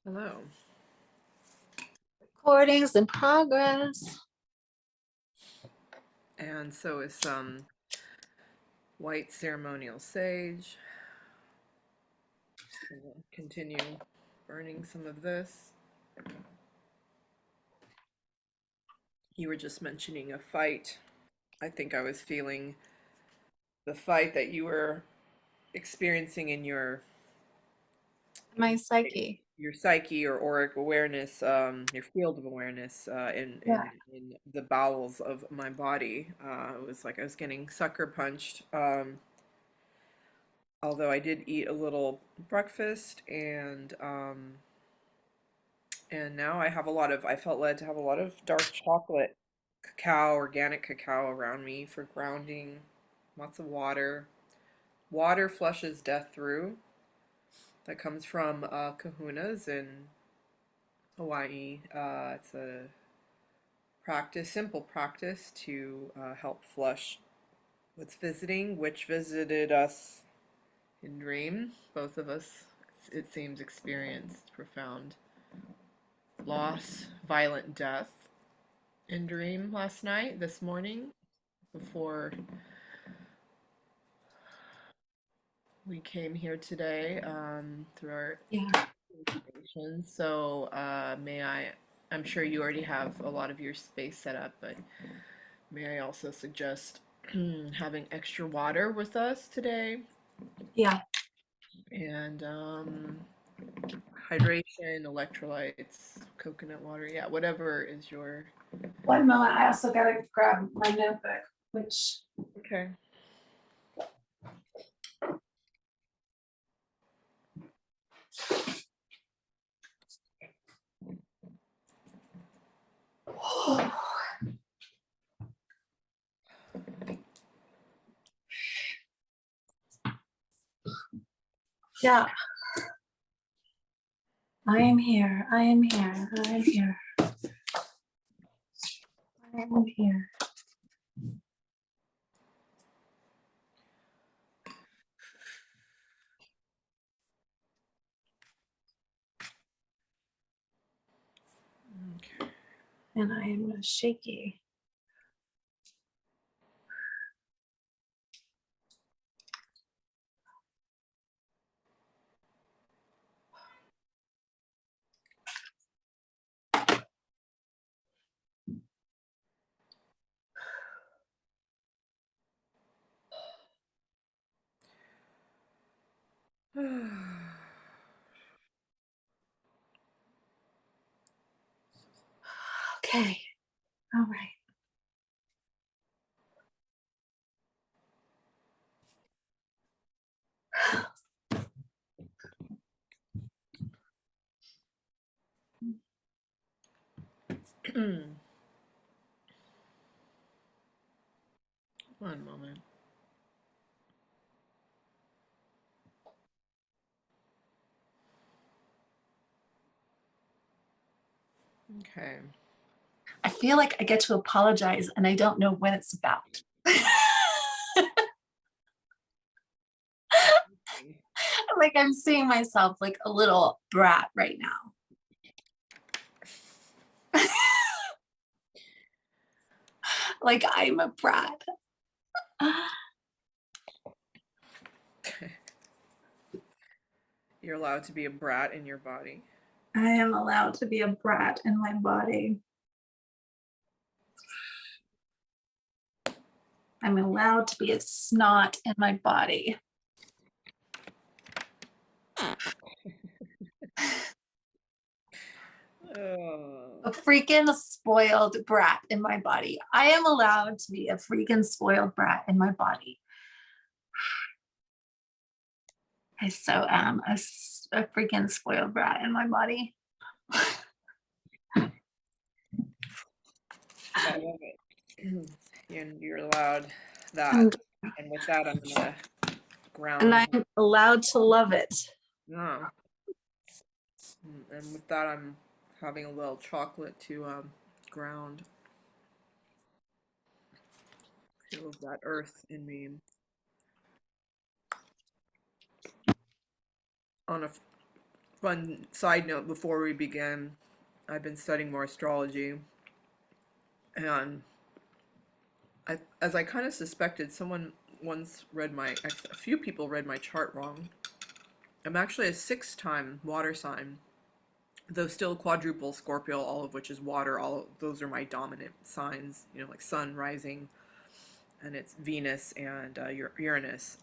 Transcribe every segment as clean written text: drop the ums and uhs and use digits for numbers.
Hello. Recordings in progress. And so is some white ceremonial sage. We'll continue burning some of this. You were just mentioning a fight. I think I was feeling the fight that you were experiencing in My psyche. your psyche or auric awareness, your field of awareness, in, Yeah. in in the bowels of my body. It was like I was getting sucker punched. Although I did eat a little breakfast and now I felt led to have a lot of dark chocolate cacao, organic cacao around me for grounding, lots of water. Water flushes death through. That comes from kahunas in Hawaii. It's a simple practice to help flush what's visiting, which visited us in dream. Both of us, it seems, experienced profound loss, violent death in dream last night, this morning, before we came here today, through our Yeah. incubation. So, I'm sure you already have a lot of your space set up, but may I also suggest having extra water with us today Yeah. and hydration, electrolytes, coconut water, yeah, whatever is your. One moment. I also gotta grab my notebook, which Okay. yeah. I am here. I am here. I am here. I am here. Okay. And I am shaky. Okay. All right. One moment. Okay. I feel like I get to apologize and I don't know what it's about. Like I'm seeing myself like a little brat right now. Like I'm a brat. You're allowed to be a brat in your body. I am allowed to be a brat in my body. I'm allowed to be a snot in my body. A Oh. freaking spoiled brat in my body. I am allowed to be a freaking spoiled brat in my body. I so am a freaking spoiled brat in my body. I love it. You're allowed that. And, And with that, I'm gonna and ground. I'm allowed to love it. No. And with that, I'm having a little chocolate to ground. Feel that earth in me. On Fun side note before we begin, I've been studying more astrology, and as I kind of suspected, someone once read a few people read my chart wrong. I'm actually a six-time water sign, though still quadruple Scorpio, all of which is water. All those are my dominant signs, like Sun rising, and it's Venus and Uranus.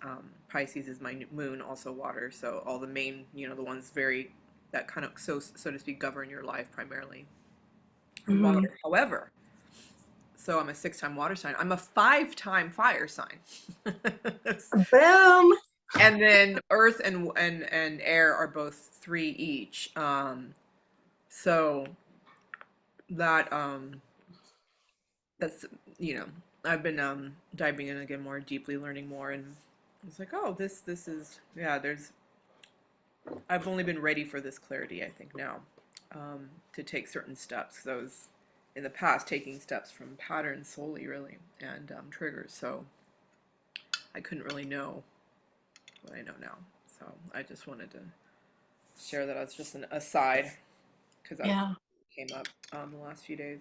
Pisces is my moon, also water. So all the main, the ones that kind of so to speak govern your life primarily are Mhm. water. However, so I'm a six-time water sign. I'm a five-time fire sign. Boom. And then Earth and Air are both three each. So that that's you know I've been diving in again more deeply, learning more, and it's like, oh, this is, yeah. I've only been ready for this clarity, I think, now, to take certain steps. Because I was in the past taking steps from patterns solely, really, and triggers. So I couldn't really know what I know now. So I just wanted to share that as just an aside, because that Yeah. came up the last few days.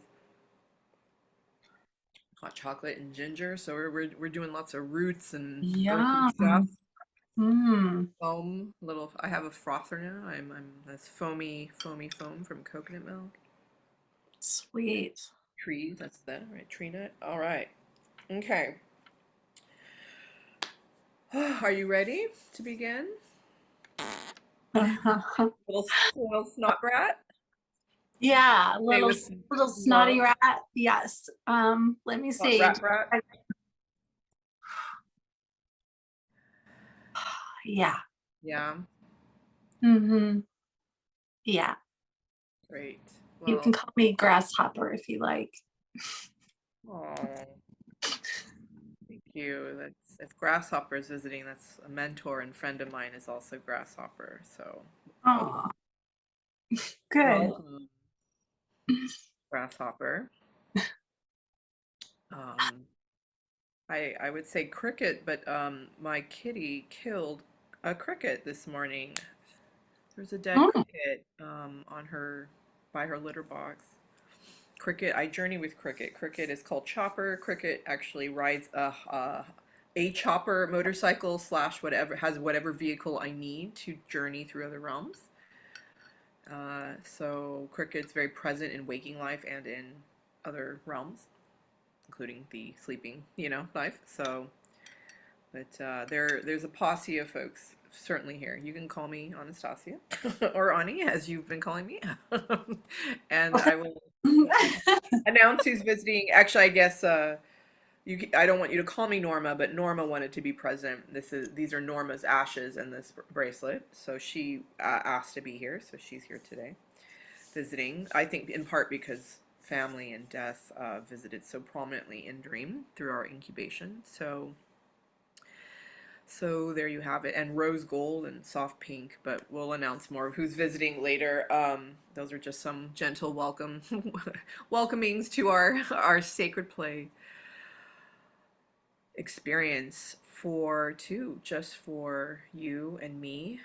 Hot chocolate and ginger. So we're doing lots of roots and earthy Yeah. stuff. Mm. Foam, little. I have a frother now. I'm this foamy foam from coconut milk. Sweet. Trees. That's that right. Tree nut. All right. Okay. Are you ready to begin? Little snot brat. Yeah, Stay little with little snotty love. rat. Yes. Let me Not see. rat brat. Yeah. Yeah. Mm-hmm. Yeah. Great. You can Well. call me grasshopper if you like. Oh. Thank you. That's if Grasshopper is visiting, that's a mentor and friend of mine is also Grasshopper. So welcome, Oh, good. welcome, Grasshopper. Um, I would say cricket, but my kitty killed a cricket this morning. There's a dead Mm. cricket on her by her litter box. Cricket, I journey with Cricket. Cricket is called Chopper. Cricket actually rides a chopper motorcycle slash whatever, has whatever vehicle I need to journey through other realms. So Cricket's very present in waking life and in other realms, including the sleeping, life. So, but there's a posse of folks certainly here. You can call me Anastasia or Ani, as you've been calling me, and I will announce who's visiting. Actually, I guess I don't want you to call me Norma, but Norma wanted to be present. These are Norma's ashes in this bracelet, so she asked to be here, so she's here today visiting. I think in part because family and death visited so prominently in Dream through our incubation. So there you have it, and rose gold and soft pink. But we'll announce more of who's visiting later. Those are just some gentle welcomings to our sacred play experience just for you and me,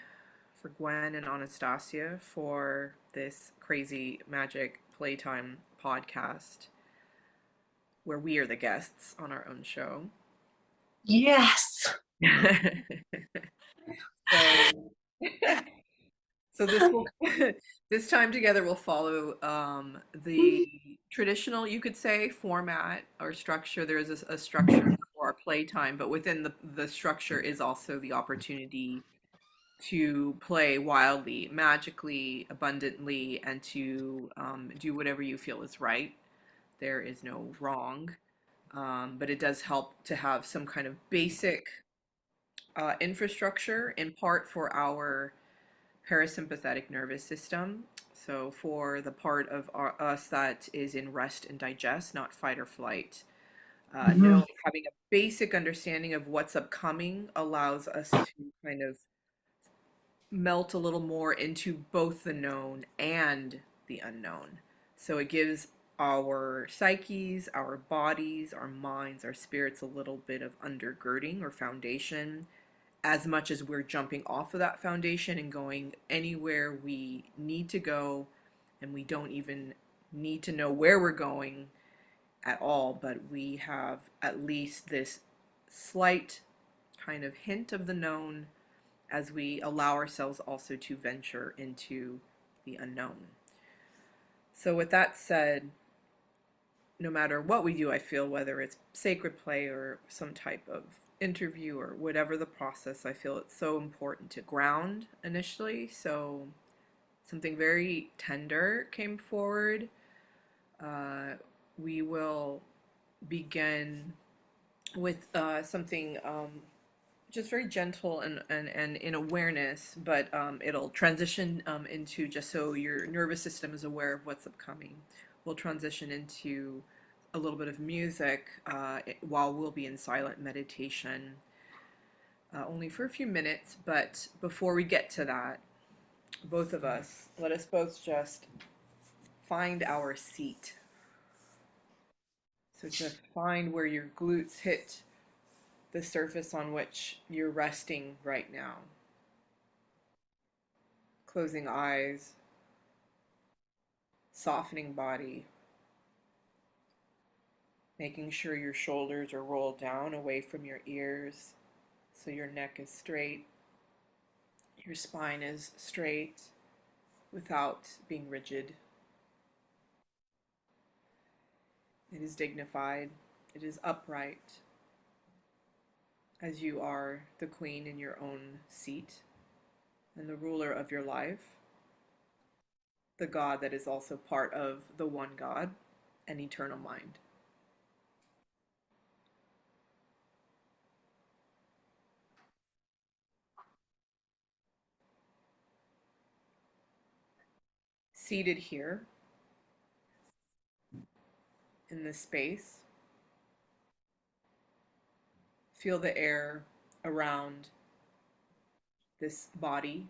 for Gwen and Anastasia, for this crazy magic playtime podcast where we are the guests on our own show. Yes. So, so this will this time together will follow the traditional, you could say, format or structure. There is a structure for our playtime, but within the structure is also the opportunity to play wildly, magically, abundantly, and to do whatever you feel is right. There is no wrong, but it does help to have some kind of basic infrastructure, in part for our parasympathetic nervous system. So, for the part of us that is in rest and digest, not fight or flight, Mhm. having a basic understanding of what's upcoming allows us to kind of melt a little more into both the known and the unknown. So it gives our psyches, our bodies, our minds, our spirits a little bit of undergirding or foundation as much as we're jumping off of that foundation and going anywhere we need to go, and we don't even need to know where we're going at all, but we have at least this slight kind of hint of the known as we allow ourselves also to venture into the unknown. So, with that said, no matter what we do, I feel whether it's sacred play or some type of interview or whatever the process, I feel it's so important to ground initially. So, something very tender came forward. Uh, we will begin with something just very gentle and in awareness, but it'll transition into, just so your nervous system is aware of what's upcoming. We'll transition into a little bit of music while we'll be in silent meditation, only for a few minutes. But before we get to that, both of us, let us both just find our seat. So just find where your glutes hit the surface on which you're resting right now. Closing eyes, softening body, making sure your shoulders are rolled down away from your ears so your neck is straight, your spine is straight without being rigid. It is dignified, it is upright, as you are the queen in your own seat and the ruler of your life, the God that is also part of the one God and eternal mind. Seated here in this space, feel the air around this body,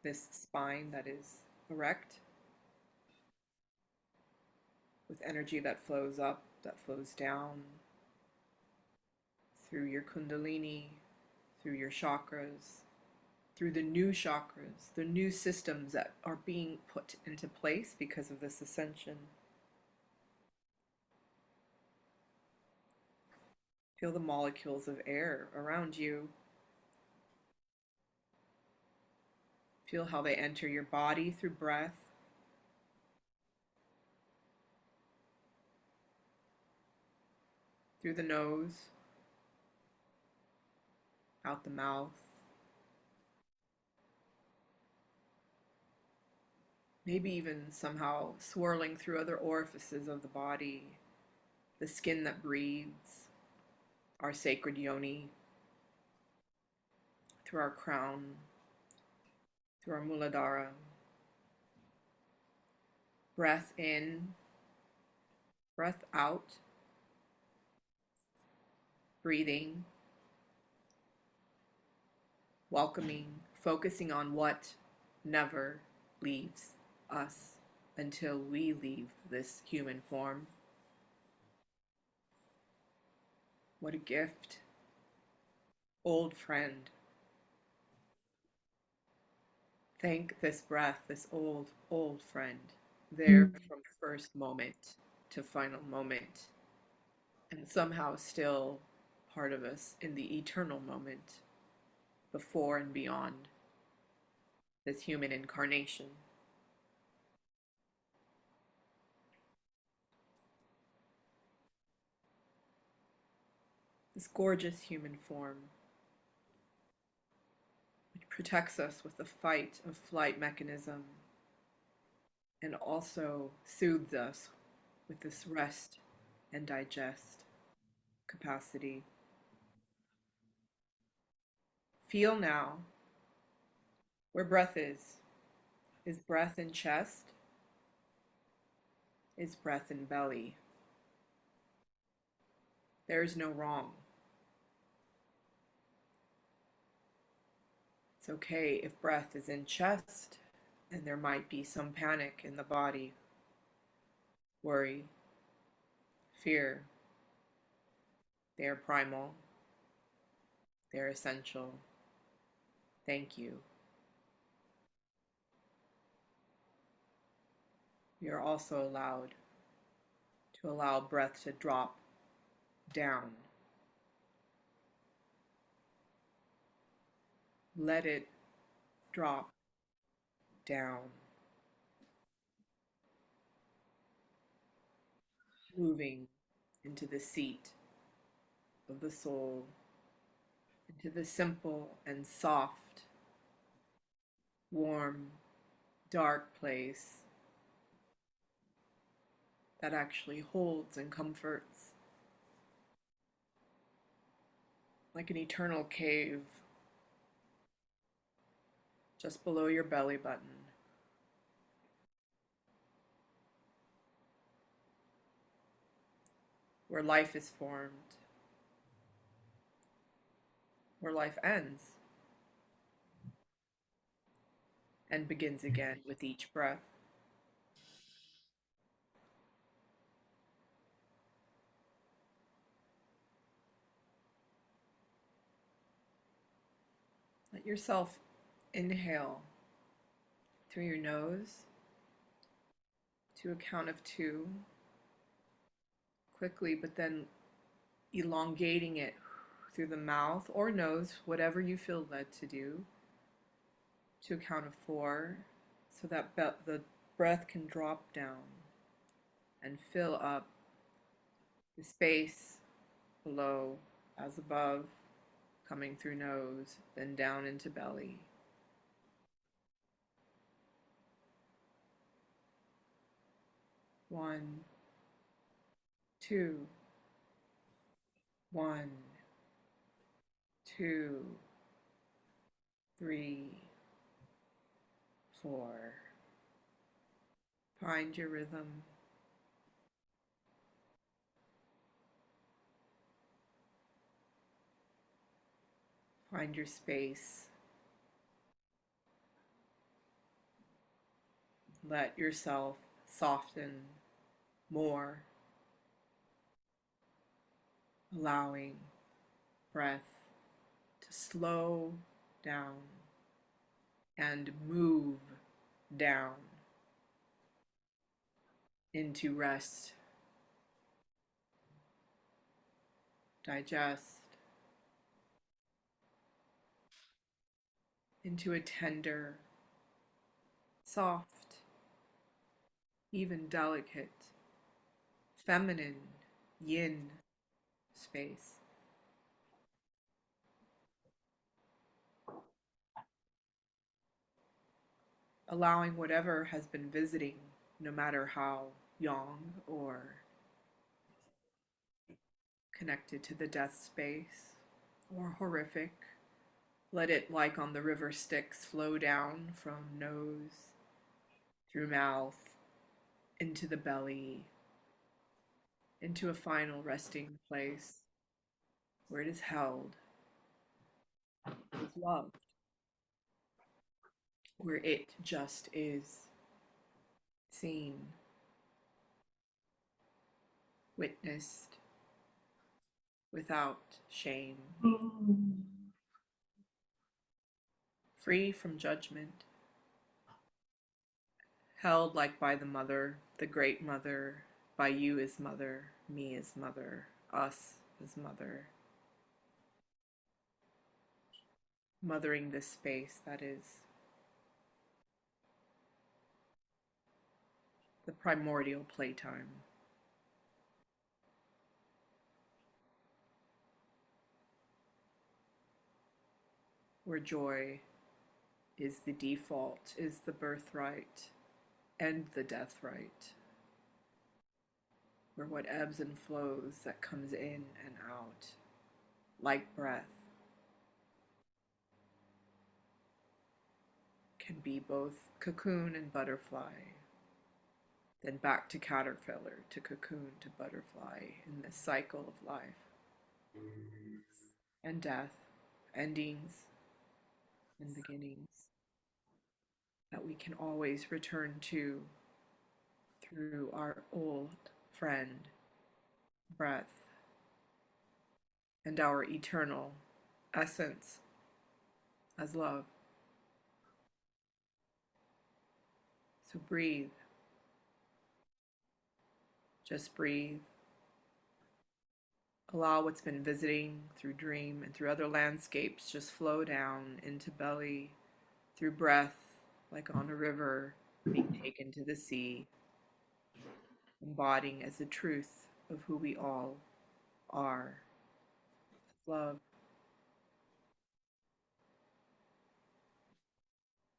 this spine that is erect, with energy that flows up, that flows down through your kundalini, through your chakras, through the new systems that are being put into place because of this ascension. Feel the molecules of air around you. Feel how they enter your body through breath, through the nose, out the mouth, maybe even somehow swirling through other orifices of the body, the skin that breathes, our sacred yoni, through our crown, through our muladhara. Breath in, breath out, breathing, welcoming, focusing on what never leaves us until we leave this human form. What a gift. Old friend, thank this breath, this old, old friend, there from first moment to final moment, and somehow still part of us in the eternal moment, before and beyond this human incarnation, this gorgeous human form, which protects us with the fight of flight mechanism and also soothes us with this rest and digest capacity. Feel now where breath is. Is breath in chest? Is breath in belly? There is no wrong. It's okay if breath is in chest and there might be some panic in the body, worry, fear. They are primal, they're essential. Thank you. You're also allowed to allow breath to drop down. Let it drop down, moving into the seat of the soul, into the simple and soft, warm, dark place that actually holds and comforts, like an eternal cave just below your belly button, where life is formed, where life ends and begins again with each breath. Let yourself inhale through your nose to a count of 2, quickly, but then elongating it through the mouth or nose, whatever you feel led to do, to a count of 4, so that the breath can drop down and fill up the space below as above, coming through nose, then down into belly. 1, 2, 1, 2, 3, 4. Find your rhythm. Find your space. Let yourself soften more, allowing breath to slow down and move down into rest, digest, into a tender, soft, even delicate, feminine, yin space. Allowing whatever has been visiting, no matter how young or connected to the death space or horrific. Let it, like on the river Styx, flow down from nose, through mouth, into the belly, into a final resting place where it is held, is loved, where it just is seen, witnessed, without shame, free from judgment, held like by the mother, the great mother, by you as mother, me as mother, us as mother, mothering this space that is the primordial playtime, where joy is the default, is the birthright, and the death right, where what ebbs and flows that comes in and out, like breath, can be both cocoon and butterfly, then back to caterpillar, to cocoon, to butterfly in this cycle of life and death, endings and beginnings that we can always return to through our old friend, breath, and our eternal essence as love. So breathe. Just breathe. Allow what's been visiting through dream and through other landscapes just flow down into belly through breath, like on a river being taken to the sea, embodying as the truth of who we all are. Love.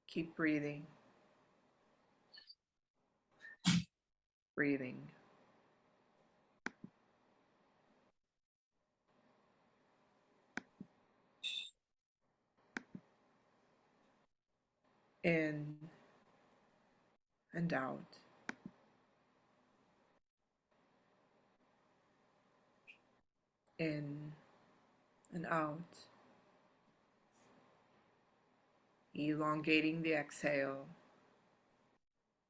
Keep breathing, breathing. In and out. In and out. Elongating the exhale,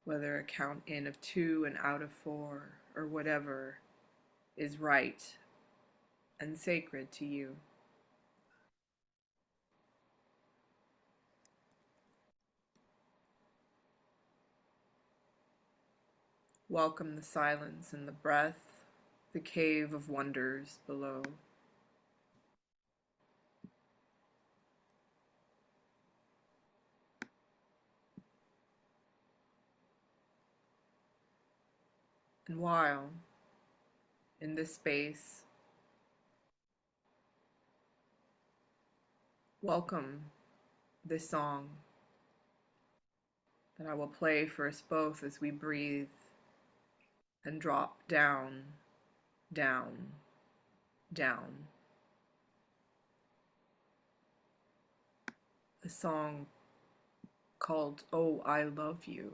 whether a count in of 2 and out of 4 or whatever is right and sacred to you. Welcome the silence and the breath, the cave of wonders below. And while in this space, welcome this song that I will play for us both as we breathe and drop down, down, down. A song called Oh, I Love You,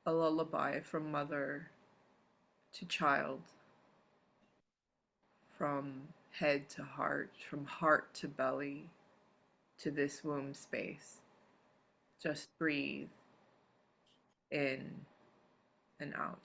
a lullaby from mother to child, from head to heart, from heart to belly, to this womb space. Just breathe in and out.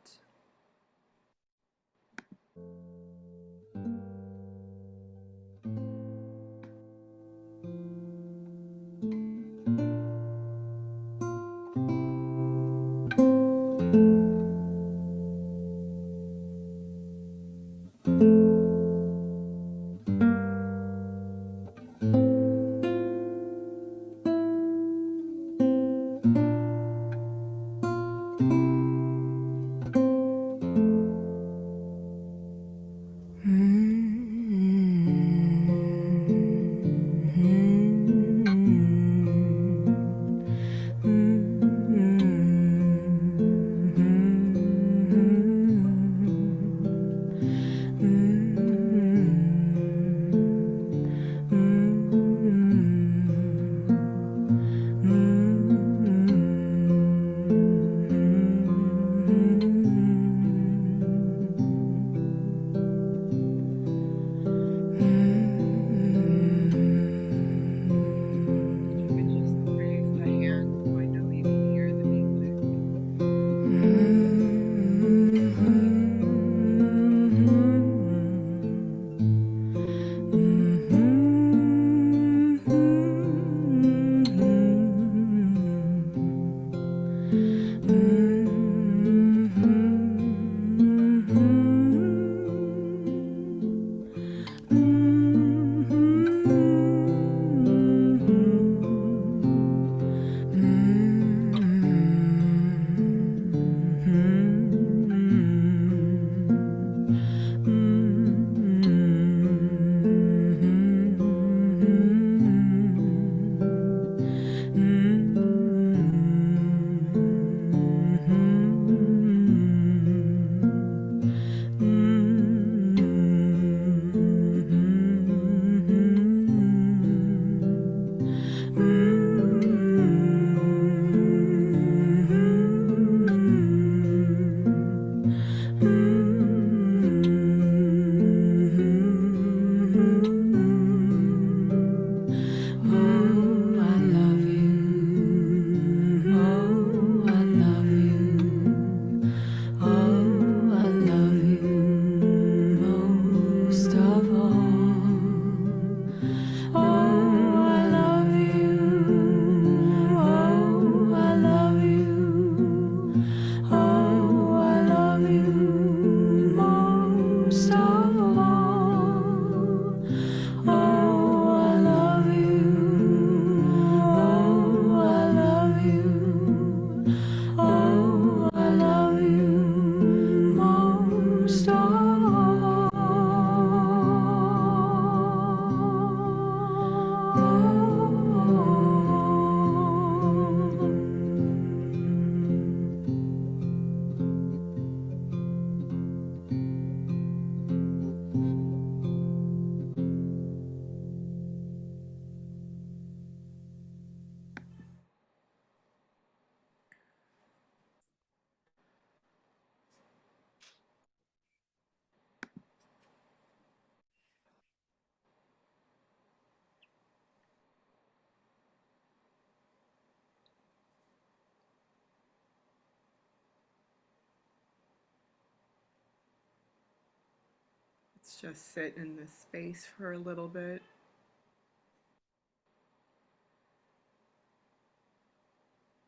Let's just sit in this space for a little bit.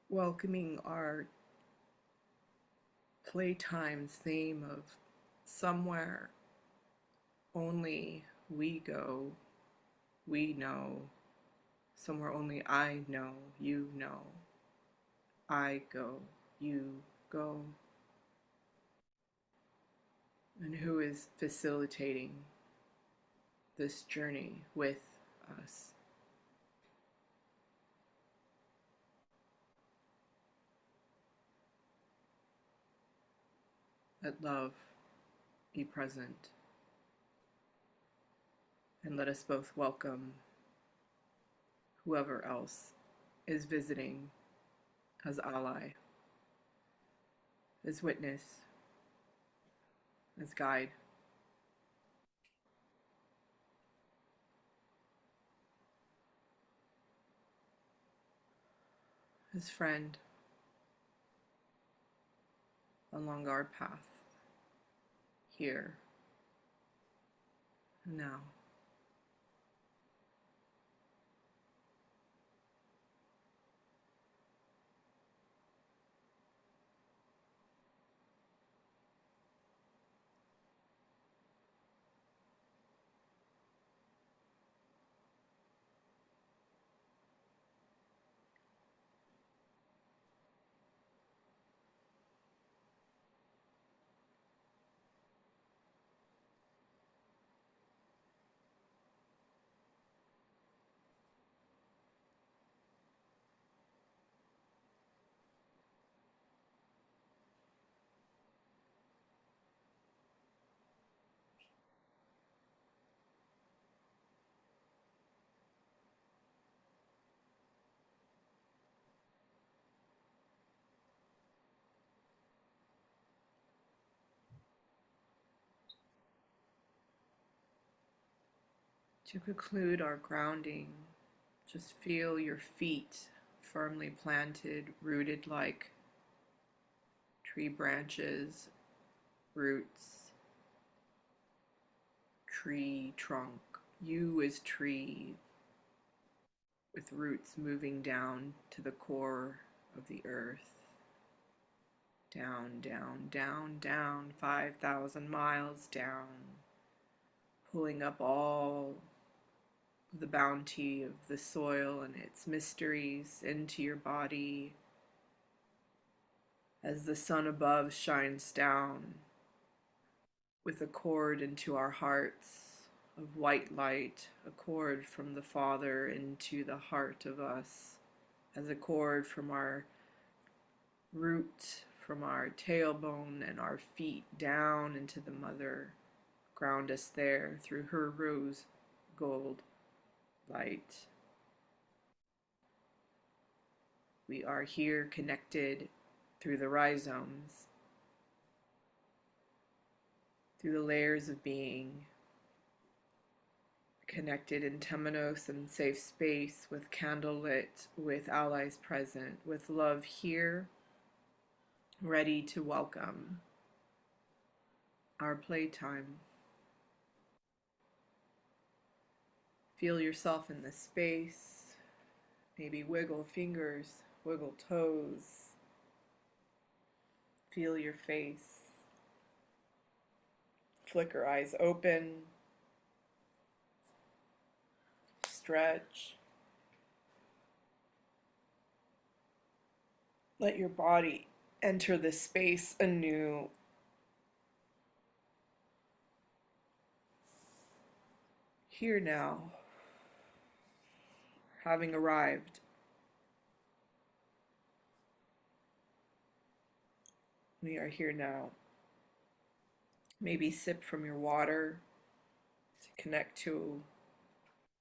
Welcoming our playtime's theme of somewhere only we go, we know, somewhere only I know, you know, I go, you go, and who is facilitating this journey with us. Let love be present, and let us both welcome whoever else is visiting as ally, as witness, as guide, as friend along our path, here and now. To conclude our grounding, just feel your feet firmly planted, rooted like tree branches, roots, tree trunk. You as tree with roots moving down to the core of the earth. Down, down, down, down, 5,000 miles down, pulling up all the bounty of the soil and its mysteries into your body as the sun above shines down with a cord into our hearts of white light, a cord from the Father into the heart of us, as a cord from our root, from our tailbone and our feet down into the mother. Ground us there through her rose gold light. We are here connected through the rhizomes, through the layers of being, connected in temenos and safe space, with candle lit, with allies present, with love here, ready to welcome our playtime. Feel yourself in this space. Maybe wiggle fingers, wiggle toes. Feel your face. Flicker eyes open. Stretch. Let your body enter this space anew. Here now, having arrived, we are here now. Maybe sip from your water to connect to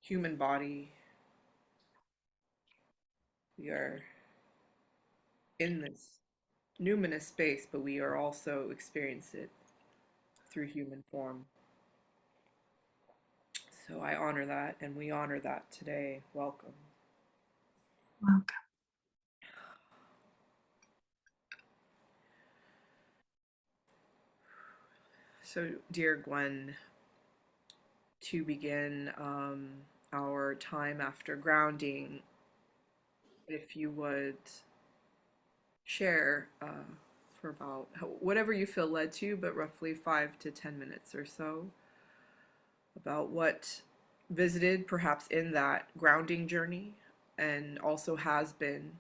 human body. We are in this numinous space, but we are also experiencing it through human form. So I honor that, and we honor that today. Welcome. Welcome. So, dear Gwen, to begin our time after grounding, if you would share for about whatever you feel led to, but roughly 5 to 10 minutes or so, about what visited perhaps in that grounding journey and also has been,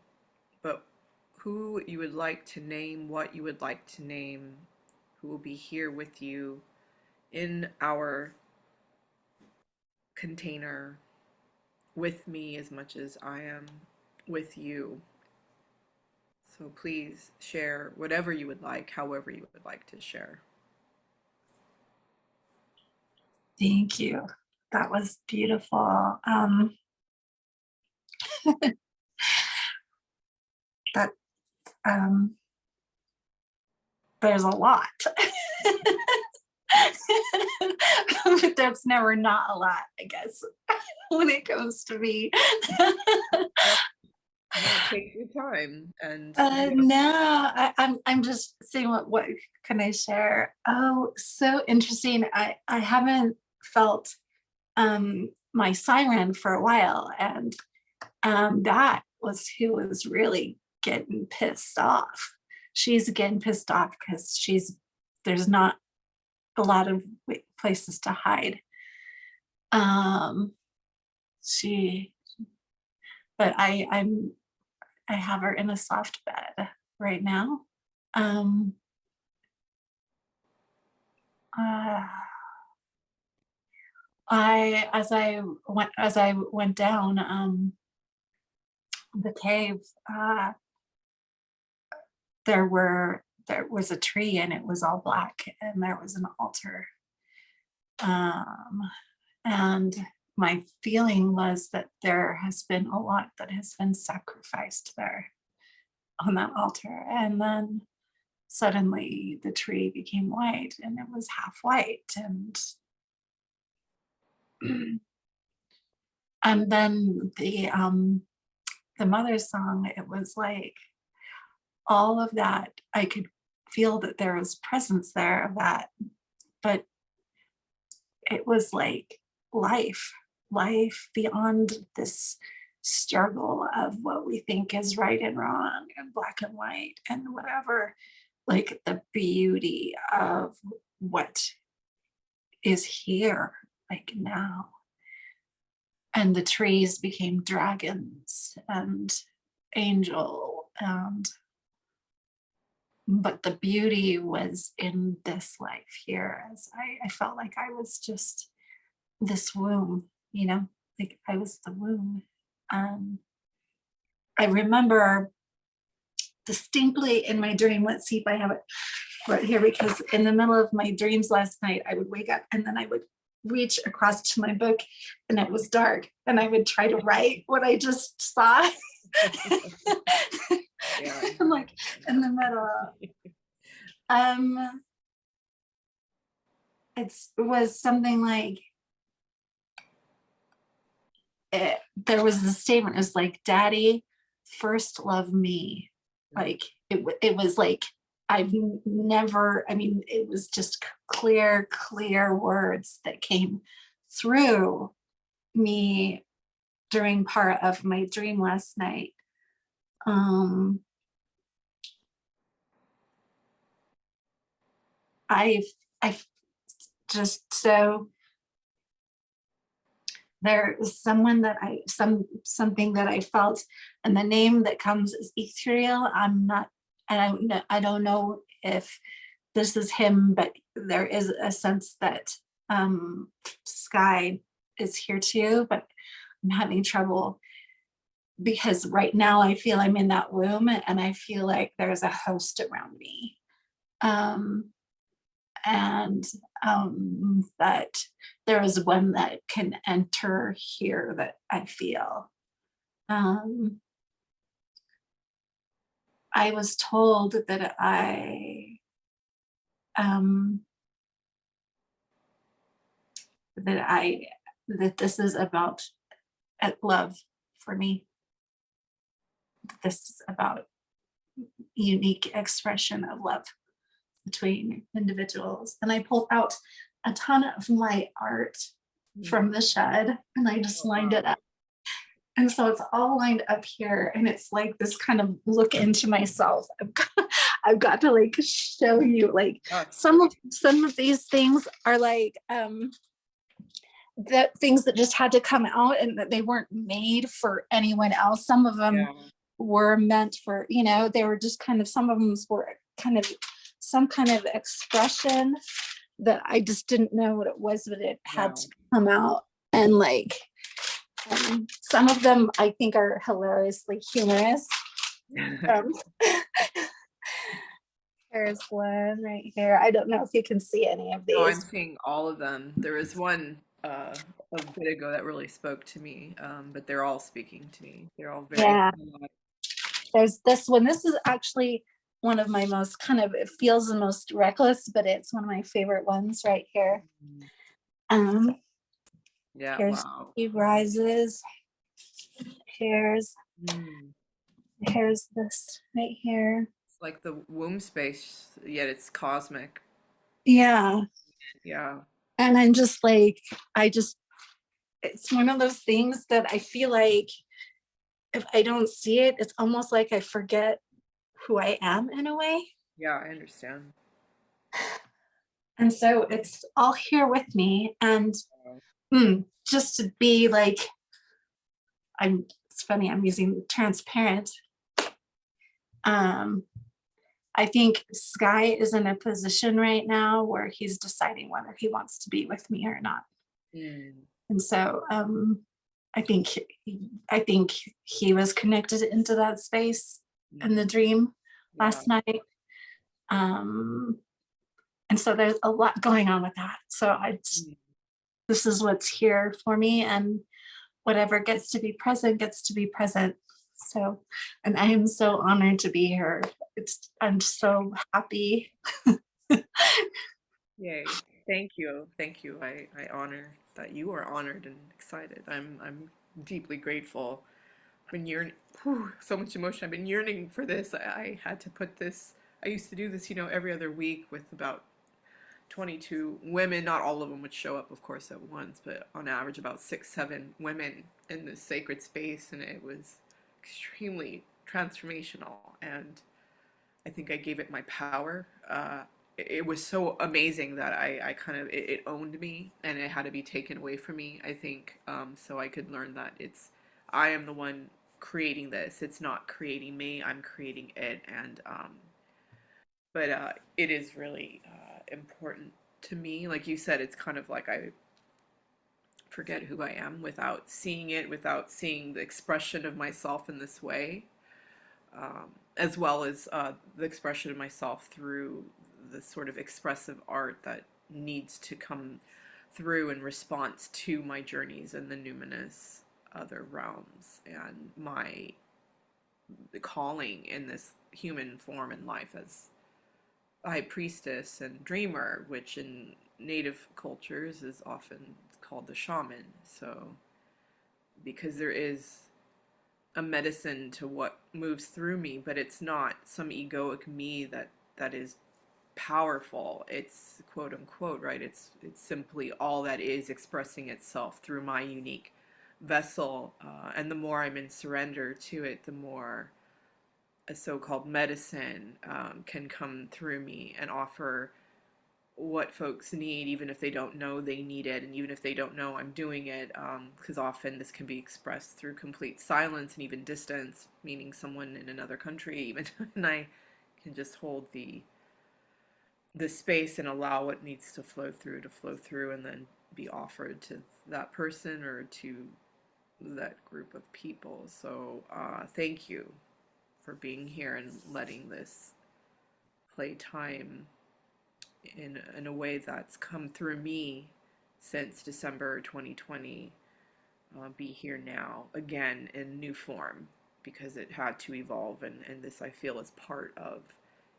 but who you would like to name, what you would like to name, who will be here with you in our container with me as much as I am with you. So please share whatever you would like, however you would like to share. Thank you. That was beautiful. That there's a lot. But that's never not a lot, I guess, when it comes to me. No, take your time and No, I'm just seeing what can I share. Oh, so interesting. I haven't felt my siren for a while, and that was who was really getting pissed off. She's getting pissed off because there's not a lot of places to hide. Um, she, but I have her in a soft bed right now. Um, uh, as I went down the cave, there was a tree and it was all black, and there was an altar. Um, and my feeling was that there has been a lot that has been sacrificed there on that altar. And then suddenly the tree became white, and it was half white, and and then the mother's song, it was like all of that. I could feel that there was presence there of that, but it was like life, life beyond this struggle of what we think is right and wrong and black and white and whatever, like the beauty of what is here, like now. And the trees became dragons and angel, and but the beauty was in this life here, as I felt like I was just this womb, like I was the womb. um I remember distinctly in my dream, let's see if I have it right here, because in the middle of my dreams last night I would wake up and then I would reach across to my book and it was dark and I would try to write what I just saw. yeah. I'm like in the middle. um it was something like there was the statement, is like, daddy first love me. Like it was like I've never, I mean, it was just clear words that came through me during part of my dream last night. I just, so there is someone that something that I felt, and the name that comes is ethereal. I don't know if this is him, but there is a sense that sky is here too, but I'm having trouble because right now I feel I'm in that womb and I feel like there's a host around me. And that there is one that can enter here that I feel. I was told that that this is about love for me. This is about unique expression of love between individuals. And I pulled out a ton of my art from the shed, and I just Oh, lined it wow. up. And so it's all lined up here, and it's like this kind of look into myself. I've got to like show you like Yes. some of these things are like the things that just had to come out and that they weren't made for anyone else. Some of them Yeah. were meant for, they were just kind of, some of them were kind of some kind of expression that I just didn't know what it was, but it had Wow. to come out. And like some of them I think are hilariously humorous. Um, Here's one right here. I don't know if you can see any of No, I'm these. seeing all of them. There was one a bit ago that really spoke to me, but they're all speaking to me. They're all very Yeah, there's this one. This is actually one of my most kind of, it feels the most reckless, but it's one of my favorite ones right here. Mhm. Um, Yeah, Here's wow. He Rises. Here's Mm. here's this right here. It's like the womb space, yet it's cosmic. Yeah. Yeah. And I'm just like, it's one of those things that I feel like if I don't see it, it's almost like I forget who I am in a way. Yeah, I understand. And so it's all here with me. And Wow. just to be like, it's funny, I'm using transparent. Um, I think Sky is in a position right now where he's deciding whether he wants to be with me or not. Mm. And so I think I think he was connected into that space in the Mm. dream Yeah. last night. Um, and so there's a lot going on with that. So Mm. this is what's here for me, and whatever gets to be present gets to be present. So, and I am so honored to be here. I'm so happy. Yay. Thank you. Thank you. I honor that you are honored and excited. I'm deeply grateful. I've been yearning, so much emotion. I've been yearning for this. I had to put this, I used to do this, every other week with about 22 women. Not all of them would show up, of course, at once, but on average, about 6, 7 women in this sacred space. And it was extremely transformational. And I think I gave it my power. It was so amazing that I kind of, it owned me and it had to be taken away from me, I think, so I could learn that I am the one creating this. It's not creating me, I'm creating it. And, but it is really important to me. Like you said, it's kind of like I forget who I am without seeing it, without seeing the expression of myself in this way, as well as the expression of myself through the sort of expressive art that needs to come through in response to my journeys in the numinous other realms and my calling in this human form in life as high priestess and dreamer, which in native cultures is often called the shaman. So, because there is a medicine to what moves through me, but it's not some egoic me that is powerful. It's quote unquote, right? It's simply all that is expressing itself through my unique vessel. And the more I'm in surrender to it, the more a so-called medicine can come through me and offer what folks need, even if they don't know they need it, and even if they don't know I'm doing it, because often this can be expressed through complete silence and even distance, meaning someone in another country, even, and I can just hold the space and allow what needs to flow through, and then be offered to that person or to that group of people. So, thank you for being here and letting this play time in a way that's come through me since December 2020, be here now again in new form because it had to evolve, and this I feel is part of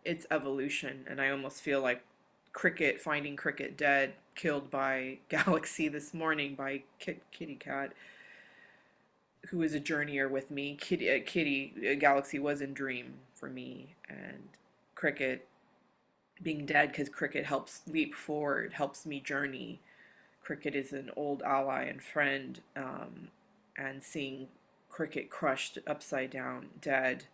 its evolution. And I almost feel like Cricket, finding Cricket dead, killed by Galaxy this morning by Kitty Cat, who is a journeyer with me. Galaxy was in dream for me, and Cricket being dead because Cricket helps leap forward, helps me journey. Cricket is an old ally and friend, and seeing Cricket crushed upside down, dead,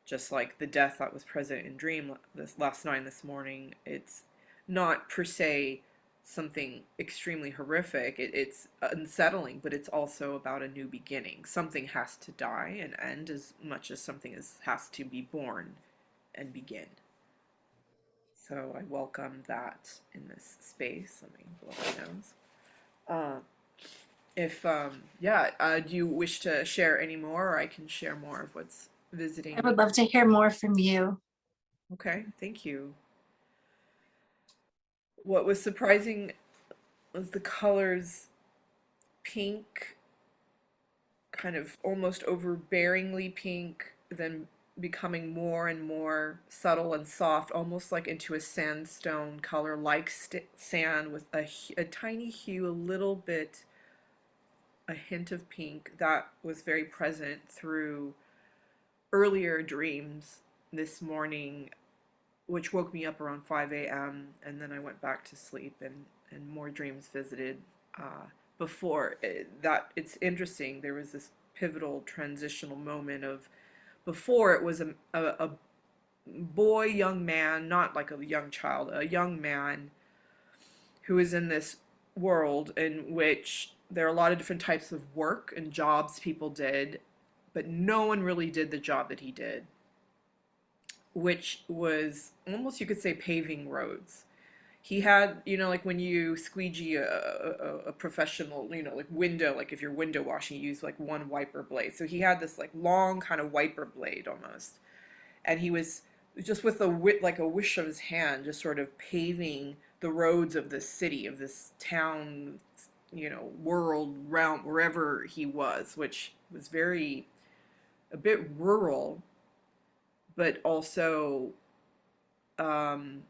just like the death that was present in Dream this last night and this morning. It's not per se something extremely horrific. It's unsettling, but it's also about a new beginning. Something has to die and end as much as something has to be born and begin. So I welcome that in this space. Let me blow my nose. Uh, if yeah, do you wish to share any more, or I can share more of what's I visiting would me? love to hear more from you. Okay, thank you. What was surprising was the colors: pink, kind of almost overbearingly pink, then becoming more and more subtle and soft, almost like into a sandstone color, like sand, with a tiny hue, a little bit, a hint of pink that was very present through earlier dreams this morning, which woke me up around 5 a.m. And then I went back to sleep, and more dreams visited before that. It's interesting. There was this pivotal transitional moment of before it was a boy, young man, not like a young child, a young man who is in this world in which there are a lot of different types of work and jobs people did, but no one really did the job that he did, which was almost, you could say, paving roads. He had, like when you squeegee a professional, like window, like if you're window washing, you use like one wiper blade. So he had this like long kind of wiper blade almost. And he was just with like a wish of his hand, just sort of paving the roads of this city, of this town, world, realm, wherever he was, which was very, a bit rural, but also um,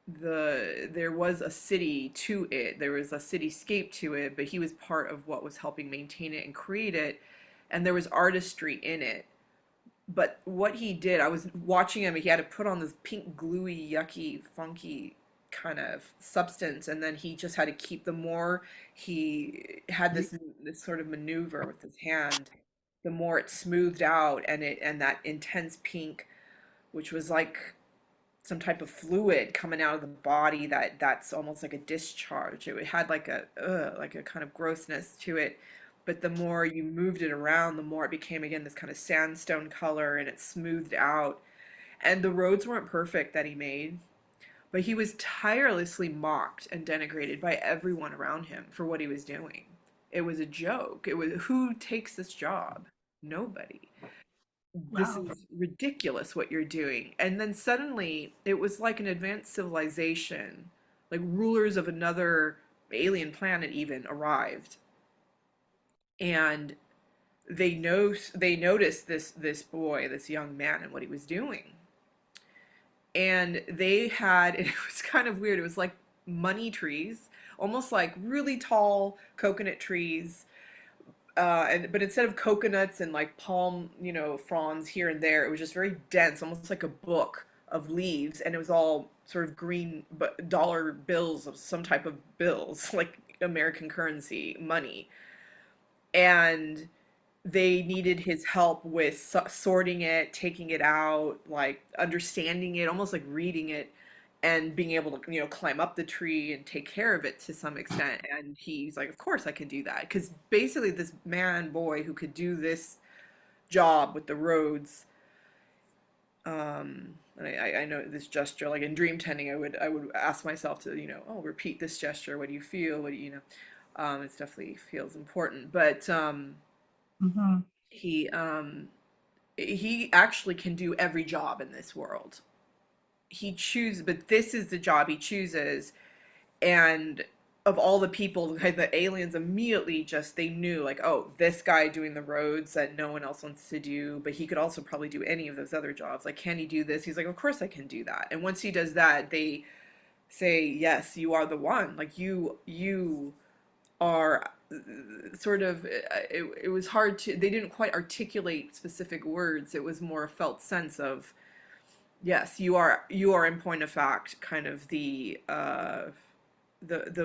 there was a city to it. There was a cityscape to it, but he was part of what was helping maintain it and create it, and there was artistry in it. But what he did, I was watching him. He had to put on this pink, gluey, yucky, funky kind of substance, and then he just had to keep. The more he had this sort of maneuver with his hand, the more it smoothed out, and that intense pink, which was like some type of fluid coming out of the body that's almost like a discharge. It had like a kind of grossness to it, but the more you moved it around, the more it became again this kind of sandstone color, and it smoothed out. And the roads weren't perfect that he made, but he was tirelessly mocked and denigrated by everyone around him for what he was doing. It was a joke. It was, who takes this job? Nobody. This Wow. is ridiculous what you're doing. And then suddenly it was like an advanced civilization, like rulers of another alien planet even arrived. And they noticed this boy, this young man, and what he was doing. And they had it was kind of weird. It was like money trees, almost like really tall coconut trees, but instead of coconuts and like palm, fronds here and there, it was just very dense, almost like a book of leaves, and it was all sort of green, but dollar bills of some type of bills, like American currency, money. And they needed his help with sorting it, taking it out, like understanding it, almost like reading it, and being able to, climb up the tree and take care of it to some extent. And he's like, of course I can do that. Because basically, this man boy who could do this job with the roads, and I know this gesture, like in dream tending, I would ask myself to, oh, repeat this gesture. What do you feel? What do you know? It definitely feels important. But Mhm. he um, he actually can do every job in this world. He chooses, but this is the job he chooses. And of all the people, the aliens immediately just, they knew, like, oh, this guy doing the roads that no one else wants to do, but he could also probably do any of those other jobs. Like, can he do this? He's like, of course I can do that. And once he does that, they say, yes, you are the one. Like, you are sort of, it was hard to, they didn't quite articulate specific words. It was more a felt sense of, yes, you are in point of fact kind of the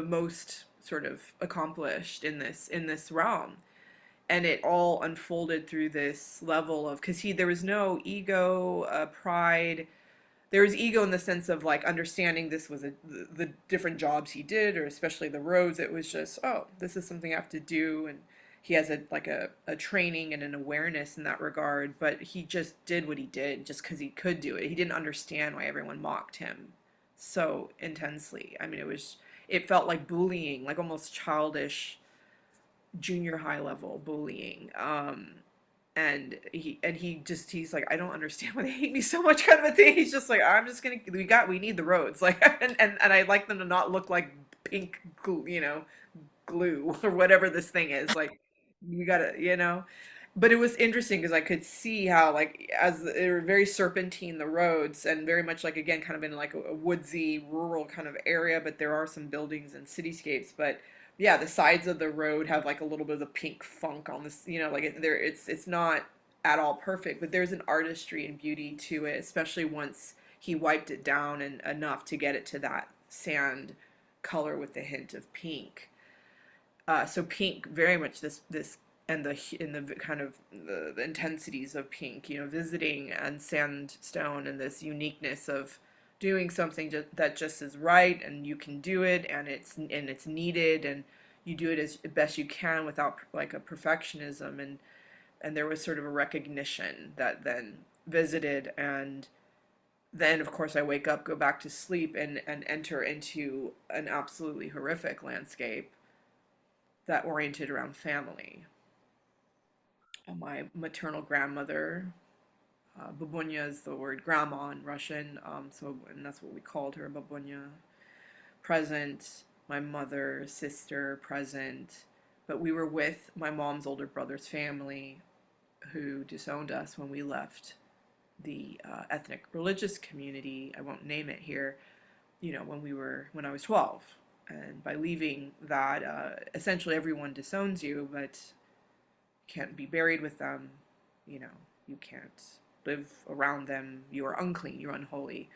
most sort of accomplished in this realm. And it all unfolded through this level of, because he there was no ego, pride. There was ego in the sense of like understanding this was the different jobs he did, or especially the roads. It was just, oh, this is something I have to do, and he has a training and an awareness in that regard. But he just did what he did just because he could do it. He didn't understand why everyone mocked him so intensely. I mean, it felt like bullying, like almost childish junior high level bullying. And he's like, I don't understand why they hate me so much, kind of a thing. He's just like, I'm just gonna we need the roads, like, and I like them to not look like pink glue, glue or whatever this thing is, like, you gotta, but it was interesting because I could see how, like, as they were very serpentine, the roads, and very much like, again, kind of in like a woodsy rural kind of area, but there are some buildings and cityscapes. But yeah, the sides of the road have like a little bit of the pink funk on this, like it's not at all perfect, but there's an artistry and beauty to it, especially once he wiped it down and enough to get it to that sand color with the hint of pink. So pink, very much this and the in the kind of the intensities of pink, visiting and sandstone, and this uniqueness of doing something that just is right, and you can do it, and it's needed, and you do it as best you can without like a perfectionism. And there was sort of a recognition that then visited. And then of course I wake up, go back to sleep, and enter into an absolutely horrific landscape that oriented around family. My maternal grandmother, babunya is the word grandma in Russian, and that's what we called her, babunya, present. My mother, sister, present. But we were with my mom's older brother's family, who disowned us when we left the ethnic religious community. I won't name it here. When I was 12. And by leaving that, essentially everyone disowns you, but you can't be buried with them. You can't live around them. You are unclean. You're unholy.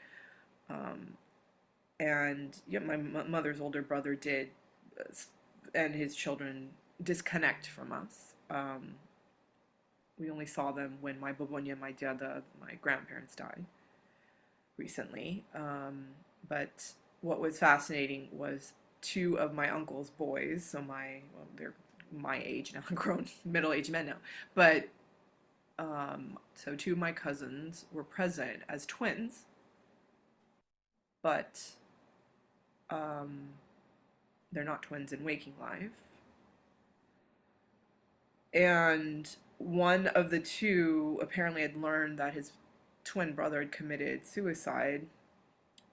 Um, and yeah, my mother's older brother did, and his children disconnect from us. We only saw them when my babunya, my dada, my grandparents died recently. But what was fascinating was two of my uncle's boys, they're my age now, grown middle-aged men now, but so two of my cousins were present as twins, but um, they're not twins in waking life. And one of the two apparently had learned that his twin brother had committed suicide,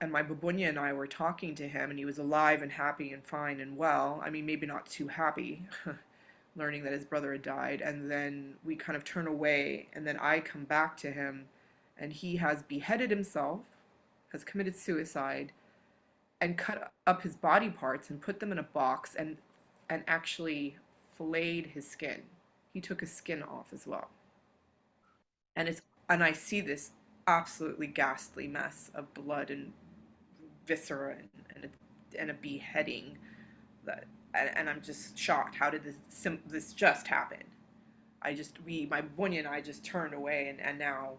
and my babunya and I were talking to him, and he was alive and happy and fine and well. I mean, maybe not too happy, learning that his brother had died. And then we kind of turn away, and then I come back to him, and he has beheaded himself, has committed suicide, and cut up his body parts and put them in a box, and actually filleted his skin. He took his skin off as well. And I see this absolutely ghastly mess of blood and viscera, and a beheading, that and I'm just shocked. How did this just happen? My Bunya and I just turned away, and now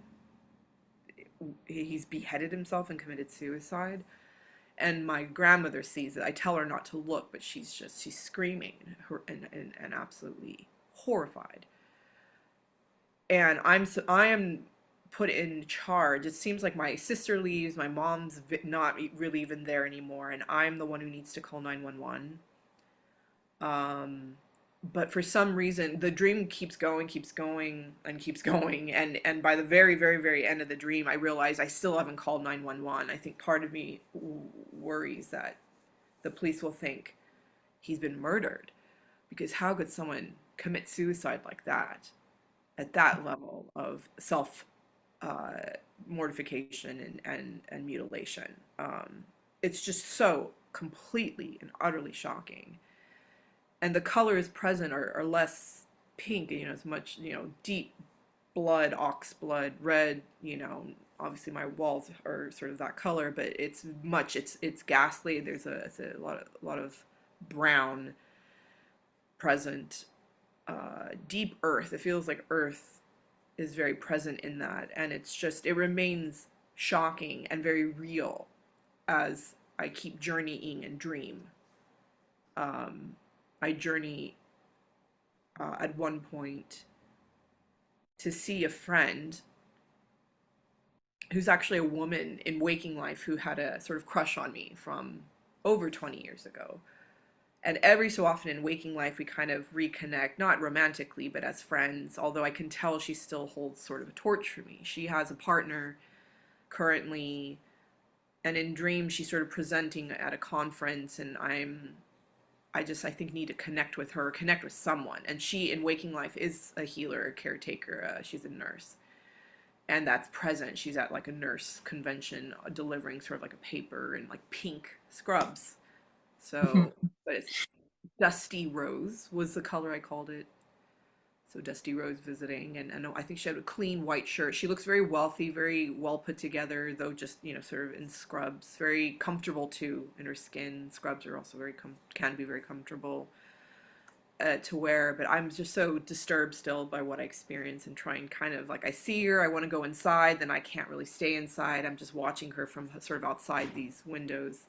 he's beheaded himself and committed suicide. And my grandmother sees it. I tell her not to look, but she's screaming, and absolutely horrified. And I am put in charge. It seems like my sister leaves, my mom's not really even there anymore, and I'm the one who needs to call 911. Um, but for some reason, the dream keeps going, and keeps going, and by the very, very, very end of the dream, I realize I still haven't called 911. I think part of me worries that the police will think he's been murdered, because how could someone commit suicide like that, at that level of self uh, mortification and mutilation? It's just so completely and utterly shocking. And the colors present are less pink, it's much, deep blood, ox blood, red, obviously my walls are sort of that color, but it's ghastly. There's a lot of brown present, deep earth. It feels like earth is very present in that, and it's just it remains shocking and very real as I keep journeying and dream. Um, I journey at one point to see a friend who's actually a woman in waking life who had a sort of crush on me from over 20 years ago. And every so often in waking life, we kind of reconnect, not romantically, but as friends, although I can tell she still holds sort of a torch for me. She has a partner currently, and in dreams, she's sort of presenting at a conference, and I think, need to connect with her, connect with someone. And she, in waking life, is a healer, a caretaker. She's a nurse, and that's present. She's at like a nurse convention, delivering sort of like a paper in like pink scrubs. So, but it's Dusty Rose was the color I called it. So Dusty Rose visiting, and I think she had a clean white shirt. She looks very wealthy, very well put together, though just sort of in scrubs, very comfortable too in her skin. Scrubs are also can be very comfortable to wear, but I'm just so disturbed still by what I experience and trying kind of like I see her, I want to go inside, then I can't really stay inside. I'm just watching her from sort of outside these windows,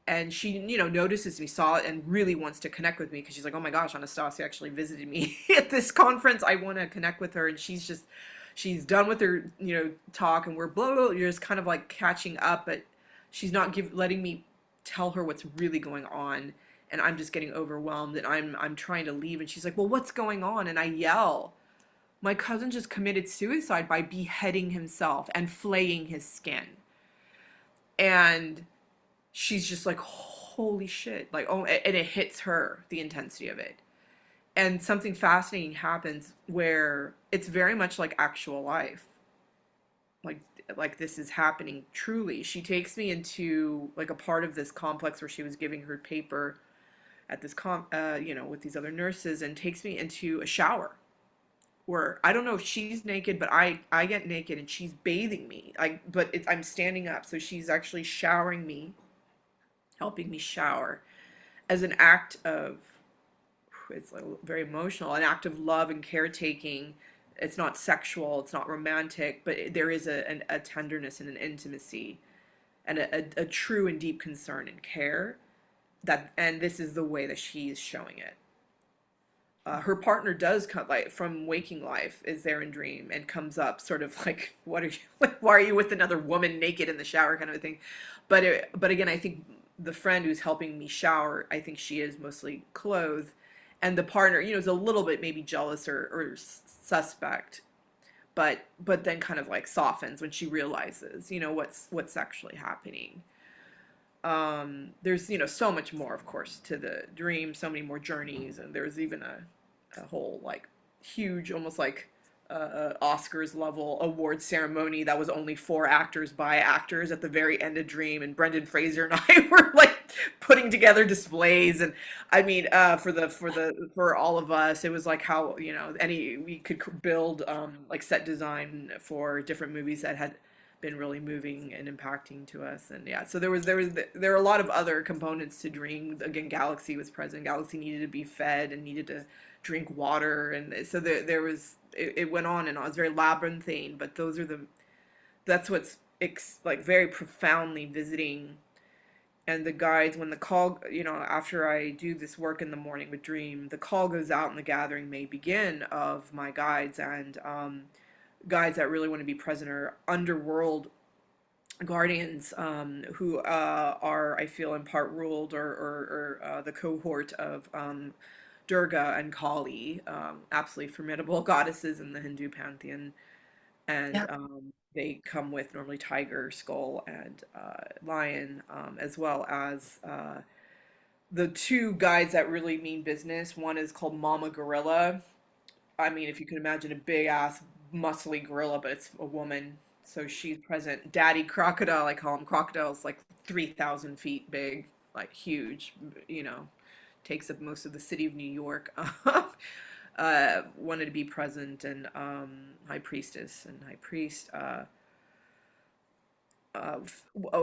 and she notices me, saw it, and really wants to connect with me because she's like, oh my gosh, Anastasia actually visited me at this conference, I want to connect with her. And she's done with her talk, and we're blah, blah, blah. You're just kind of like catching up, but she's not letting me tell her what's really going on. And I'm just getting overwhelmed, and I'm trying to leave, and she's like, well, what's going on? And I yell, my cousin just committed suicide by beheading himself and flaying his skin. And she's just like, holy shit, like, oh, and it hits her, the intensity of it. And something fascinating happens where it's very much like actual life, like this is happening truly. She takes me into like a part of this complex where she was giving her paper at this with these other nurses, and takes me into a shower where I don't know if she's naked, but I get naked and she's bathing me, like, but I'm standing up, so she's actually showering me, helping me shower, as an act of, it's like very emotional, an act of love and caretaking. It's not sexual, it's not romantic, but there is a tenderness and an intimacy and a true and deep concern and care, that, and this is the way that she's showing it. Her partner does come, like, from waking life, is there in dream, and comes up sort of like, what are you, like, why are you with another woman naked in the shower, kind of a thing. But again, I think the friend who's helping me shower, I think she is mostly clothed, and the partner is a little bit maybe jealous or suspect, but then kind of like softens when she realizes what's actually happening. There's so much more, of course, to the dream, so many more journeys, and there's even a whole like huge, almost like Oscars level award ceremony that was only for actors by actors at the very end of Dream, and Brendan Fraser and I were like putting together displays, and I mean, for all of us, it was like how we could build like set design for different movies that had been really moving and impacting to us. And yeah, so there were a lot of other components to Dream. Again, Galaxy was present. Galaxy needed to be fed and needed to drink water, and so there was, it went on and on. It was very labyrinthine, but that's what's like very profoundly visiting. And the guides, when the call, after I do this work in the morning with Dream, the call goes out and the gathering may begin of my guides, and guides that really want to be present are underworld guardians, who are, I feel, in part ruled, or the cohort of Durga and Kali, absolutely formidable goddesses in the Hindu pantheon. And Yeah. they come with normally tiger, skull, and lion, as well as the two guides that really mean business. One is called Mama Gorilla. I mean, if you can imagine a big ass, muscly gorilla, but it's a woman. So she's present. Daddy Crocodile, I call him. Crocodile's like 3,000 feet big, like huge, you know, takes up most of the city of New York. Wanted to be present, and High Priestess and High Priest.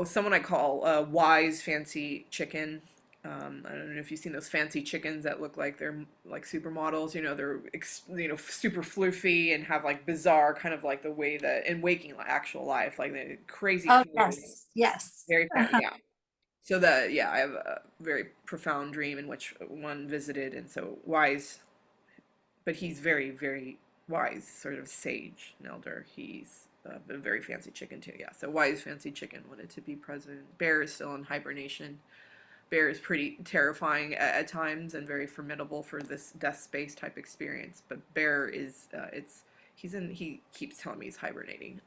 someone I call Wise Fancy Chicken. I don't know if you've seen those fancy chickens that look like they're like supermodels. You know, they're super floofy and have like bizarre kind of like the way that in actual life, like the crazy Oh, clothes, yes, yes. very fan. Yeah. So the yeah, I have a very profound dream in which one visited, and so Wise, but he's very, very wise, sort of sage, an elder. He's a very fancy chicken too. Yeah, so wise, fancy chicken wanted to be president. Bear is still in hibernation. Bear is pretty terrifying at times and very formidable for this death space type experience. But Bear is it's he's in he keeps telling me he's hibernating.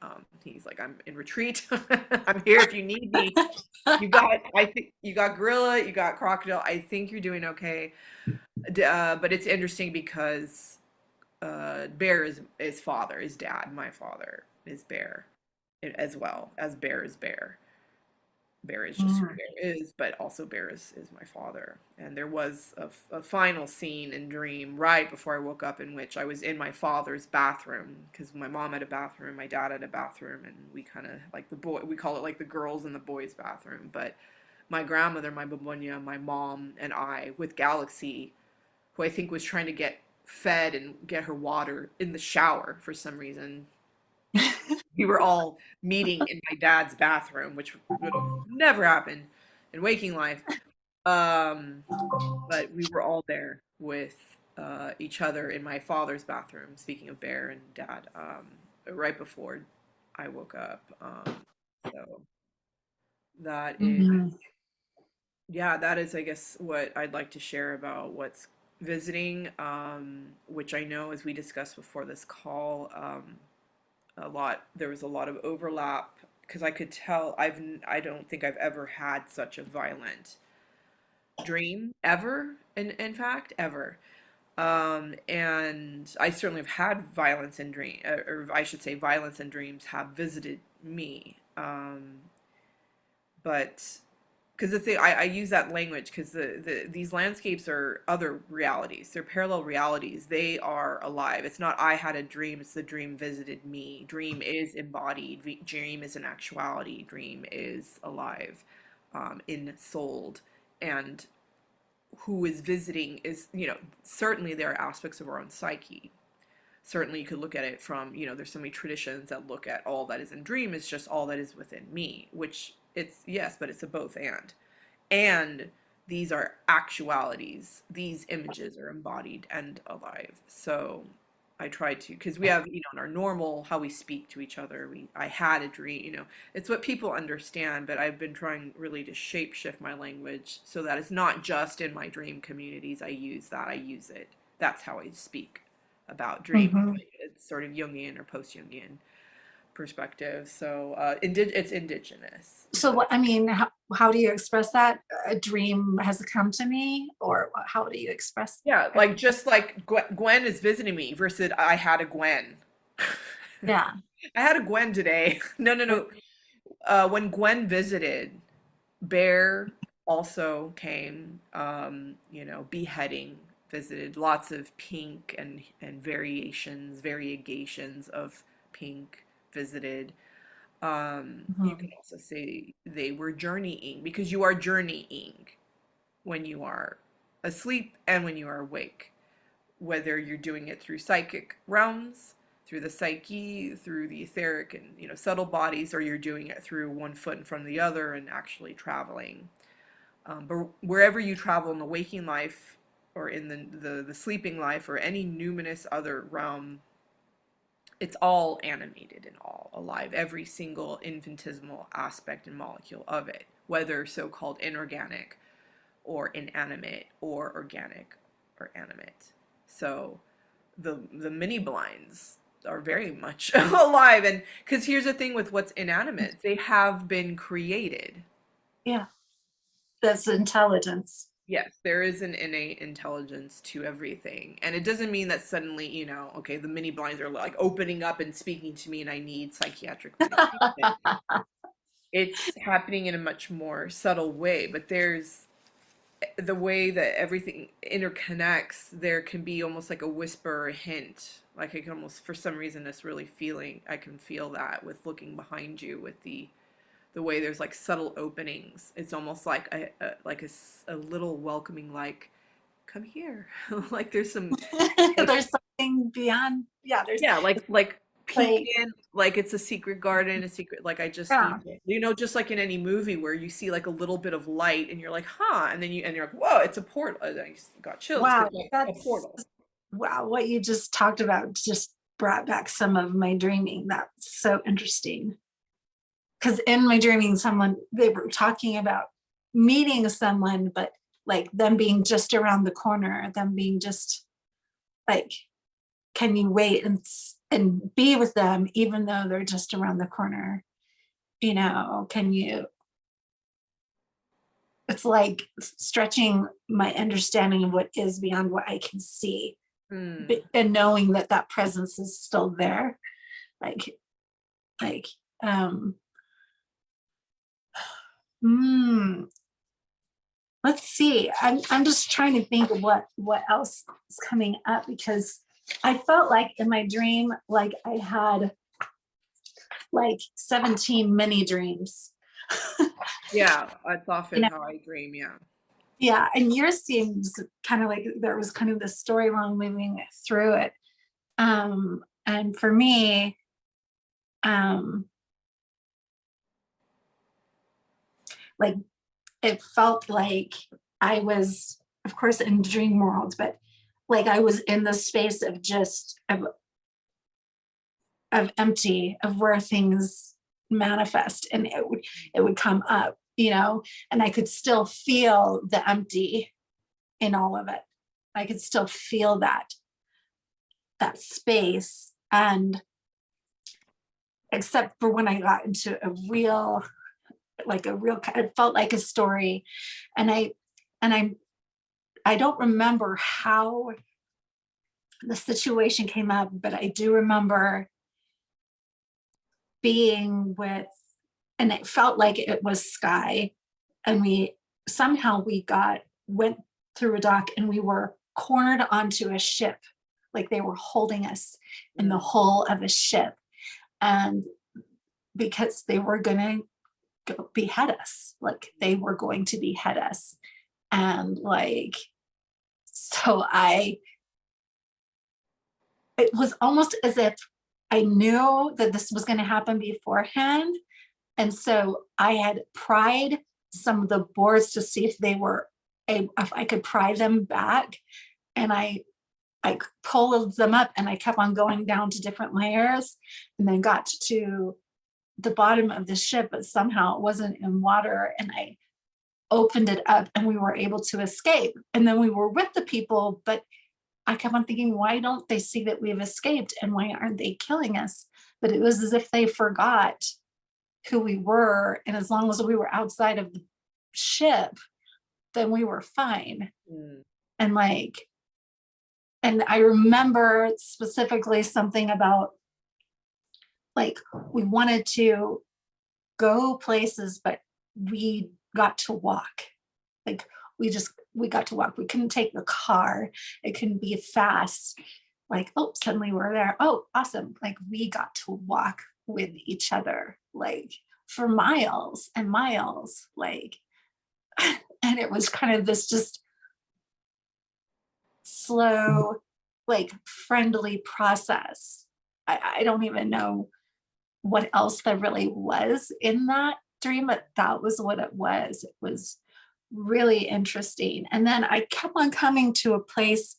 He's like, I'm in retreat. I'm here if you need me. I think you got gorilla, you got crocodile. I think you're doing okay. But it's interesting because Bear is father, is dad. My father is Bear, as well as Bear is Bear. Bear is just who Mm. Bear is, but also Bear is my father. And there was a final scene in Dream right before I woke up in which I was in my father's bathroom because my mom had a bathroom, my dad had a bathroom, and we kind of like we call it like the girls and the boys' bathroom. But my grandmother, my babunya, my mom, and I with Galaxy, who I think was trying to get fed and get her water in the shower for some reason. We were all meeting in my dad's bathroom, which would have never happened in waking life. Um, but we were all there with each other in my father's bathroom. Speaking of Bear and Dad, right before I woke up. So that is, Mhm. yeah, that is, I guess, what I'd like to share about what's visiting, which I know, as we discussed before this call, there was a lot of overlap because I could tell I don't think I've ever had such a violent dream ever, in fact, ever. And I certainly have had violence in dream, or I should say violence in dreams have visited me. But because the thing I use that language because these landscapes are other realities. They're parallel realities. They are alive. It's not I had a dream. It's the dream visited me. Dream is embodied. Dream is an actuality. Dream is alive, ensouled, and who is visiting is certainly there are aspects of our own psyche. Certainly you could look at it from there's so many traditions that look at all that is in dream is just all that is within me, which it's yes, but it's a both and these are actualities. These images are embodied and alive. So I try to, because we have, in our normal how we speak to each other. I had a dream. It's what people understand. But I've been trying really to shape shift my language so that it's not just in my dream communities. I use it. That's how I speak about dreams. Mhm. It's sort of Jungian or post Jungian perspective. So it's indigenous, So but what, I mean, how do you express that? A dream has come to me, or how do you express? yeah, like just like Gwen is visiting me versus I had a Gwen. Yeah. I had a Gwen today. No, no, no. When Gwen visited, Bear also came. Beheading visited. Lots of pink and variegations of pink visited. You can Mhm. also say they were journeying because you are journeying when you are asleep and when you are awake, whether you're doing it through psychic realms, through the psyche, through the etheric and subtle bodies, or you're doing it through one foot in front of the other and actually traveling. But wherever you travel in the waking life or in the sleeping life or any numinous other realm, it's all animated and all alive, every single infinitesimal aspect and molecule of it, whether so-called inorganic or inanimate or organic or animate. So the mini blinds are very much alive, and because here's the thing with what's inanimate, they have been created. Yeah, that's intelligence. Yes, there is an innate intelligence to everything. And it doesn't mean that suddenly, okay, the mini blinds are like opening up and speaking to me and I need psychiatric medication. It's happening in a much more subtle way, but there's the way that everything interconnects, there can be almost like a whisper or a hint. Like I can almost, for some reason, this really feeling, I can feel that with looking behind you with the way there's like subtle openings. It's almost like a little welcoming, like, come here. Like there's some, like, There's something beyond. Yeah, there's yeah, like peek like, in, like it's a secret garden, a secret, like I just yeah, need to, just like in any movie where you see like a little bit of light and you're like, huh, and then you're like, whoa, it's a portal. And I just got chills wow, because it's a that's portal. wow. What you just talked about just brought back some of my dreaming. That's so interesting. Because in my dreaming, they were talking about meeting someone, but like them being just around the corner, them being just like, can you wait and be with them even though they're just around the corner? Can you? It's like stretching my understanding of what is beyond what I can see, Hmm. and knowing that that presence is still there. Like, like, um, mm, let's see. I'm just trying to think of what else is coming up, because I felt like in my dream, like I had like 17 mini dreams. Yeah, that's you often know, how I dream. Yeah. yeah, and yours seems kind of like there was kind of the storyline moving through it. And for me, um, like it felt like I was, of course, in dream world, but like I was in the space of just of empty, of where things manifest, and it would come up, and I could still feel the empty in all of it. I could still feel that space, and except for when I got into it felt like a story, and and I I don't remember how the situation came up, but I do remember being with, and it felt like it was sky, and we went through a dock, and we were cornered onto a ship, like they were holding us in the Mm. hull of a ship, and because they were going to behead us, like they were going to behead us, and like, so I it was almost as if I knew that this was going to happen beforehand. And so I had pried some of the boards to see if I could pry them back. And I pulled them up, and I kept on going down to different layers, and then got to the bottom of the ship, but somehow it wasn't in water. And I opened it up, and we were able to escape. And then we were with the people, but I kept on thinking, why don't they see that we've escaped, and why aren't they killing us? But it was as if they forgot who we were. And as long as we were outside of the ship, then we were fine. Mm. And like, and I remember specifically something about like we wanted to go places, but we got to walk. Like we got to walk. We couldn't take the car. It couldn't be fast. Like, oh, suddenly we're there. Oh, awesome. Like we got to walk with each other, like for miles and miles. Like, and it was kind of this just slow, like friendly process. I don't even know what else there really was in that dream, but that was what it was. It was really interesting. And then I kept on coming to a place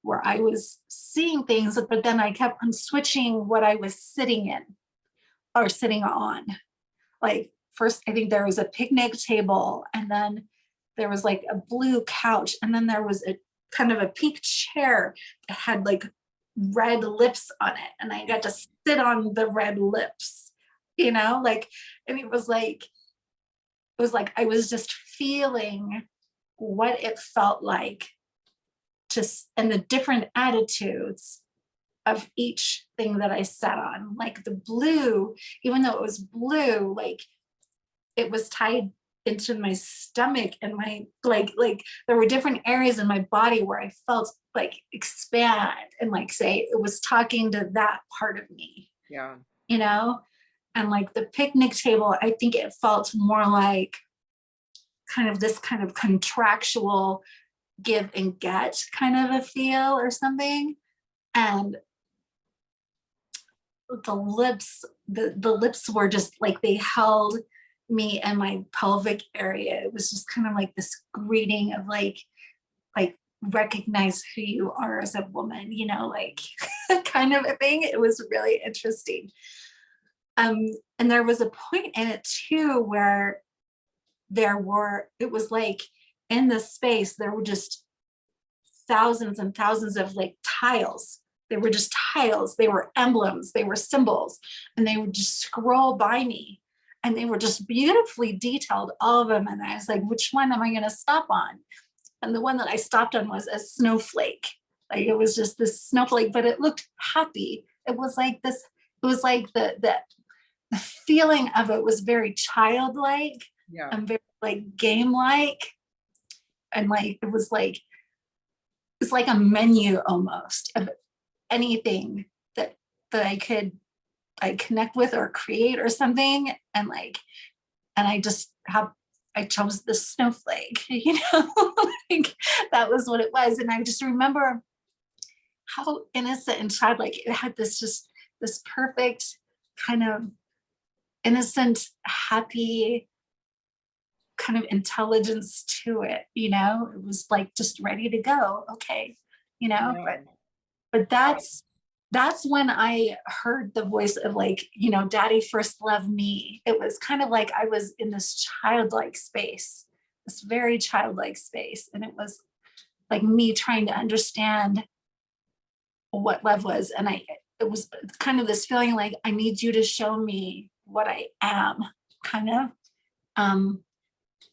where I was seeing things, but then I kept on switching what I was sitting in or sitting on. Like, first, I think there was a picnic table, and then there was like a blue couch, and then there was a kind of a pink chair that had like red lips on it, and I got to sit on the red lips, like, and it was like I was just feeling what it felt like and the different attitudes of each thing that I sat on. Like the blue, even though it was blue, like it was tied into my stomach, and my like there were different areas in my body where I felt like expand, and like say it was talking to that part of me, Yeah. you know? And like the picnic table, I think it felt more like kind of this kind of contractual give and get kind of a feel or something. And the lips were just like they held me and my pelvic area. It was just kind of like this greeting of like recognize who you are as a woman, you know, like kind of a thing. It was really interesting. Um, and there was a point in it too where it was like in the space, there were just thousands and thousands of like tiles. They were just tiles, they were emblems, they were symbols, and they would just scroll by me. And they were just beautifully detailed, all of them. And I was like, which one am I going to stop on? And the one that I stopped on was a snowflake. Like it was just this snowflake, but it looked happy. It was like this, it was like the feeling of it was very childlike Yeah. and very like game like. And like it was like it's like a menu almost of anything that I could like connect with or create or something. And like, and I chose the snowflake, you know, like that was what it was. And I just remember how innocent and childlike it had this perfect kind of innocent, happy kind of intelligence to it, you know, it was like just ready to go. Okay, you know, Yeah. but Wow. that's when I heard the voice of like, you know, daddy first loved me. It was kind of like I was in this childlike space, this very childlike space. And it was like me trying to understand what love was. And it was kind of this feeling like, I need you to show me what I am, kind of. Um,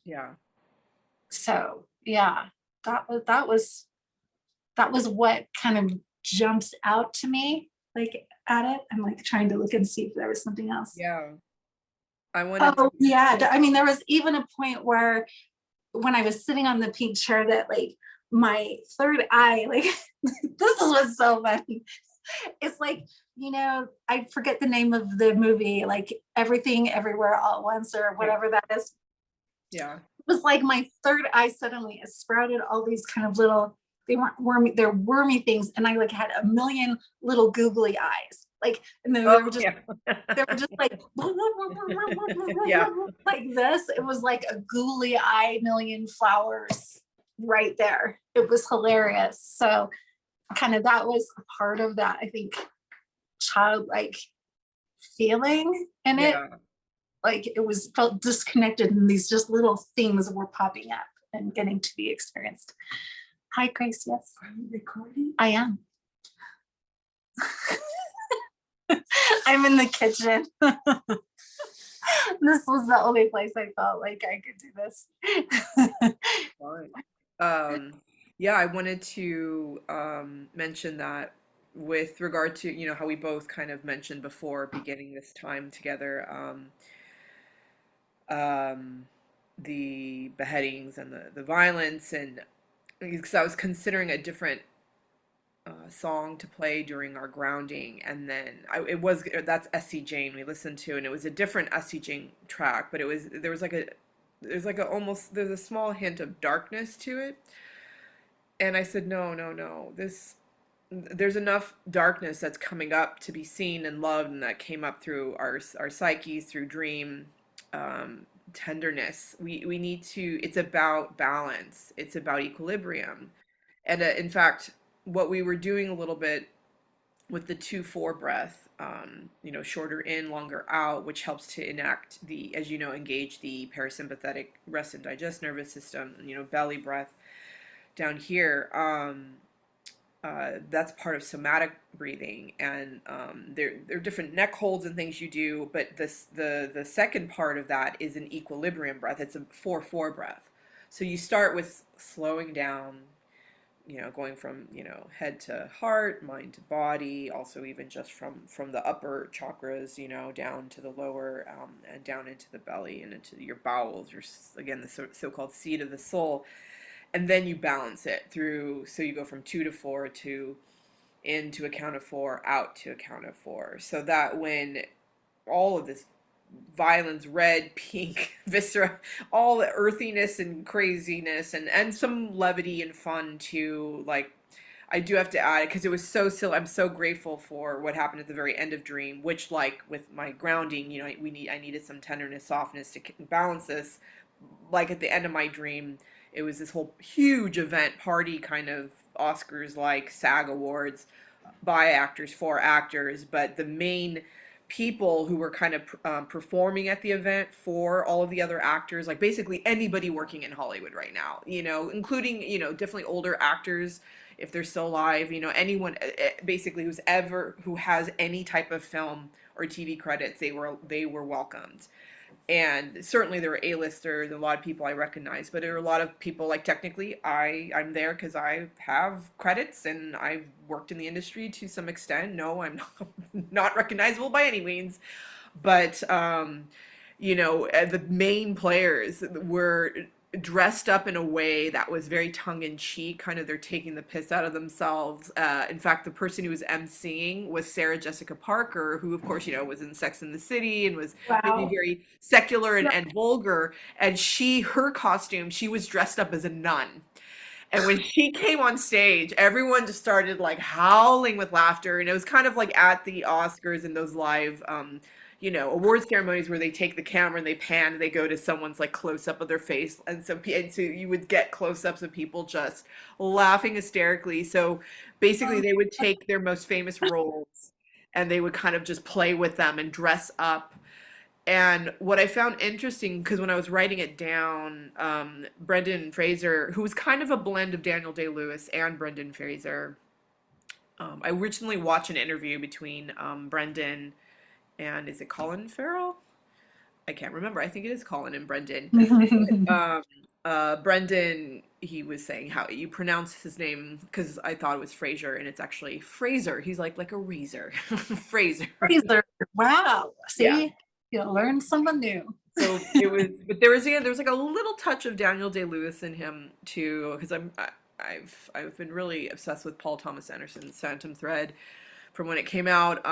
Yeah. so yeah, that was what kind of jumps out to me like at it. I'm like trying to look and see if there was something else. Yeah. I wanted to Oh yeah, I mean there was even a point where when I was sitting on the pink chair that like my third eye like this is what's so funny. It's like, you know, I forget the name of the movie, like Everything Everywhere All at Once or yeah. whatever that is. Yeah. It was like my third eye suddenly it sprouted all these kind of little, they weren't wormy, they're wormy things. And I like had a million little googly eyes. Like, and then Oh, yeah. they were just like, Yeah. like this. It was like a googly eye, million flowers right there. It was hilarious. So kind of that was a part of that, I think, childlike feeling in it. Yeah. Like it was felt disconnected and these just little things were popping up and getting to be experienced. Hi, Grace. Yes. Are you recording? I am. I'm in the kitchen. This was the only place I felt like I could do this. Fine. Um, yeah, I wanted to mention that with regard to, how we both kind of mentioned before beginning this time together, um, the beheadings and the violence, and because I was considering a different song to play during our grounding, and then that's SC Jane we listened to, and it was a different SC Jane track, but there's a small hint of darkness to it, and I said no, no, no, there's enough darkness that's coming up to be seen and loved, and that came up through our psyches, through dream, tenderness. We need to. It's about balance. It's about equilibrium. And in fact, what we were doing a little bit with the 2-4 breath, shorter in, longer out, which helps to enact as engage the parasympathetic rest and digest nervous system, belly breath down here. That's part of somatic breathing, and there are different neck holds and things you do, but the second part of that is an equilibrium breath. It's a 4-4 breath. So you start with slowing down, going from head to heart, mind to body, also even just from the upper chakras, down to the lower, and down into the belly and into your bowels, again the so-called seat of the soul. And then you balance it through, so you go from 2 to 4 to in to a count of 4, out to a count of 4, so that when all of this violence, red, pink, viscera, all the earthiness and craziness, and some levity and fun too. Like, I do have to add it because it was so silly. I'm so grateful for what happened at the very end of Dream, which, like with my grounding, I needed some tenderness, softness to balance this. Like at the end of my Dream, it was this whole huge event party kind of Oscars like SAG awards by actors for actors, but the main people who were kind of performing at the event for all of the other actors, like basically anybody working in Hollywood right now, including, definitely older actors if they're still alive, anyone basically who has any type of film or TV credits, they were welcomed. And certainly there were A-listers, a lot of people I recognize, but there are a lot of people, like, technically I'm there because I have credits and I've worked in the industry to some extent. No, I'm not recognizable by any means, but the main players were dressed up in a way that was very tongue-in-cheek, kind of they're taking the piss out of themselves. In fact, the person who was emceeing was Sarah Jessica Parker, who of course was in Sex and the City and was maybe Wow. very secular and, Yeah. and vulgar. And her costume, she was dressed up as a nun. And when she came on stage, everyone just started like howling with laughter. And it was kind of like at the Oscars and those live, award ceremonies where they take the camera and they pan and they go to someone's like close up of their face. And so you would get close ups of people just laughing hysterically. So basically, Oh, they would take their most famous roles and they would kind of just play with them and dress up. And what I found interesting, because when I was writing it down, Brendan Fraser, who was kind of a blend of Daniel Day-Lewis and Brendan Fraser, I originally watched an interview between Brendan and, is it Colin Farrell? I can't remember. I think it is Colin and Brendan. Um, Brendan, he was saying how you pronounce his name because I thought it was Fraser and it's actually Fraser. He's like a razor, Fraser. Fraser. Wow. Yeah. See, you learn someone new. So it was, but there was like a little touch of Daniel Day-Lewis in him too, because I've been really obsessed with Paul Thomas Anderson's Phantom Thread from when it came out.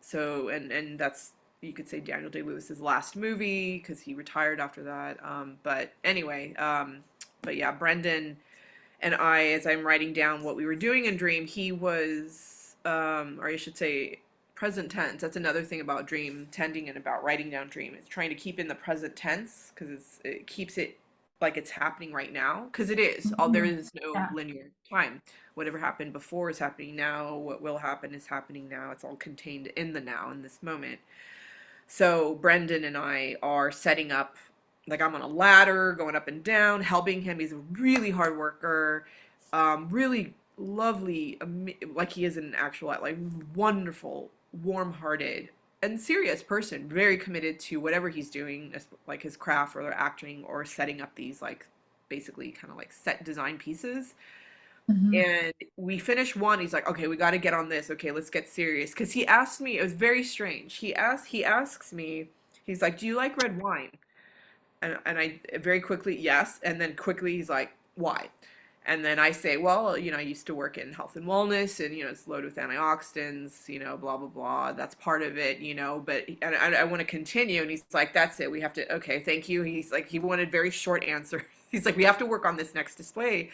So and that's, you could say, Daniel Day-Lewis's last movie because he retired after that. But anyway, but yeah, Brendan and I, as I'm writing down what we were doing in Dream, he was, or I should say, present tense. That's another thing about Dream tending and about writing down Dream. It's trying to keep in the present tense because it keeps it like it's happening right now. Because it is. All there Mhm. is no Yeah. linear time. Whatever happened before is happening now. What will happen is happening now. It's all contained in the now, in this moment. So Brendan and I are setting up, like I'm on a ladder going up and down, helping him. He's a really hard worker, really lovely, like he is in actual life, like wonderful, warm-hearted, and serious person, very committed to whatever he's doing, like his craft or acting or setting up these like basically kind of like set design pieces. Mhm. And we finished one. He's like, okay, we got to get on this. Okay, let's get serious. Because he asked me, it was very strange. He asks me, he's like, do you like red wine? And I very quickly, yes. And then quickly, he's like, why? And then I say, well, I used to work in health and wellness, and it's loaded with antioxidants, blah blah blah. That's part of it, But and I want to continue, and he's like, that's it. We have to. Okay, thank you. He's like, he wanted very short answer. He's like, we have to work on this next display,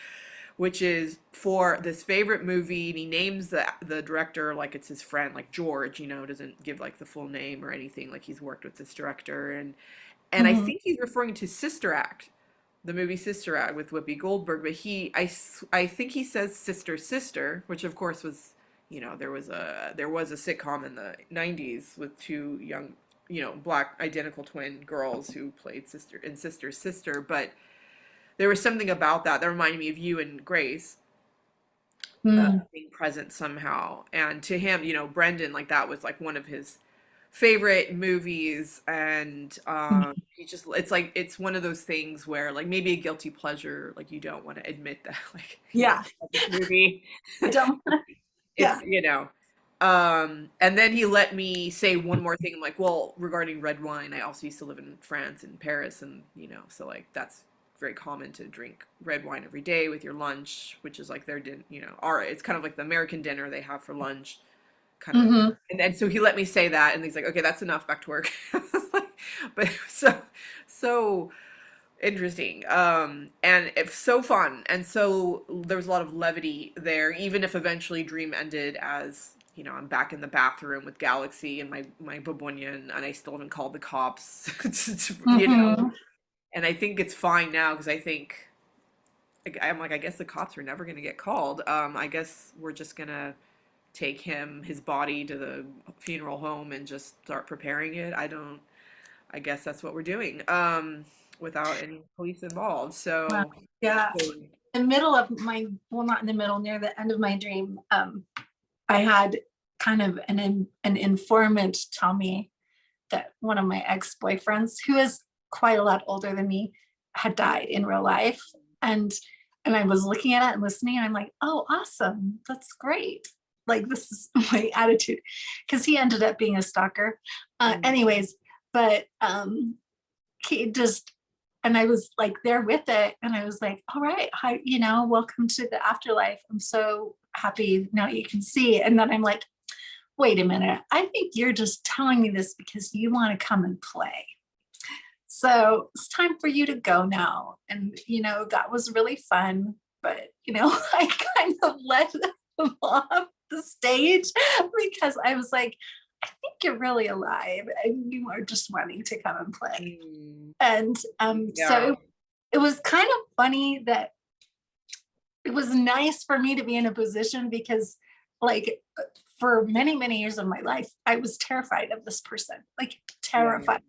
which is for this favorite movie, and he names the director like it's his friend, like George, doesn't give like the full name or anything, like he's worked with this director. And I Mhm. think he's referring to Sister Act, the movie Sister Act with Whoopi Goldberg, but I think he says Sister Sister, which of course was, there was a sitcom in the 90s with two young, black identical twin girls who played sister and sister, but there was something about that reminded me of you and Grace, Mm. being present somehow. And to him, Brendan, like that was like one of his favorite movies. And he just, it's like, it's one of those things where like maybe a guilty pleasure, like you don't want to admit that, like, Yeah. love this movie. I don't. It's, Yeah. and then he let me say one more thing. I'm like, well, regarding red wine, I also used to live in France and Paris, and so like that's very common to drink red wine every day with your lunch, which is like their din, our, it's kind of like the American dinner they have for lunch, kind of. Mhm. And so he let me say that, and he's like, okay, that's enough, back to work. But so interesting. And it's so fun. And so there was a lot of levity there, even if eventually Dream ended as, I'm back in the bathroom with Galaxy and my babunion, and I still haven't called the cops, you know. Hmm. And I think it's fine now because I'm like, I guess the cops are never going to get called. I guess we're just going to take his body to the funeral home and just start preparing it. I guess that's what we're doing, without any police involved. Wow. So, Yeah. so In the middle of my, well, not in the middle, near the end of my dream, I had kind of an informant tell me that one of my ex-boyfriends, who is quite a lot older than me, had died in real life. And I was looking at it and listening, and I'm like, oh, awesome. That's great. Like, this is my attitude. Because he ended up being a stalker. mm, Anyways, but he just, and I was like there with it, and I was like, all right, hi, welcome to the afterlife. I'm so happy now you can see. And then I'm like, wait a minute, I think you're just telling me this because you want to come and play. So it's time for you to go now. And, that was really fun. But, I kind of let him off the stage because I was like, I think you're really alive and you are just wanting to come and play. mm, And yeah. so it was kind of funny that it was nice for me to be in a position because, like, for many, many years of my life, I was terrified of this person, like, Yeah. terrified.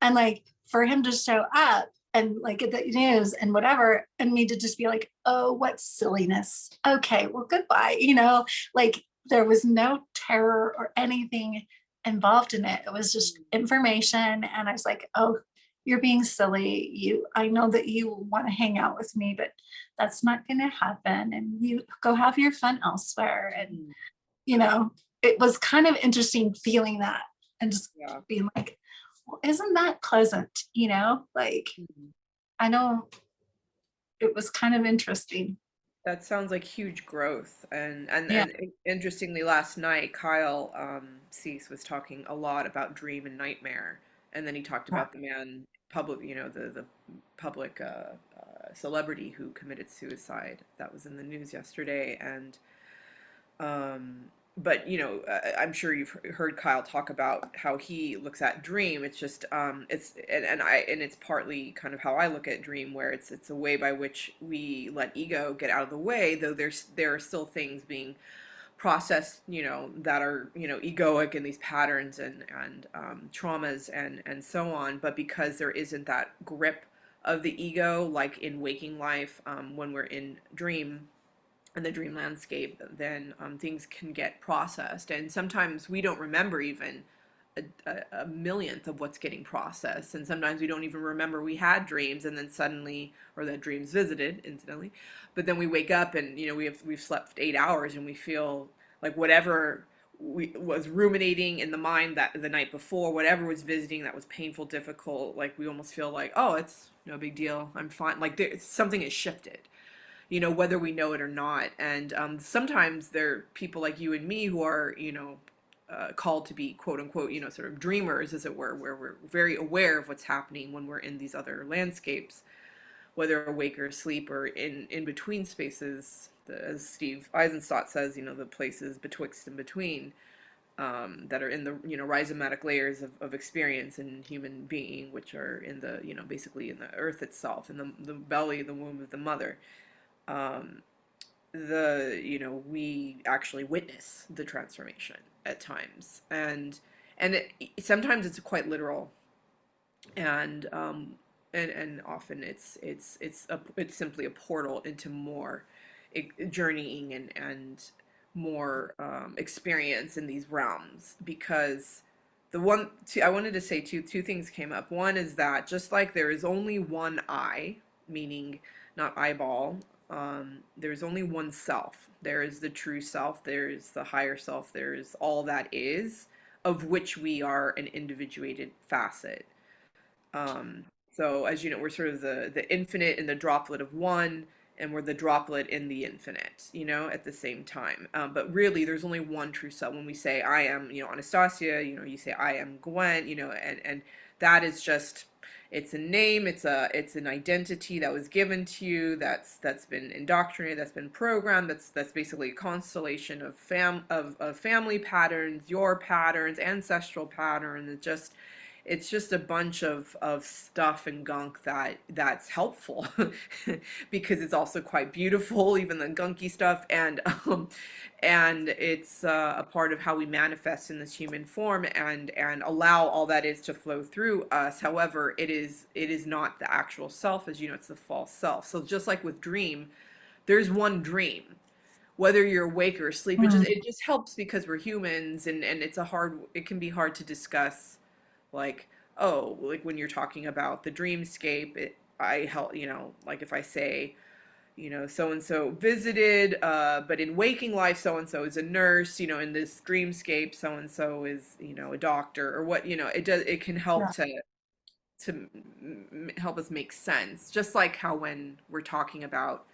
And, like, for him to show up and, like, get the news and whatever, and me to just be like, oh, what silliness. Okay, well, goodbye. Like, there was no terror or anything involved in it. It was just information. And I was like, oh, you're being silly. I know that you want to hang out with me, but that's not going to happen. And you go have your fun elsewhere. And, Mm, you know, it was kind of interesting feeling that and just yeah. being like, well, isn't that pleasant? Like, Mm. I know it was kind of interesting. That sounds like huge growth. Yeah. And interestingly, last night Kyle Cease was talking a lot about dream and nightmare, and then he talked Yeah. about the man public, the public celebrity who committed suicide. That was in the news yesterday, and um, but I'm sure you've heard Kyle talk about how he looks at Dream. It's just and it's partly kind of how I look at Dream, where it's a way by which we let ego get out of the way, though there are still things being processed, that are egoic in these patterns and traumas and so on. But because there isn't that grip of the ego like in waking life, when we're in dream and the dream landscape, then things can get processed. And sometimes we don't remember even a millionth of what's getting processed. And sometimes we don't even remember we had dreams, and then suddenly, or that dreams visited, incidentally. But then we wake up and, we've slept 8 hours and we feel like whatever we was ruminating in the mind that the night before, whatever was visiting that was painful, difficult, like we almost feel like, oh, it's no big deal. I'm fine. Like something has shifted, whether we know it or not. And sometimes there are people like you and me who are, called to be quote unquote, sort of dreamers, as it were, where we're very aware of what's happening when we're in these other landscapes, whether awake or asleep or in between spaces. As Steve Eisenstadt says, the places betwixt and between, that are in the rhizomatic layers of experience in human being, which are in the basically in the earth itself, in the belly, the womb of the mother. um, we actually witness the transformation at times, and sometimes it's quite literal, and and often it's simply a portal into more journeying and more experience in these realms. Because I wanted to say two things came up. One is that just like there is only one eye, meaning not eyeball, there's only one self. There is the true self, there's the higher self, there's all that is, of which we are an individuated facet. um, so as you know, we're sort of the infinite and the droplet of one, and we're the droplet in the infinite, at the same time. But really, there's only one true self. When we say I am, Anastasia, you say I am Gwen, and that is just, it's a name, it's an identity that was given to you, that's been indoctrinated, that's been programmed, that's basically a constellation of family patterns, your patterns, ancestral patterns. It's just a bunch of stuff and gunk that's helpful because it's also quite beautiful, even the gunky stuff, and it's a part of how we manifest in this human form, and allow all that is to flow through us. However, it is not the actual self, as you know, it's the false self. So just like with dream, there's one dream, whether you're awake or asleep. it Mm, just it just helps because we're humans, and it can be hard to discuss, like, oh, like when you're talking about the dreamscape, I help, like if I say, so and so visited, but in waking life, so and so is a nurse, in this dreamscape, so and so is, a doctor, or what, it can help yeah, to help us make sense. Just like how when we're talking about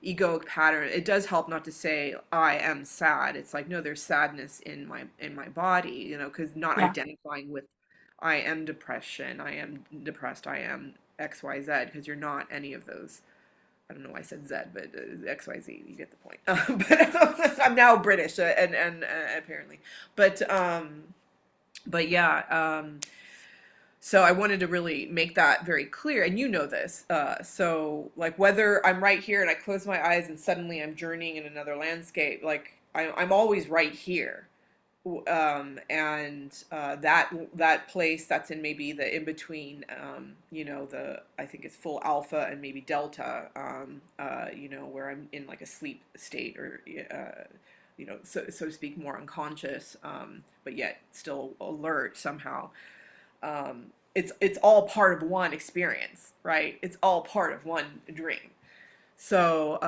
egoic pattern, it does help not to say I am sad. It's like, no, there's sadness in my body, because not yeah. identifying with I am depression, I am depressed, I am XYZ, because you're not any of those. I don't know why I said Z, but XYZ, you get the point. But I'm now British, and apparently, but yeah. So I wanted to really make that very clear, and you know this. So like whether I'm right here and I close my eyes and suddenly I'm journeying in another landscape, like I'm always right here. And that place that's in maybe the in between, the I think it's full alpha and maybe delta, where I'm in like a sleep state, or so to speak, more unconscious, but yet still alert somehow. It's all part of one experience, right? It's all part of one dream. So,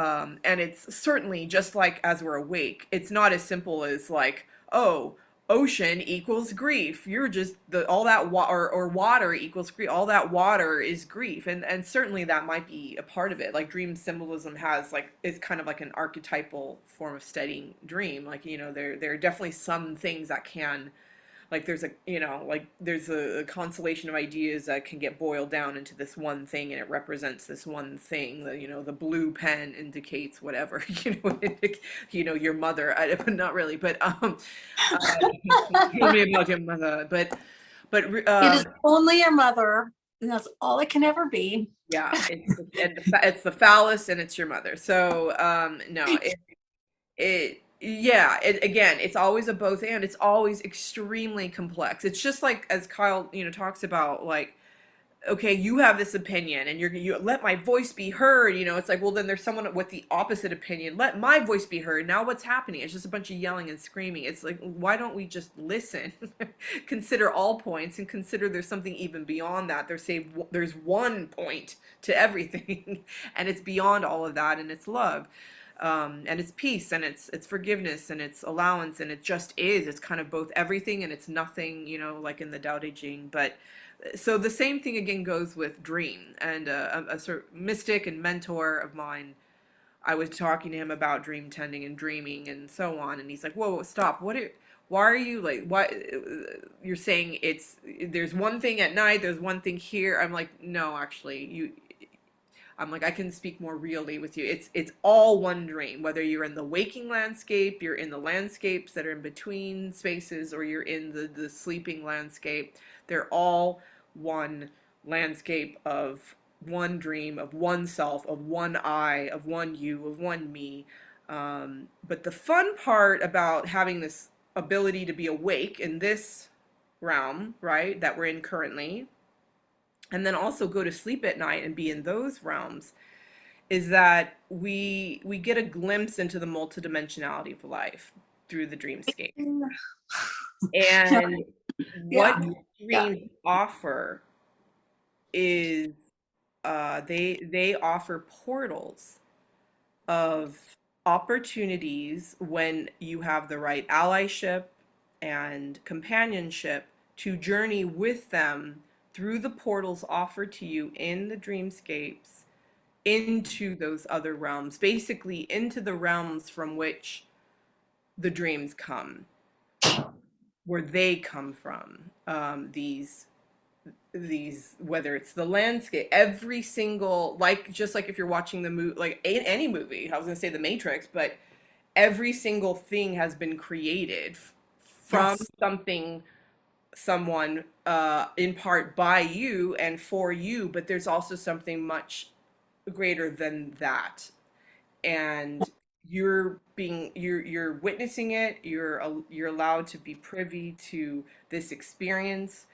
and it's certainly just like as we're awake, it's not as simple as like, oh, ocean equals grief. You're just all that or water equals grief. All that water is grief, and certainly that might be a part of it. Like dream symbolism has like is kind of like an archetypal form of studying dream. Like there are definitely some things that can, like there's a constellation of ideas that can get boiled down into this one thing, and it represents this one thing. The blue pen indicates whatever, your mother. Not really, but tell me about your mother. But It is only your mother, and that's all it can ever be. yeah, it's the phallus, and it's your mother. So no, yeah, again, it's always a both and. It's always extremely complex. It's just like as Kyle, talks about, like, okay, you have this opinion, and you let my voice be heard. It's like, well, then there's someone with the opposite opinion. Let my voice be heard. Now what's happening? It's just a bunch of yelling and screaming. It's like, why don't we just listen, consider all points, and consider there's something even beyond that. There's one point to everything, and it's beyond all of that, and it's love. And it's peace, and it's forgiveness, and it's allowance, and it just is. It's kind of both everything and it's nothing, like in the Tao Te Ching. But so the same thing again goes with dream. And a sort of mystic and mentor of mine, I was talking to him about dream tending and dreaming and so on, and he's like, "Whoa, stop! Why are you like? Why you're saying there's one thing at night, there's one thing here?" I'm like, "No, actually, I'm like, I can speak more really with you. It's all one dream. Whether you're in the waking landscape, you're in the landscapes that are in between spaces, or you're in the sleeping landscape. They're all one landscape of one dream, of one self, of one I, of one you, of one me. But the fun part about having this ability to be awake in this realm, right, that we're in currently, and then also go to sleep at night and be in those realms, is that we get a glimpse into the multidimensionality of life through the dreamscape. And what Yeah, yeah. dreams offer is, they offer portals of opportunities when you have the right allyship and companionship to journey with them through the portals offered to you in the dreamscapes, into those other realms, basically into the realms from which the dreams come, where they come from. These, whether it's the landscape, every single, like, just like if you're watching the movie, like any movie, I was going to say the Matrix, but every single thing has been created from Yes. something, someone, in part by you and for you, but there's also something much greater than that. And you're witnessing it, you're allowed to be privy to this experience,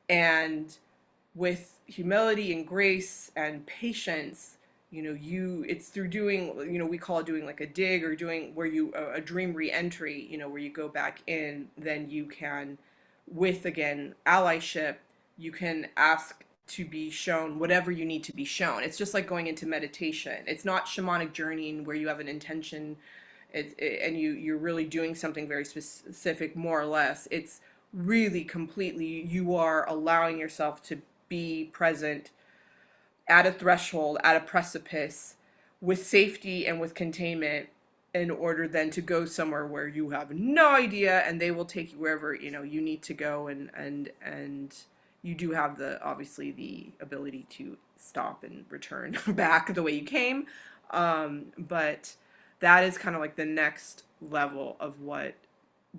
and with humility and grace and patience, it's through doing, we call it doing like a dig, or doing where you a dream reentry, where you go back in, then you can, with, again, allyship, you can ask to be shown whatever you need to be shown. It's just like going into meditation. It's not shamanic journeying where you have an intention, and you're really doing something very specific, more or less. It's really completely, you are allowing yourself to be present at a threshold, at a precipice, with safety and with containment, in order then to go somewhere where you have no idea, and they will take you wherever you need to go. And you do have, the obviously, the ability to stop and return back the way you came. But that is kind of like the next level of what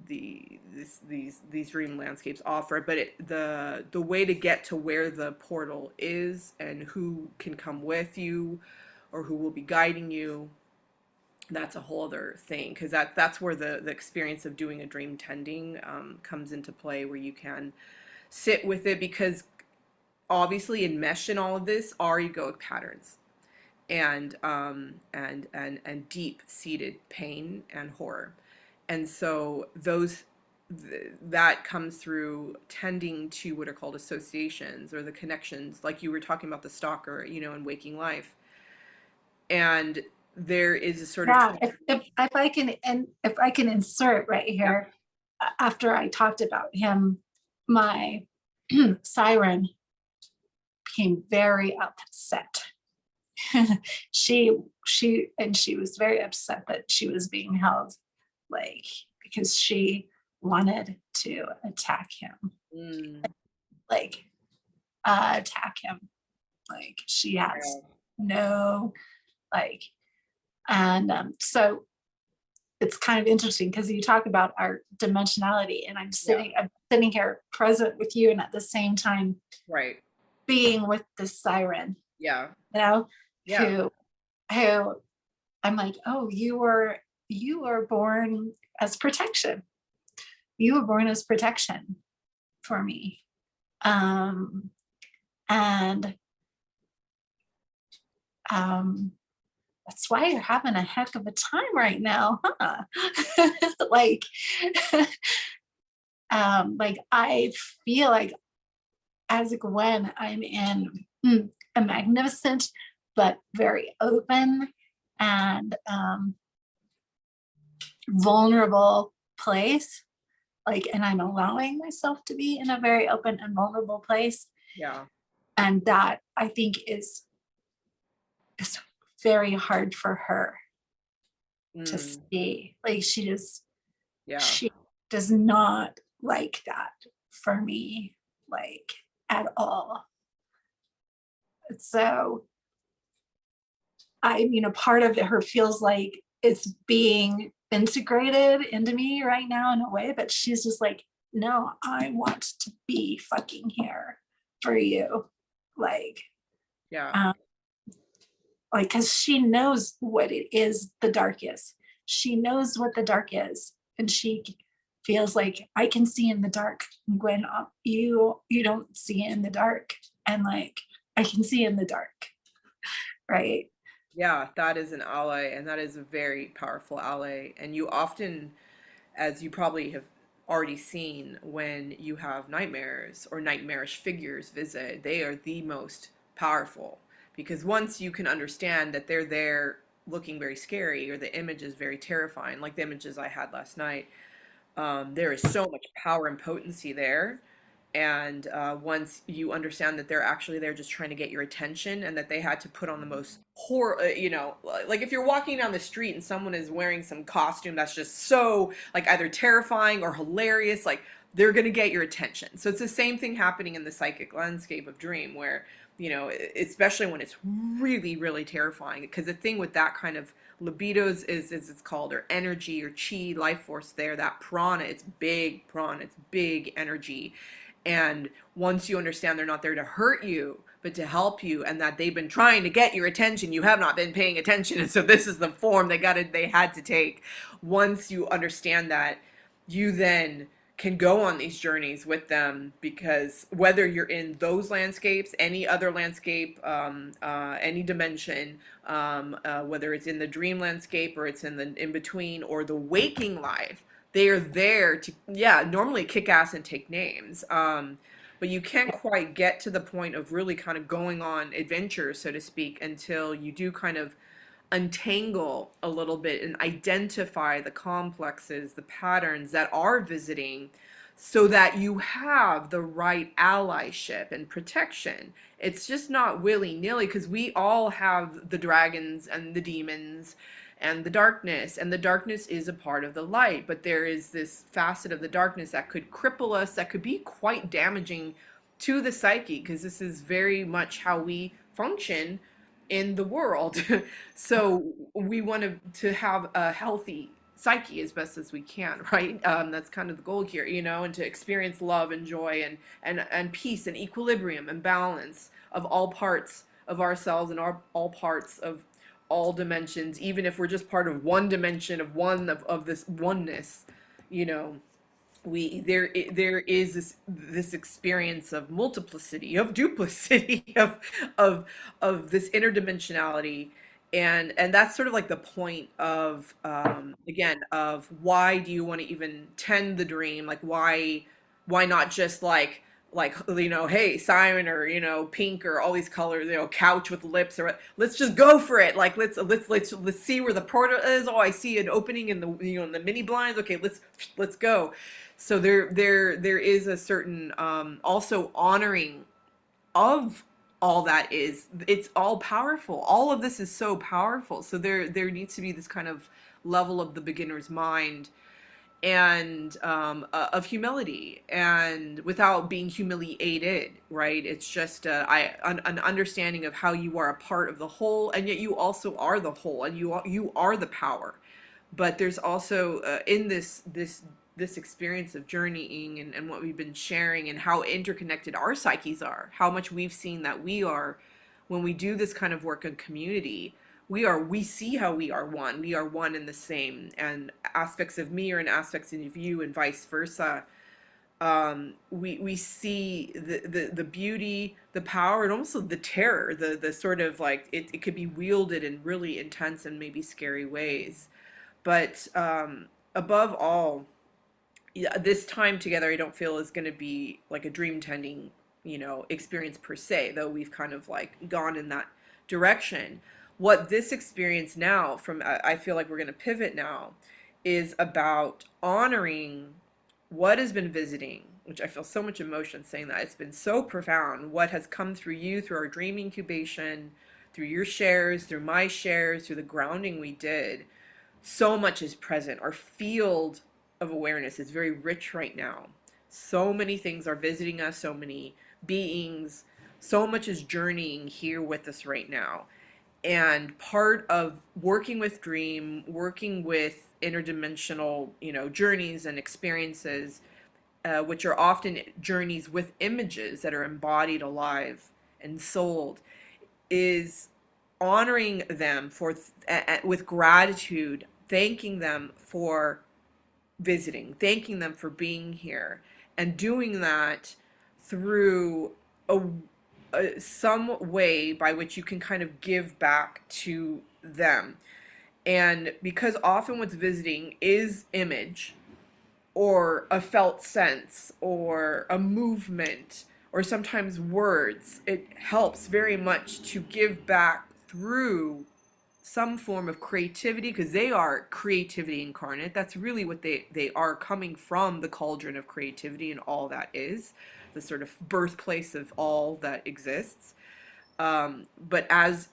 these dream landscapes offer. But the way to get to where the portal is, and who can come with you, or who will be guiding you, that's a whole other thing, because that's where the experience of doing a dream tending, comes into play, where you can sit with it, because obviously enmeshed in all of this are egoic patterns, and deep seated pain and horror. And so that comes through tending to what are called associations, or the connections, like you were talking about the stalker, in waking life. And there is a sort of Yeah, if I can insert right yeah, here, after I talked about him, my siren became very upset. She was very upset that she was being held, like, because she wanted to attack him, mm, like, attack him. Like, she has yeah, no, like, and so it's kind of interesting because you talk about our dimensionality, and yeah, I'm sitting here present with you, and at the same time right, being with the siren, yeah, you know, yeah, who who I'm like, oh, you were born as protection. You were born as protection for me. Um, and um, that's why you're having a heck of a time right now, huh? Like, like I feel like as Gwen, I'm in a magnificent but very open and vulnerable place. Like, and I'm allowing myself to be in a very open and vulnerable place. yeah, And that I think is very hard for her to mm, see. Like, yeah, she does not like that for me, like, at all. So part of her feels like it's being integrated into me right now in a way, but she's just like, no, I want to be fucking here for you. Like, yeah, um, like, because she knows what it is, the dark is. She knows what the dark is. And she feels like I can see in the dark when you don't see in the dark. And like I can see in the dark, right? yeah. That is an ally, and that is a very powerful ally. And you often, as you probably have already seen, when you have nightmares or nightmarish figures visit, they are the most powerful, because once you can understand that they're there looking very scary, or the image is very terrifying, like the images I had last night, there is so much power and potency there. And once you understand that they're actually there just trying to get your attention, and that they had to put on the most like if you're walking down the street and someone is wearing some costume that's just so like either terrifying or hilarious, like they're going to get your attention. So it's the same thing happening in the psychic landscape of dream, where especially when it's really really terrifying, because the thing with that kind of libidos is it's called, or energy or chi, life force there, that prana, it's big energy. And once you understand they're not there to hurt you, but to help you, and that they've been trying to get your attention, you have not been paying attention, and so this is the form they had to take. Once you understand that, you then can go on these journeys with them, because whether you're in those landscapes, any other landscape, any dimension, whether it's in the dream landscape or it's in the in between or the waking life, they are there to, yeah, normally kick ass and take names. But you can't quite get to the point of really kind of going on adventures, so to speak, until you do kind of untangle a little bit and identify the complexes, the patterns that are visiting, so that you have the right allyship and protection. It's just not willy-nilly, because we all have the dragons and the demons and the darkness is a part of the light, but there is this facet of the darkness that could cripple us, that could be quite damaging to the psyche, because this is very much how we function in the world. So we want to have a healthy psyche as best as we can, right? That's kind of the goal here, and to experience love and joy and peace and equilibrium and balance of all parts of ourselves, and all parts of all dimensions, even if we're just part of one dimension of this oneness. you know there is this experience of multiplicity, of duplicity, of this interdimensionality. And that's sort of like the point of, again, of why do you want to even tend the dream? Like, why not just like hey, Simon, or pink, or all these colors, couch with lips, or let's just go for it. Like, let's see where the portal is. Oh, I see an opening in the in the mini blinds. Okay, let's go. So there is a certain, also honoring of all that is. It's all powerful. All of this is so powerful. So there needs to be this kind of level of the beginner's mind, and of humility, and without being humiliated, right? It's just an understanding of how you are a part of the whole, and yet you also are the whole, and you are the power. But there's also, in this experience of journeying, and what we've been sharing, and how interconnected our psyches are, how much we've seen that we are, when we do this kind of work in community, we see how we are one and the same, and aspects of me are in aspects of you, and vice versa. We see the beauty, the power, and also the terror, the sort of like, it could be wielded in really intense and maybe scary ways. But above all, yeah, this time together, I don't feel is going to be like a dream tending, experience per se, though we've kind of like gone in that direction. What this experience now, from I feel like we're going to pivot now, is about honoring what has been visiting, which I feel so much emotion saying that. It's been so profound. What has come through you, through our dream incubation, through your shares, through my shares, through the grounding we did, so much is present. Our field of awareness is very rich right now. So many things are visiting us, so many beings, so much is journeying here with us right now. And part of working with dream, working with interdimensional, journeys and experiences, which are often journeys with images that are embodied, alive, and souled, is honoring them with gratitude, thanking them for visiting, thanking them for being here, and doing that through some way by which you can kind of give back to them. And because often what's visiting is image, or a felt sense, or a movement, or sometimes words, it helps very much to give back through some form of creativity, because they are creativity incarnate. That's really what they are, coming from the cauldron of creativity and all that is. the sort of birthplace of all that exists. But as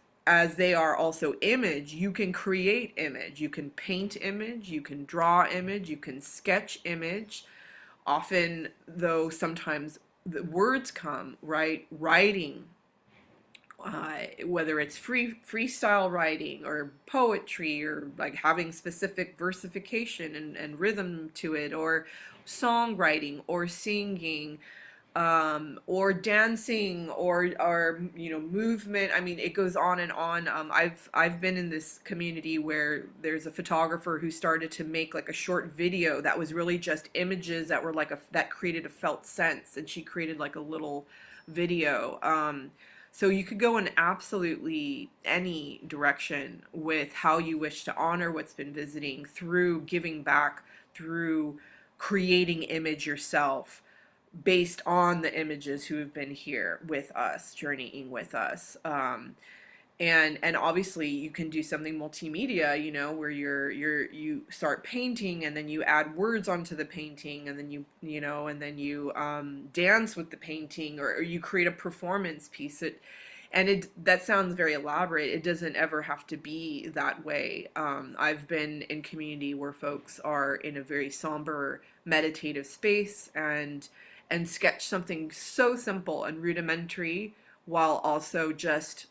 they are also image, you can create image, you can paint image, you can draw image, you can sketch image. Often, though, sometimes the words come, right? Writing, whether it's freestyle writing or poetry or like having specific versification and rhythm to it, or songwriting or singing, or dancing, or movement. I mean, it goes on and on. I've been in this community where there's a photographer who started to make like a short video that was really just images that were like that created a felt sense, and she created like a little video. So you could go in absolutely any direction with how you wish to honor what's been visiting, through giving back, through creating image yourself based on the images who have been here with us, journeying with us. And obviously you can do something multimedia, where you start painting, and then you add words onto the painting, and then you dance with the painting, or you create a performance piece. That sounds very elaborate. It doesn't ever have to be that way. I've been in community where folks are in a very somber, meditative space, and sketch something so simple and rudimentary, while also just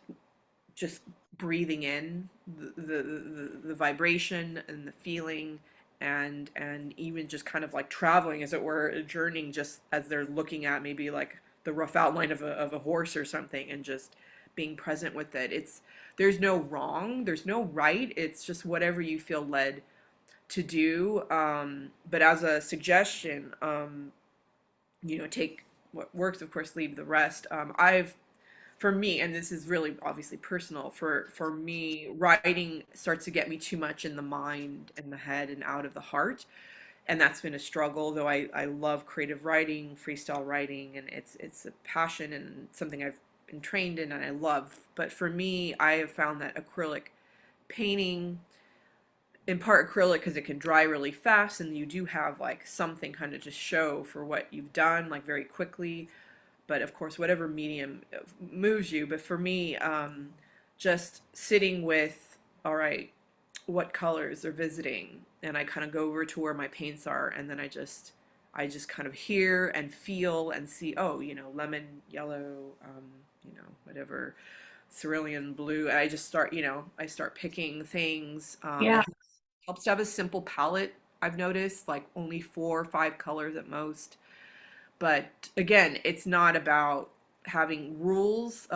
breathing in the vibration and the feeling, and even just kind of like traveling, as it were, journeying, just as they're looking at maybe like the rough outline of a horse or something, and just being present with it. There's no wrong, there's no right. It's just whatever you feel led to do. But as a suggestion, take what works, of course, leave the rest. For me, and this is really obviously personal, for me, writing starts to get me too much in the mind and the head and out of the heart. And that's been a struggle, though I love creative writing, freestyle writing, and it's a passion and something I've been trained in and I love. But for me, I have found that acrylic painting, in part acrylic because it can dry really fast, and you do have like something kind of to show for what you've done, like very quickly. But of course, whatever medium moves you. But for me, just sitting with, all right, what colors are visiting, and I kind of go over to where my paints are, and then I just kind of hear and feel and see, oh, lemon yellow, whatever, cerulean blue. And I just start, I start picking things. Yeah. It helps to have a simple palette. I've noticed, like only 4 or 5 colors at most. But again, it's not about having rules.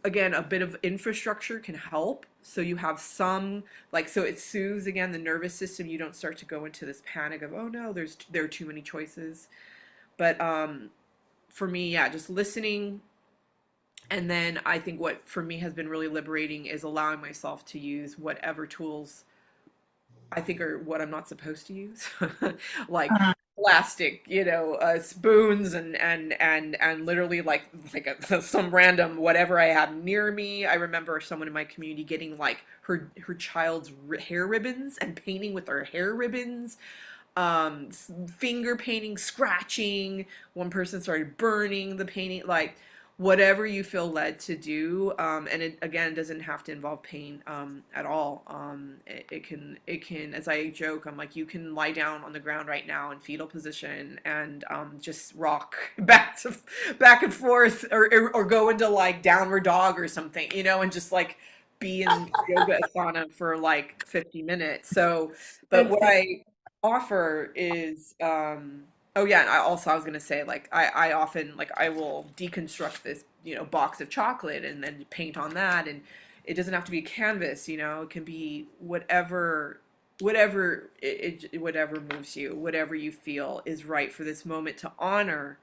Again, a bit of infrastructure can help. So you have some, like, so it soothes again the nervous system. You don't start to go into this panic of, oh no, there are too many choices. But for me, yeah, just listening. And then I think what for me has been really liberating is allowing myself to use whatever tools I think are what I'm not supposed to use, like Uh, plastic, spoons, and literally some random whatever I have near me. I remember someone in my community getting like her child's hair ribbons and painting with her hair ribbons, finger painting, scratching. One person started burning the painting, like whatever you feel led to do. And it again doesn't have to involve pain at all. It can, as I joke, I'm like, you can lie down on the ground right now in fetal position and just rock back and forth, or go into like downward dog or something, and just like be in yoga asana for like 50 minutes. So, but good what thing. I offer is, oh yeah, and I was gonna say, like, I often, like, I will deconstruct this box of chocolate and then paint on that. And it doesn't have to be a canvas. It can be whatever moves you, whatever you feel is right for this moment, to honor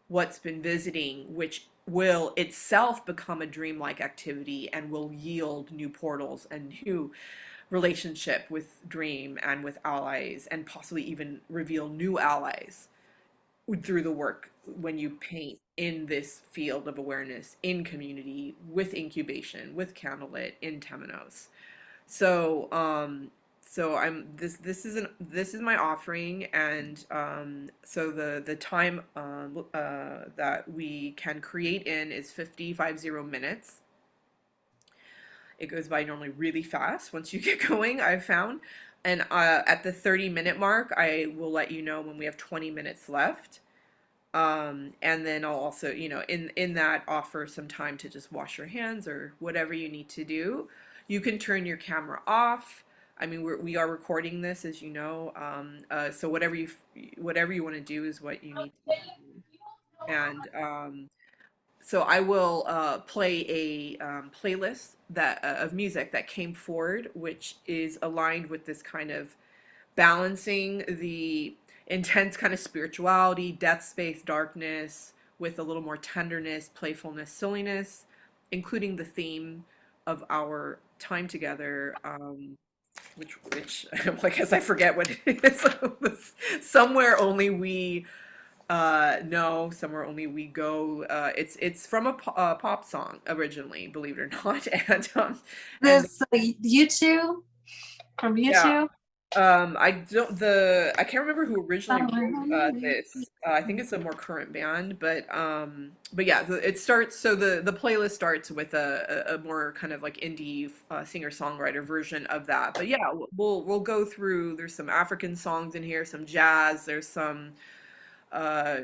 what's been visiting, which will itself become a dreamlike activity and will yield new portals and new relationship with dream and with allies, and possibly even reveal new allies through the work when you paint in this field of awareness, in community, with incubation, with candlelit, in Temenos. So So I'm this is my offering, and so the time that we can create in is 50 minutes. It goes by normally really fast once you get going, I've found. And at the 30-minute mark, I will let you know when we have 20 minutes left. And then I'll also, in that, offer some time to just wash your hands or whatever you need to do. You can turn your camera off. I mean, we are recording this, as you know. So whatever you want to do is what you need to do. And so I will play a playlist that of music that came forward, which is aligned with this kind of balancing the intense kind of spirituality, death space, darkness, with a little more tenderness, playfulness, silliness, including the theme of our time together. Which I guess I forget what it is. Somewhere only we no, somewhere only we go. It's from a pop song originally, believe it or not, and This YouTube from yeah. YouTube. I can't remember who originally wrote this. I think it's a more current band, but yeah, it starts. So the playlist starts with a more kind of like indie singer-songwriter version of that. But yeah, we'll go through. There's some African songs in here, some jazz. There's some uh,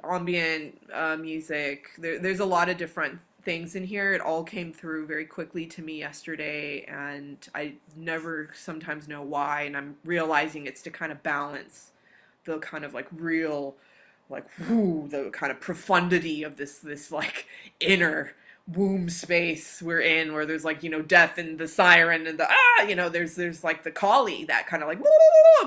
ambient music. There's a lot of different things in here. It all came through very quickly to me yesterday, and I never sometimes know why. And I'm realizing it's to kind of balance the kind of like real, like whoo, the kind of profundity of this like inner womb space we're in, where there's like death and the siren and the there's like the collie that kind of like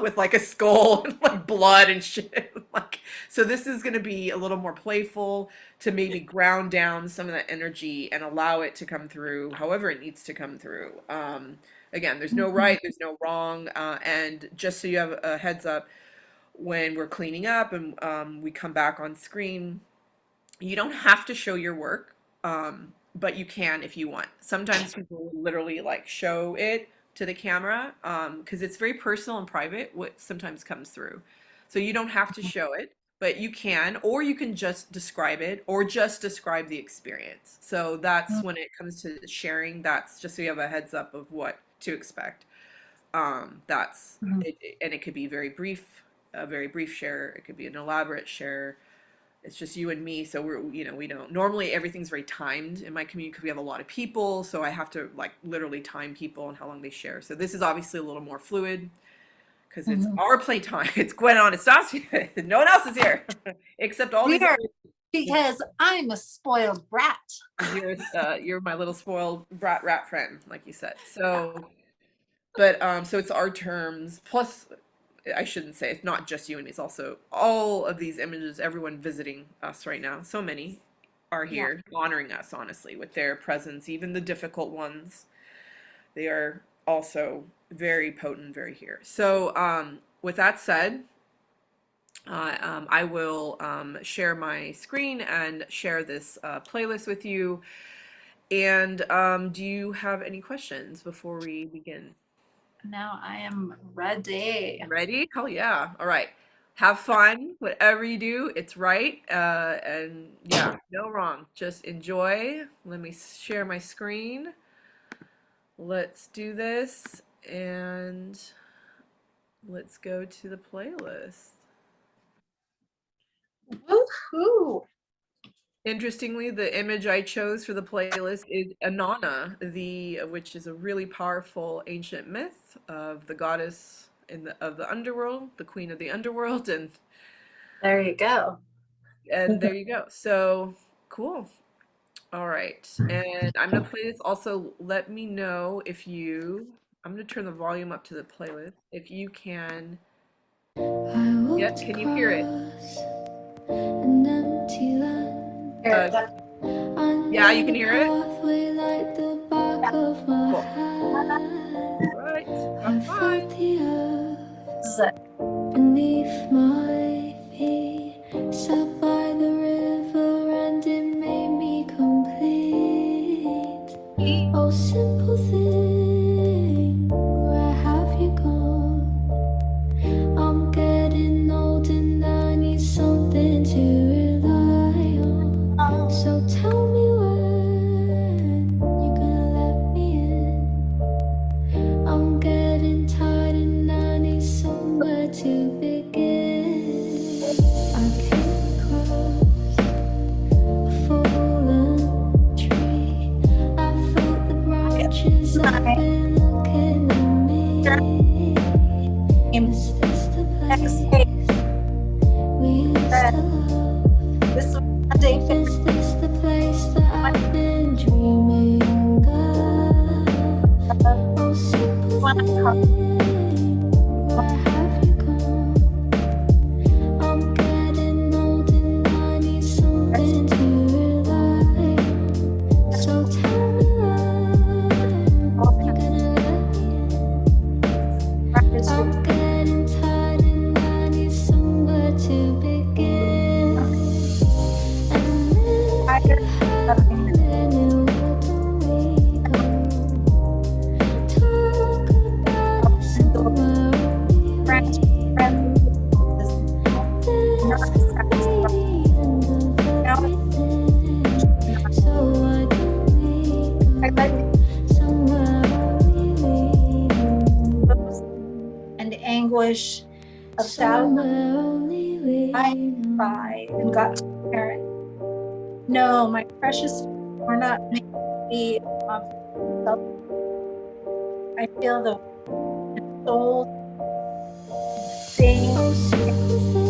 with like a skull and like blood and shit like so this is going to be a little more playful to maybe ground down some of that energy and allow it to come through however it needs to come through. Again, there's no Mhm, right, there's no wrong, and just so you have a heads up, when we're cleaning up and we come back on screen, you don't have to show your work, but you can if you want. Sometimes people will literally like show it to the camera because it's very personal and private what sometimes comes through. So you don't have to show it, but you can, or you can just describe it or just describe the experience. So that's when it comes to sharing, that's just so you have a heads up of what to expect. That's mhm, it, and it could be very brief, a very brief share. It could be an elaborate share. It's just you and me, so we don't normally everything's very timed in my community because we have a lot of people, so I have to like literally time people and how long they share. So this is obviously a little more fluid because it's mhm. our playtime. It's Gwen on Anastasia. No one else is here except all these Weird, other. because I'm a spoiled brat. You're my little spoiled brat rat friend, like you said. So it's our terms. Plus, I shouldn't say it's not just you and me. It's also all of these images. Everyone visiting us right now. So many are Yeah. here, honoring us honestly with their presence. Even the difficult ones, they are also very potent, very here. So, with that said, I will share my screen and share this playlist with you. And do you have any questions before we begin? Now I am ready. Ready? Hell yeah. All right. Have fun. Whatever you do, it's right. And yeah, no wrong. Just enjoy. Let me share my screen. Let's do this and let's go to the playlist. Woohoo! Interestingly, the image I chose for the playlist is Inanna, the which is a really powerful ancient myth of the goddess of the underworld, the queen of the underworld, There you go. and there you go. So cool. All right. And I'm gonna play this. Also, let me know if I'm gonna turn the volume up to the playlist. If you can, I yeah, walked can you hear it? across an empty land. Here, Uh, I yeah, you knew can the hear it? pathway like the back of my Cool. hand. All right. Have I fun. felt the earth this is it. beneath my feet. Sat by the river and it made me complete. Oh, simple thing, where have you gone? where have you gone? I'm getting old and I need something to rely on. So tell me when you're gonna let me in. I'm getting tired and I need somewhere to begin. And if you haven't been, where do we go? Talk about it somewhere only we know. This could be the end of everything. So why don't we go somewhere only we know? and anguish of thousands Somewhere only we I know. cry and got to my parents. No, my precious, we're not made to be of self. I feel the soul being Oh, sympathy,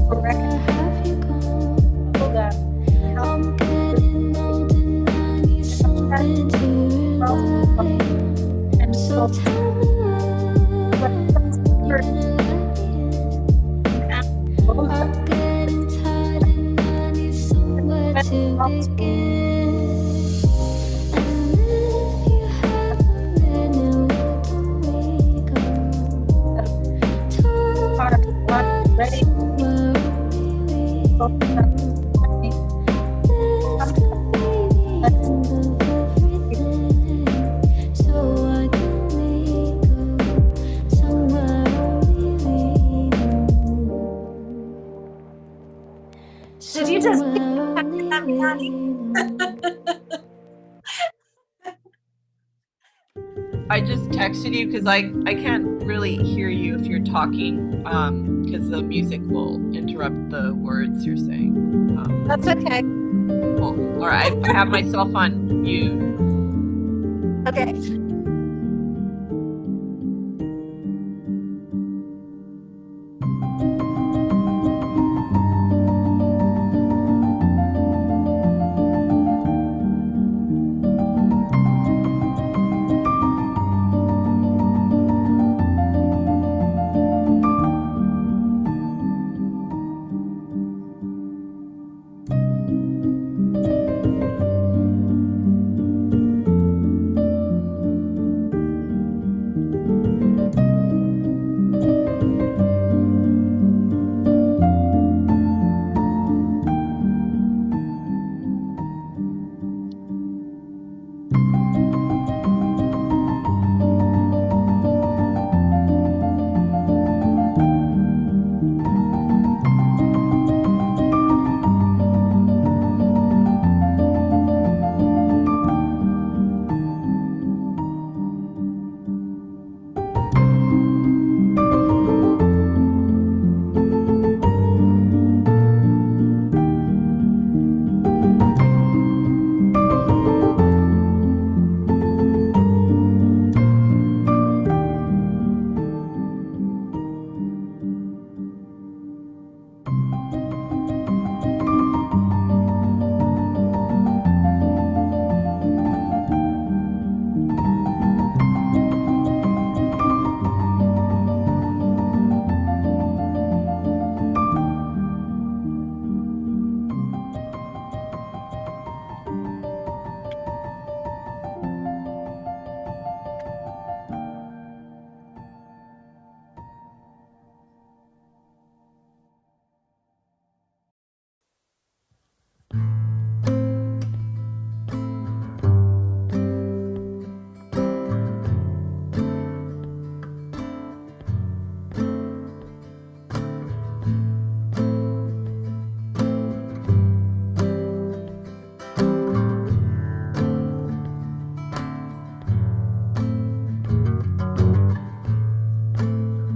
correct. where have you gone? The I'm getting old and I need something to rely on. and So soul tell me when you're gonna let me in. both I'm getting tired and I need somewhere to begin. And if you haven't been, where do we go? Talk are about it ready somewhere only we both know. This sometimes could be the end of everything. So why don't we go somewhere only we know? did you just Somewhere only we know. I just texted you because I can't really hear you if you're talking because the music will interrupt the words you're saying. That's okay. Cool. All right, I have myself on mute. Okay.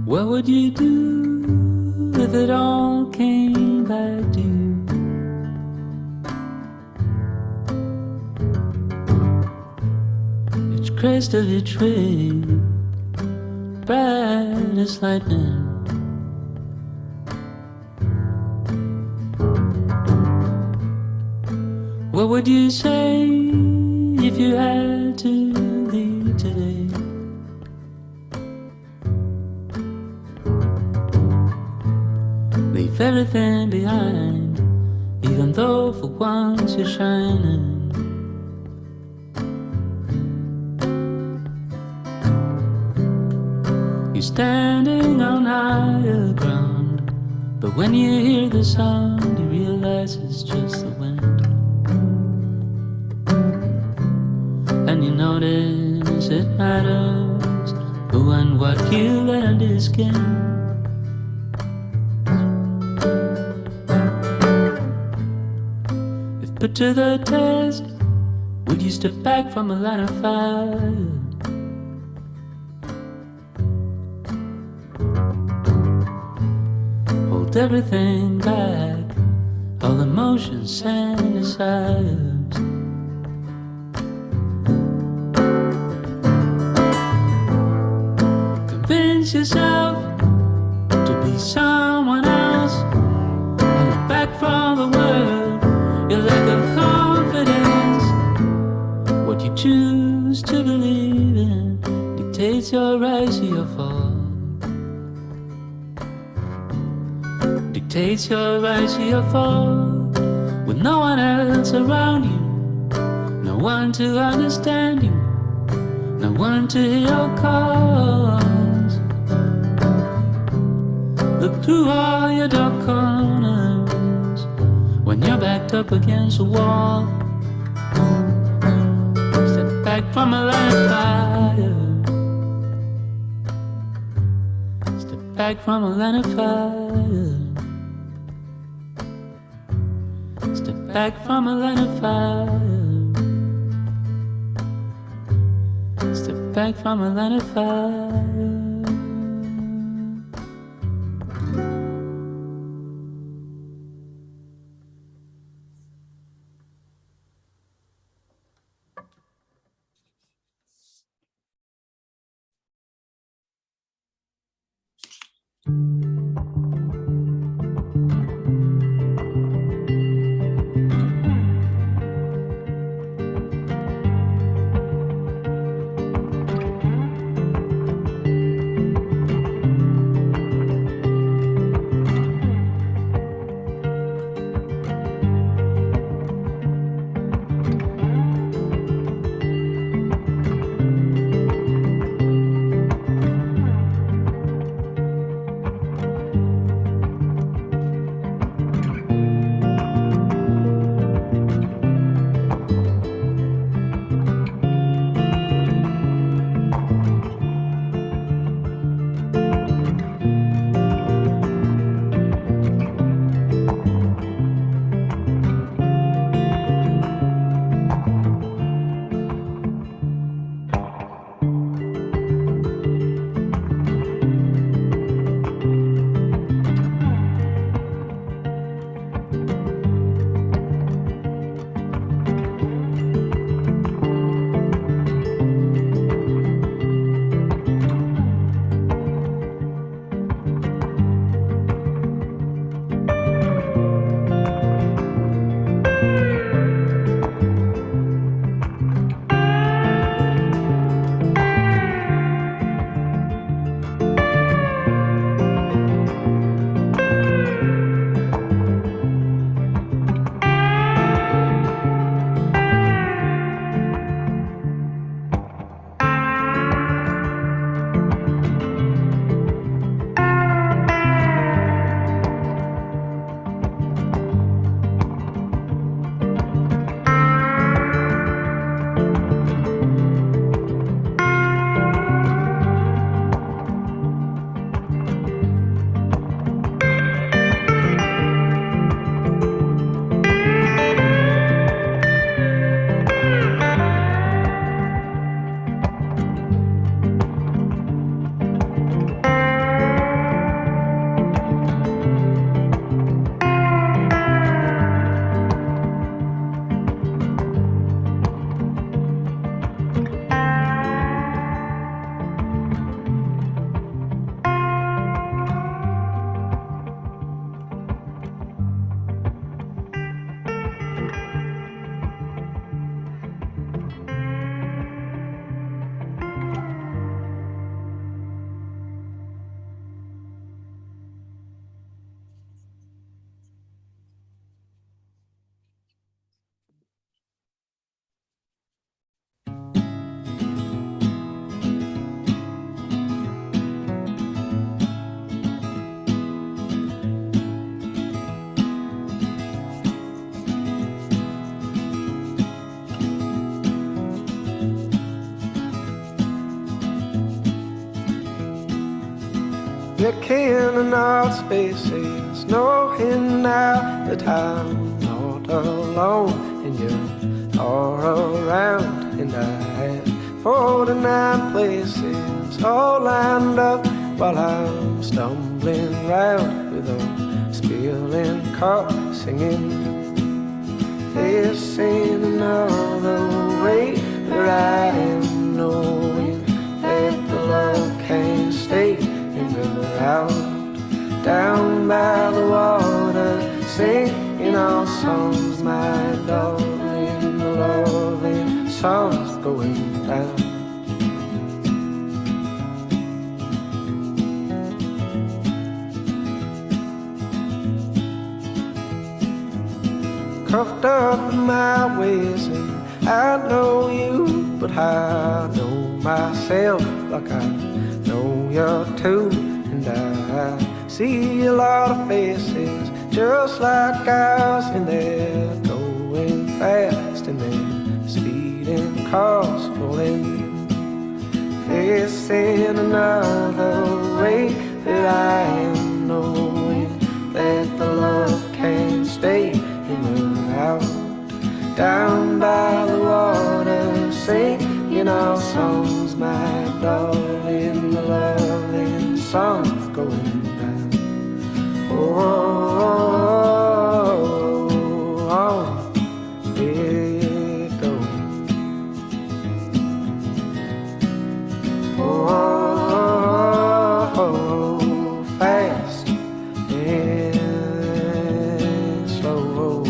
What would you do if it all came back to you? Each crest of your tree, bright as lightning. What would you say if you had to leave today? leave everything behind, even though for once you're shining. You're standing on higher ground, but when you hear the sound, you realize it's just the wind. And you notice it matters who and what you let under your skin. If put to the test, would you step back from a line of fire? Hold everything back, all emotions and desires. Convince yourself to be someone else, and look back from the world, your lack of confidence. What you choose to believe in dictates your rise or your fall. Dictates your rise or your fall. With no one else around you, no one to understand you, no one to hear your calls. Look through all your dark corners when you're backed up against a wall. Step back from a line of fire. Step back from a line of fire. Step back from a line of fire. Step back from a line of fire. Checking in our spaces, knowing now that I'm not alone, and you're all around. And I had 49 places all lined up while I'm stumbling round with a spilling cup, singing, facing another way. That I am knowing that the love can't stay in the out. Down by the water, singing our songs, my darling, the loving sun's going down. Cuffed up in my ways, and I know you, but I know myself like I know you too. And I see a lot of faces just like ours, and they're going fast, and they're speeding cars rolling, facing another way. That I am knowing that the love can't stay in the out. Down by the water, singing our songs, my darling, the loving sun's going down. Oh, oh, oh, oh, there it goes. Oh, oh, oh, fast and slow.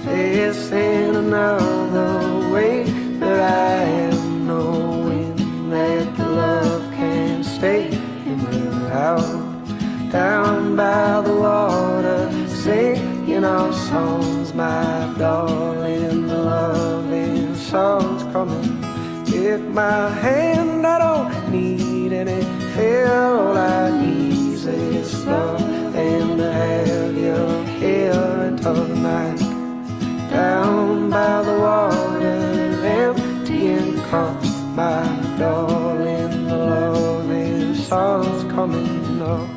Facing another way. That I am knowing that the love can't stay in the out. Down by the water, singing our songs, my darling, the loving song's coming. Take my hand, I don't need any fear. All I need is love, and to have you here until the night. Down by the water, emptying cups, my darling, the loving sun's coming up.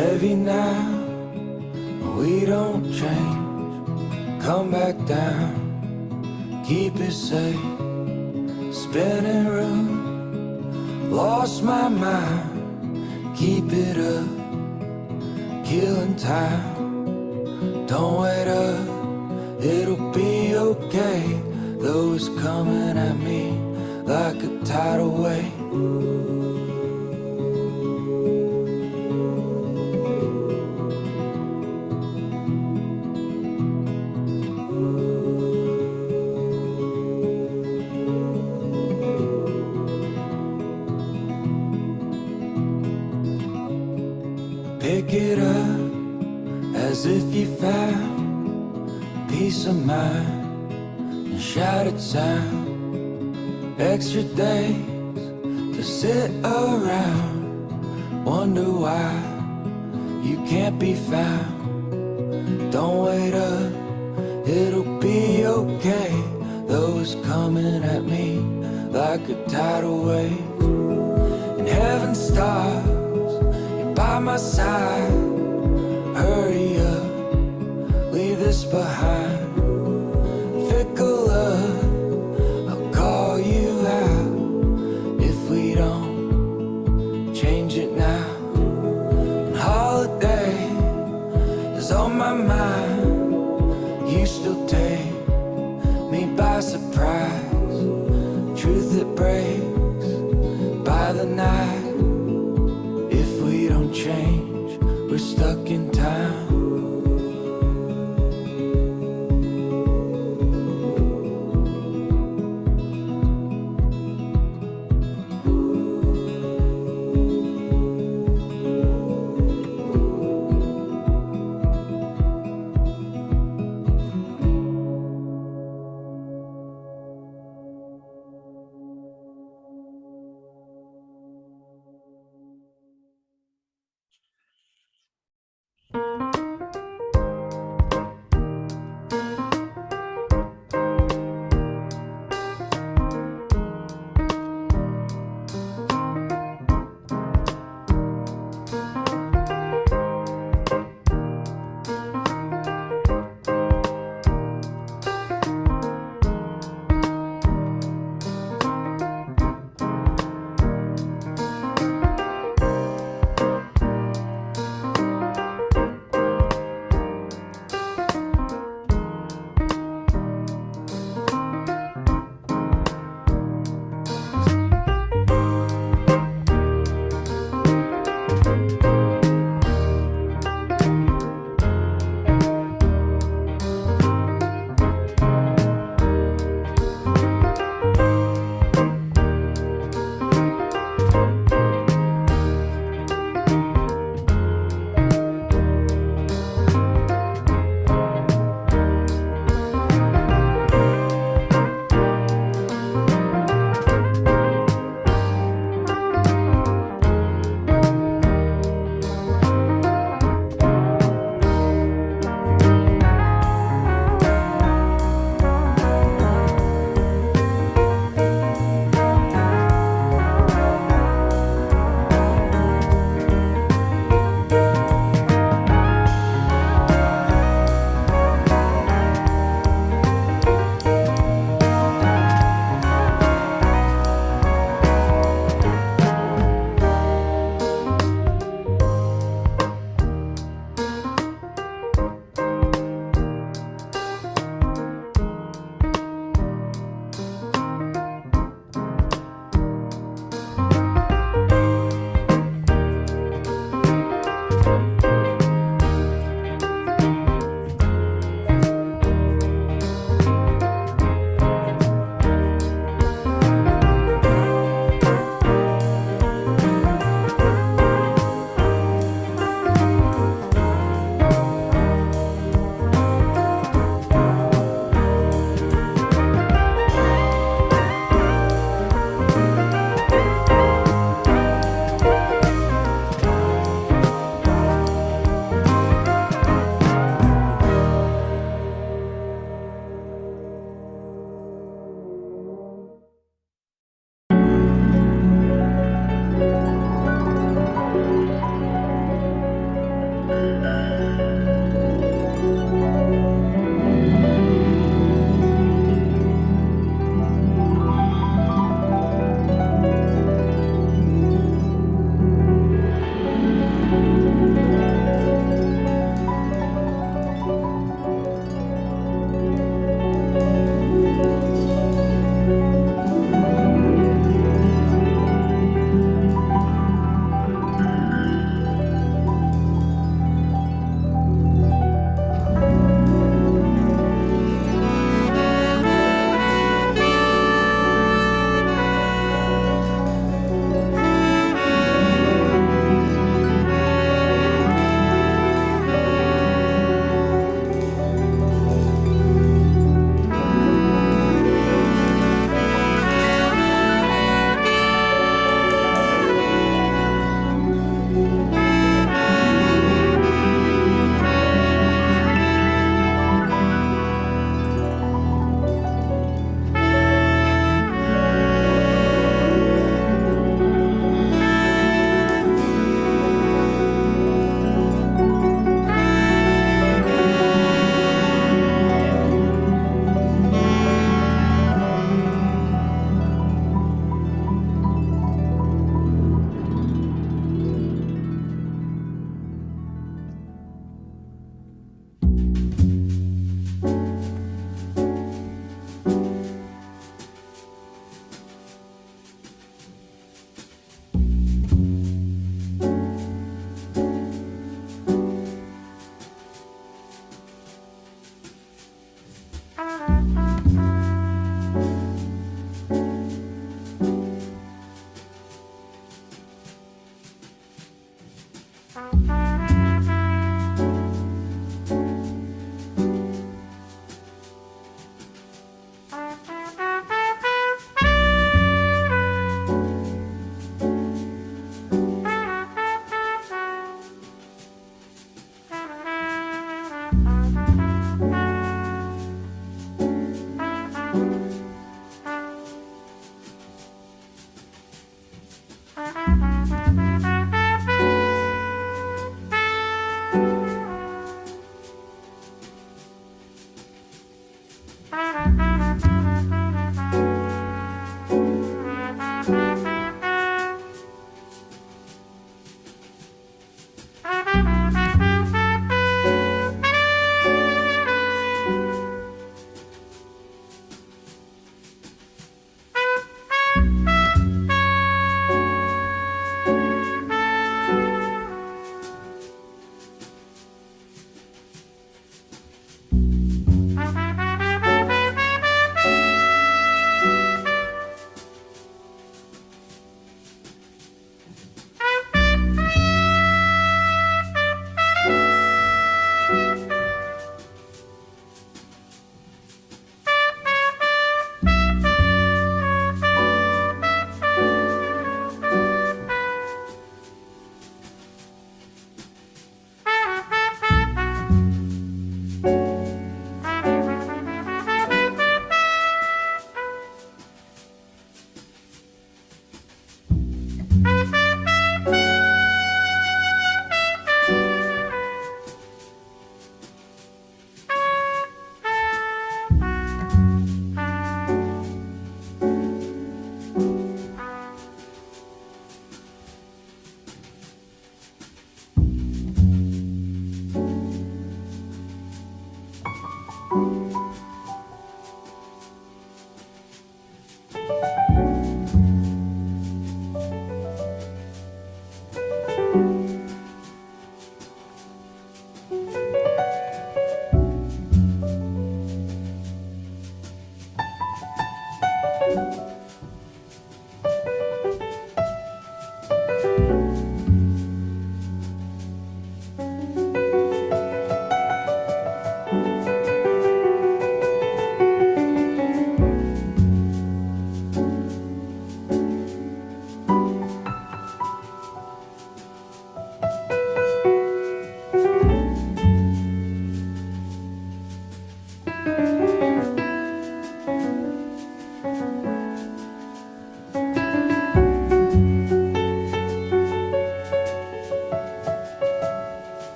heavy now, we don't change. Come back down, keep it safe. Spinning room, lost my mind. Keep it up, killing time. Don't wait up, it'll be okay. Though it's coming at me like a tidal wave. Pick it up as if you found peace of mind and shattered sound. Extra days to sit around, wonder why you can't be found. Don't wait up, it'll be okay. Though it's coming at me like a tidal wave. And heaven stars, you're by my side. Hurry up, leave this behind. Fickle love, I'll call you out if we don't change it now. And holiday is on my mind. You still take me by surprise. Truth that breaks by the night. If we don't change, we're stuck in time.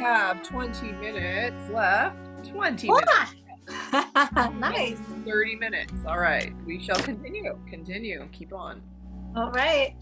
have 20 minutes left. 20 minutes. Nice. 30 minutes. All right. We shall continue. Continue. Keep on. All right.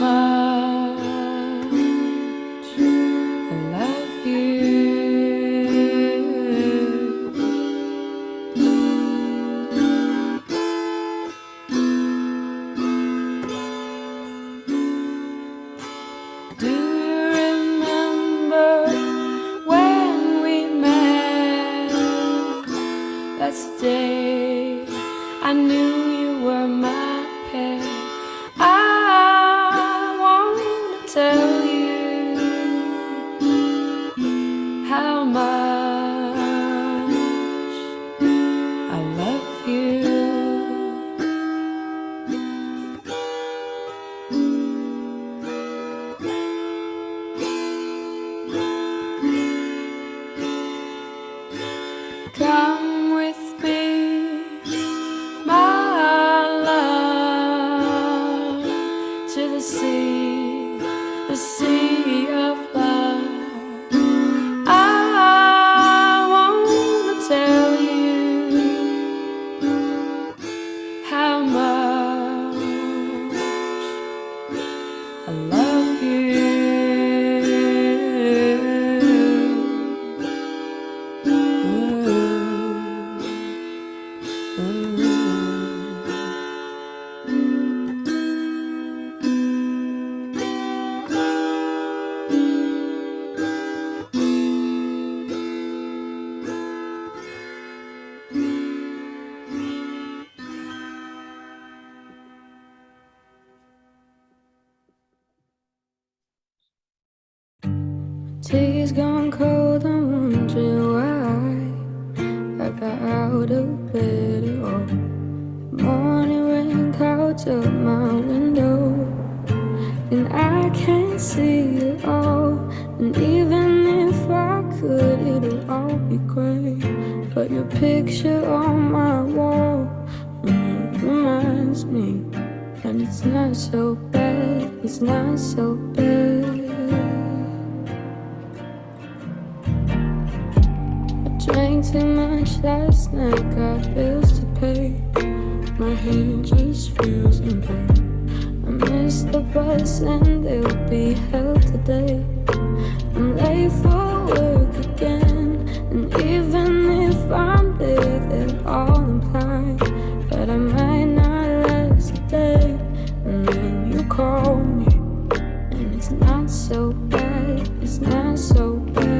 much I love you. Do you remember when we met? That's the day I knew you were my pet. I want to tell you how much I love you. Come with me, my love, to the sea of love. I want to tell you how much I love you. Tea's gone cold, I'm wondering why I got out of bed at all. Morning rain clouds up my window, and I can't see it all. And even if I could, it'll all be great. But your picture on my wall, it reminds me, and it's not so bad, it's not so bad. Drank too much last night, got bills to pay. My head just feels in pain. I missed the bus and they'll be hell today. I'm late for work again, and even if I'm there, they'll all imply that I might not last a day. And then you call me, and it's not so bad, it's not so bad.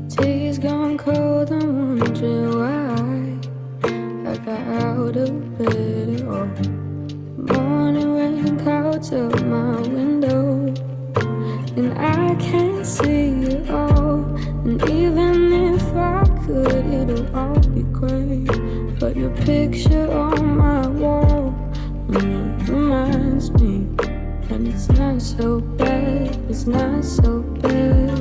Tea's gone cold, I'm wondering why I got out of bed at all. Morning rain clouds up my window, and I can't see it all. And even if I could, it'll all be great. But your picture on my wall, it reminds me, and it's not so bad, it's not so bad.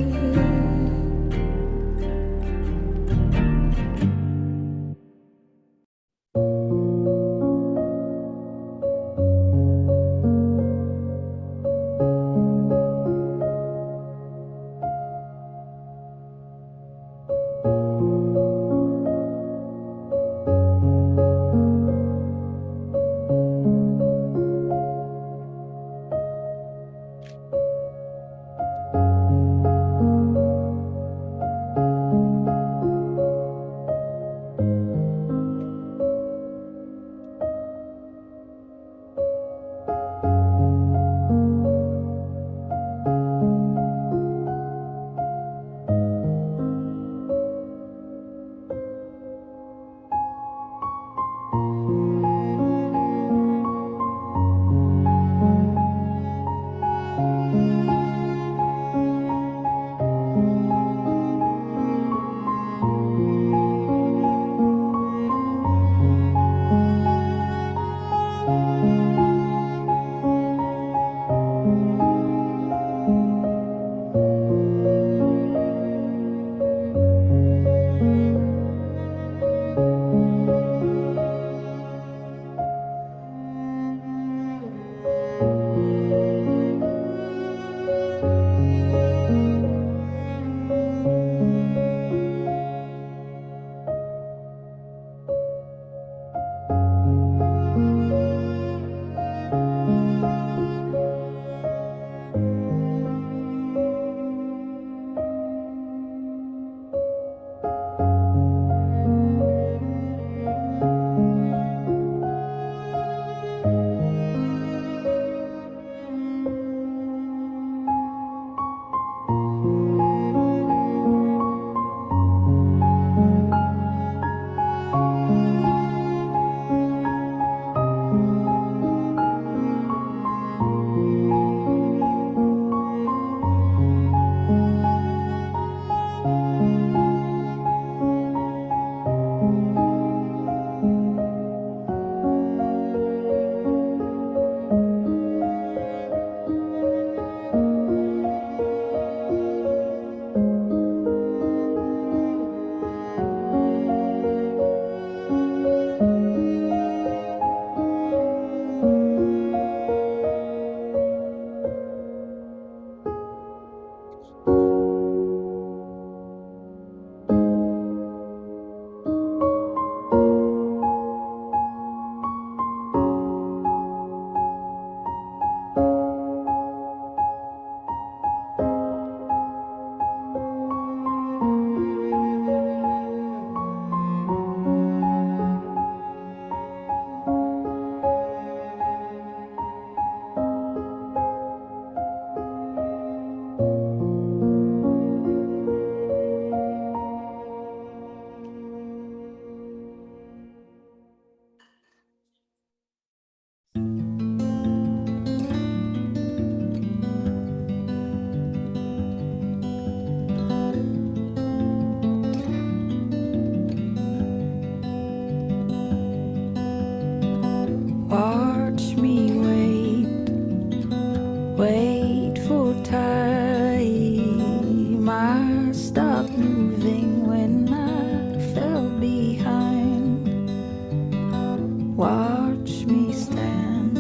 Watch me stand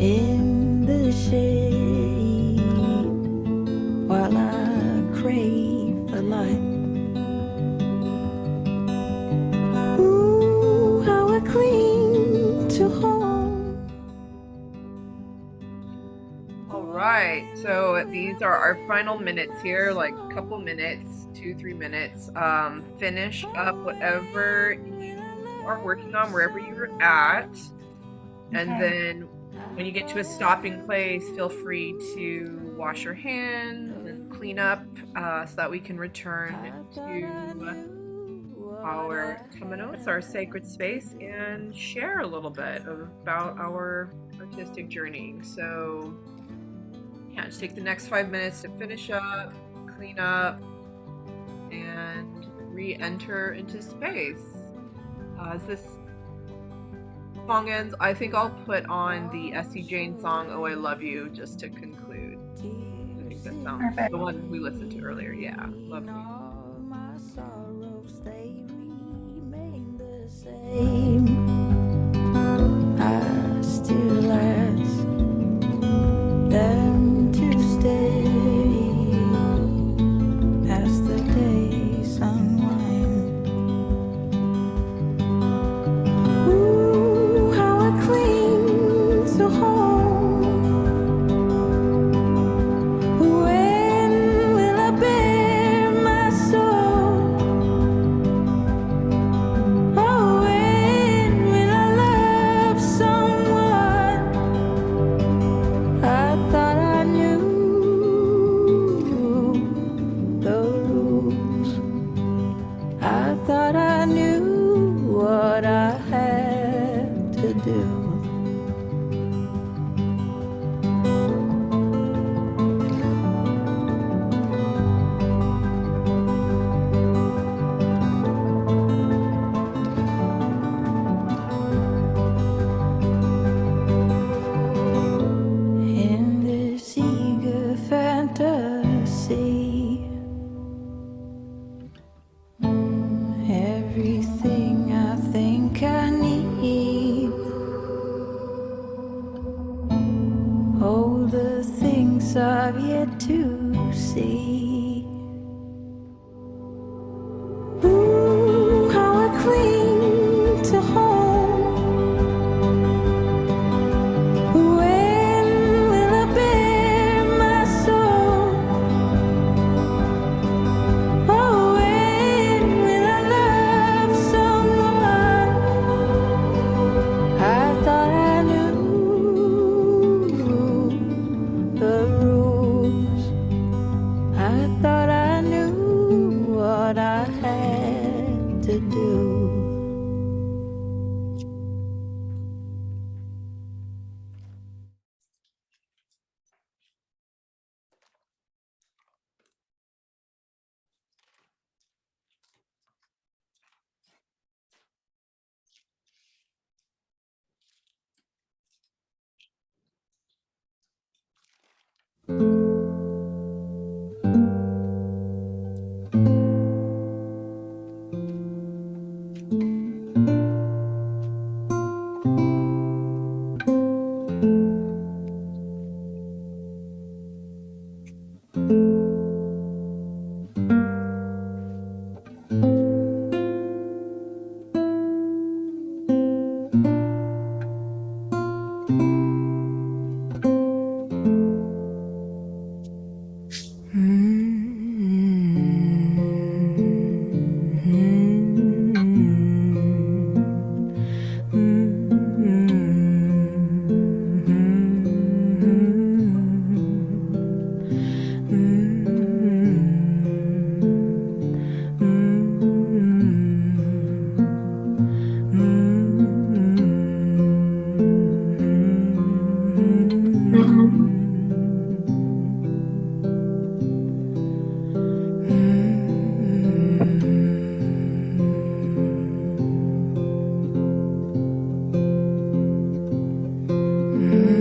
in the shade while I crave the light. Ooh, how I cling to home. All right, so these are our final minutes here, like a couple minutes, 2-3 minutes. Finish up whatever you are working on, wherever you're at. And Okay. then when you get to a stopping place, feel free to wash your hands and clean up so that we can return to our temenos, our sacred space, and share a little bit about our artistic journey. So yeah, just take the next 5 minutes to finish up, clean up, and re-enter into space. As this song ends, I think I'll put on the Essie Jane song, Oh I Love You, just to conclude. I think that sounds Perfect. the one we listened to earlier. Yeah, love you. My sorrows, they remain the same. I still ask them to stay as the days unwind. Ooh, how I cling to home. When will I bear my soul? Oh, when will I love someone? I thought I knew the rules. I thought I knew what I had to do. In this eager fantasy, everything I think I need. Oh, the things I've yet to see. Ooh, how I cling to home. When will I bear my soul? Oh, when will I love someone? I thought I knew the rules. I thought I knew what I had to do.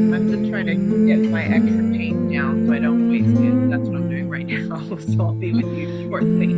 I'm just trying to get my extra paint down so I don't waste it. That's what I'm doing right now. So I'll be with you shortly.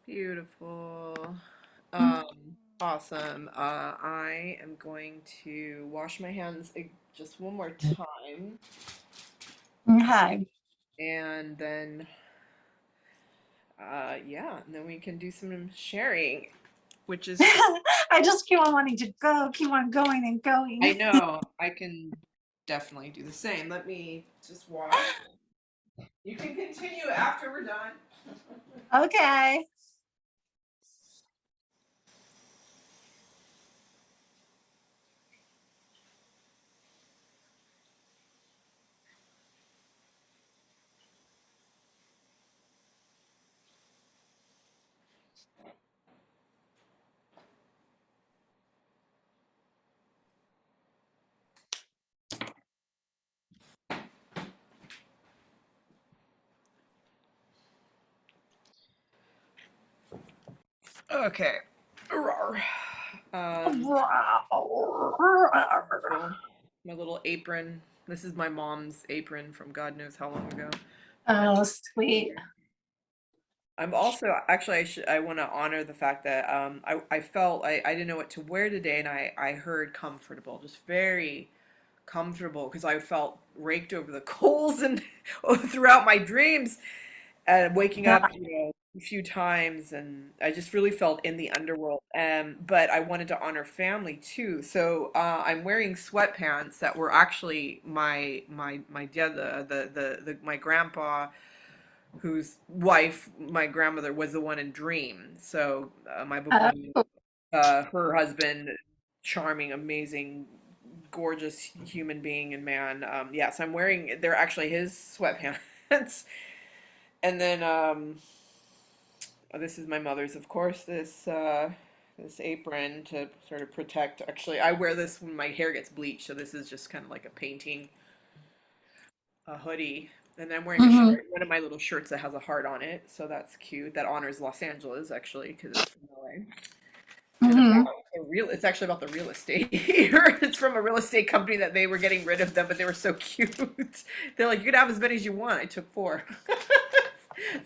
Beautiful. Mm. Awesome. I am going to wash my hands just one more time, Okay. and then yeah, and then we can do some sharing, which is I just keep on wanting to go, keep on going and I going. know I can definitely do the same. Let me just wash. You can continue after we're done. Okay. Okay. Rawr. Um, my little apron. This is my mom's apron from God knows how long ago. And Oh, sweet. I'm also actually I want to honor the fact that I felt I didn't know what to wear today, and I heard comfortable, just very comfortable, because I felt raked over the coals and throughout my dreams, and waking Yeah. up, a few times, and I just really felt in the underworld. But I wanted to honor family too, so I'm wearing sweatpants that were actually my dad, my grandpa, whose wife, my grandmother, was the one in Dream. So my Uh, her husband, charming, amazing, gorgeous human being and man. Yes, I'm wearing. They're actually his sweatpants, and then this is my mother's, of course. This apron to sort of protect. Actually, I wear this when my hair gets bleached, so this is just kind of like a painting, a hoodie, and I'm wearing a shirt, mhm, one of my little shirts that has a heart on it, so that's cute. That honors Los Angeles, actually, because it's from LA. And about mhm. it's actually about the real estate here. It's from a real estate company that they were getting rid of them, but they were so cute. They're like, you can have as many as you want. I took four.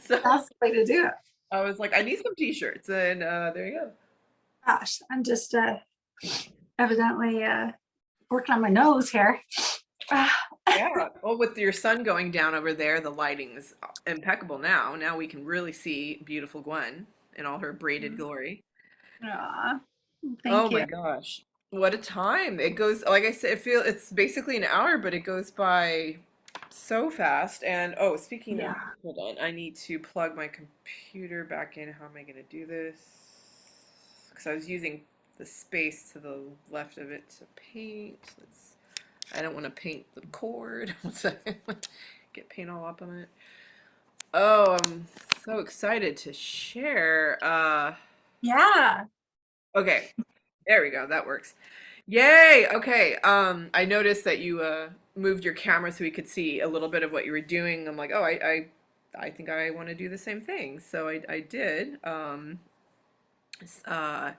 So That's the way to do it. I was like, I need some t-shirts, and there you go. Gosh, I'm just evidently working on my nose here. Ah, Yeah. Well, with your sun going down over there, the lighting's impeccable now. Now we can really see beautiful Gwen in all her braided glory. aw, Oh thank my you. gosh. What a time. It goes, like I said, it's basically an hour, but it goes by so fast. And oh, speaking of, Yeah. hold on, I need to plug my computer back in. How am I going to do this? Because I was using the space to the left of it to paint. I don't want to paint the cord. Get paint all up on it. Oh, I'm so excited to share. Yeah. Okay, there we go. That works. Yay! Okay. I noticed that you moved your camera so we could see a little bit of what you were doing. I'm like, oh, I think I want to do the same thing. So I did. Uh,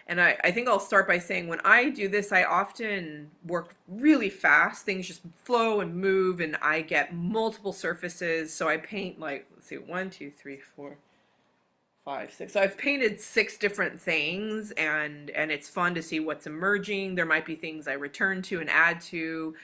and I think I'll start by saying when I do this, I often work really fast. Things just flow and move, and I get multiple surfaces. So I paint like, let's see, one, two, three, four, five, six. So I've painted six different things, and it's fun to see what's emerging. There might be things I return to and add to,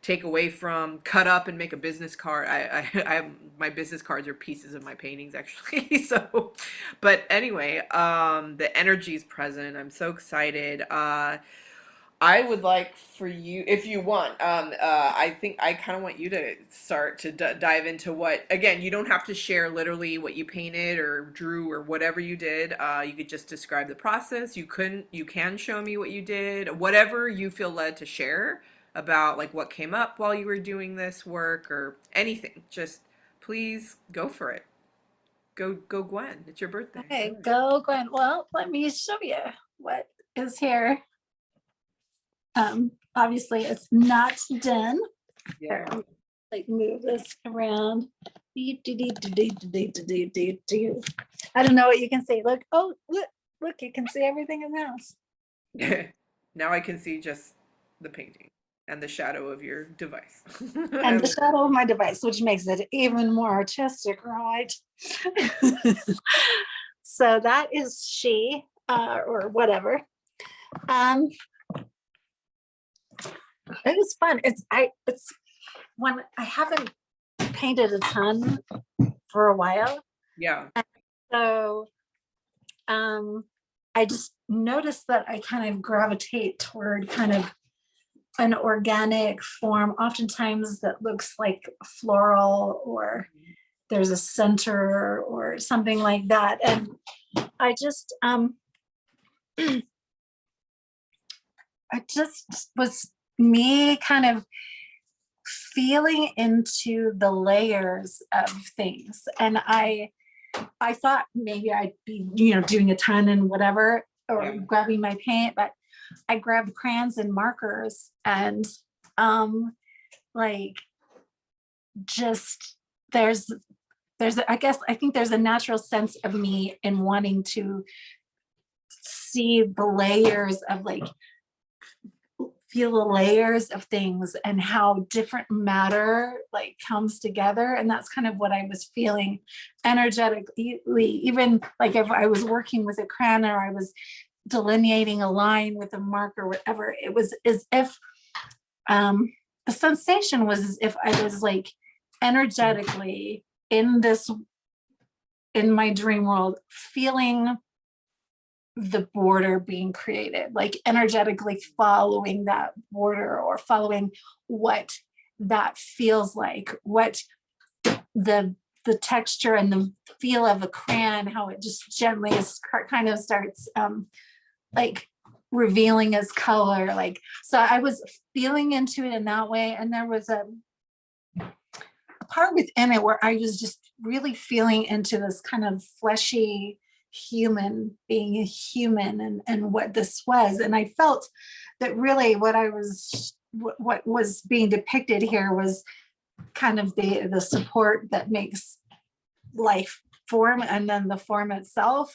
take away from, cut up and make a business card. I have my business cards are pieces of my paintings actually. So, but anyway, the energy is present. I'm so excited. I would like for you, if you want, I think I kind of want you to start to dive into what, again, you don't have to share literally what you painted or drew or whatever you did. You could just describe the process. You can show me what you did, whatever you feel led to share about like what came up while you were doing this work or anything. Just please go for it. Go, Gwen. It's your birthday. Okay, go, Gwen. Well, let me show you what is here. Obviously it's not done. Yeah. Here, like move this around. I don't know what you can see. Look, oh, look, you can see everything in the house. Now I can see just the painting and the shadow of your device. And the shadow of my device, which makes it even more artistic, right? So that is she, or whatever. Um, it was fun. It's when I haven't painted a ton for a while. Yeah. So I just noticed that I kind of gravitate toward kind of an organic form, oftentimes that looks like floral, or there's a center or something like that. And I just I just was me kind of feeling into the layers of things. And I thought maybe I'd be, doing a ton and whatever, or Yeah. grabbing my paint, but I grabbed crayons and markers and like just I think there's a natural sense of me in wanting to see the layers of feel the layers of things and how different matter comes together. And that's kind of what I was feeling energetically, even like if I was working with a crayon or I was delineating a line with a marker, whatever, it was as if the sensation was as if I was energetically in my dream world, feeling the border being created, energetically following that border, or following what that feels like, what the texture and the feel of a crayon, how it just gently kind of starts revealing its color. So I was feeling into it in that way. And there was a part within it where I was just really feeling into this kind of fleshy human, being a human, and what this was. And I felt that really what was being depicted here was kind of the support that makes life form, and then the form itself.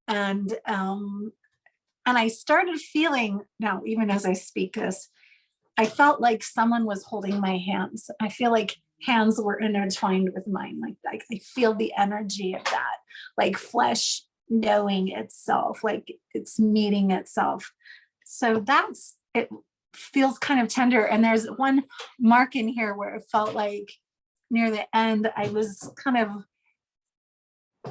And I started feeling, now even as I speak this, I felt like someone was holding my hands. I feel like hands were intertwined with mine. I feel the energy of that, flesh knowing itself, it's meeting itself. So it feels kind of tender. And there's one mark in here where it felt like near the end, I was kind of,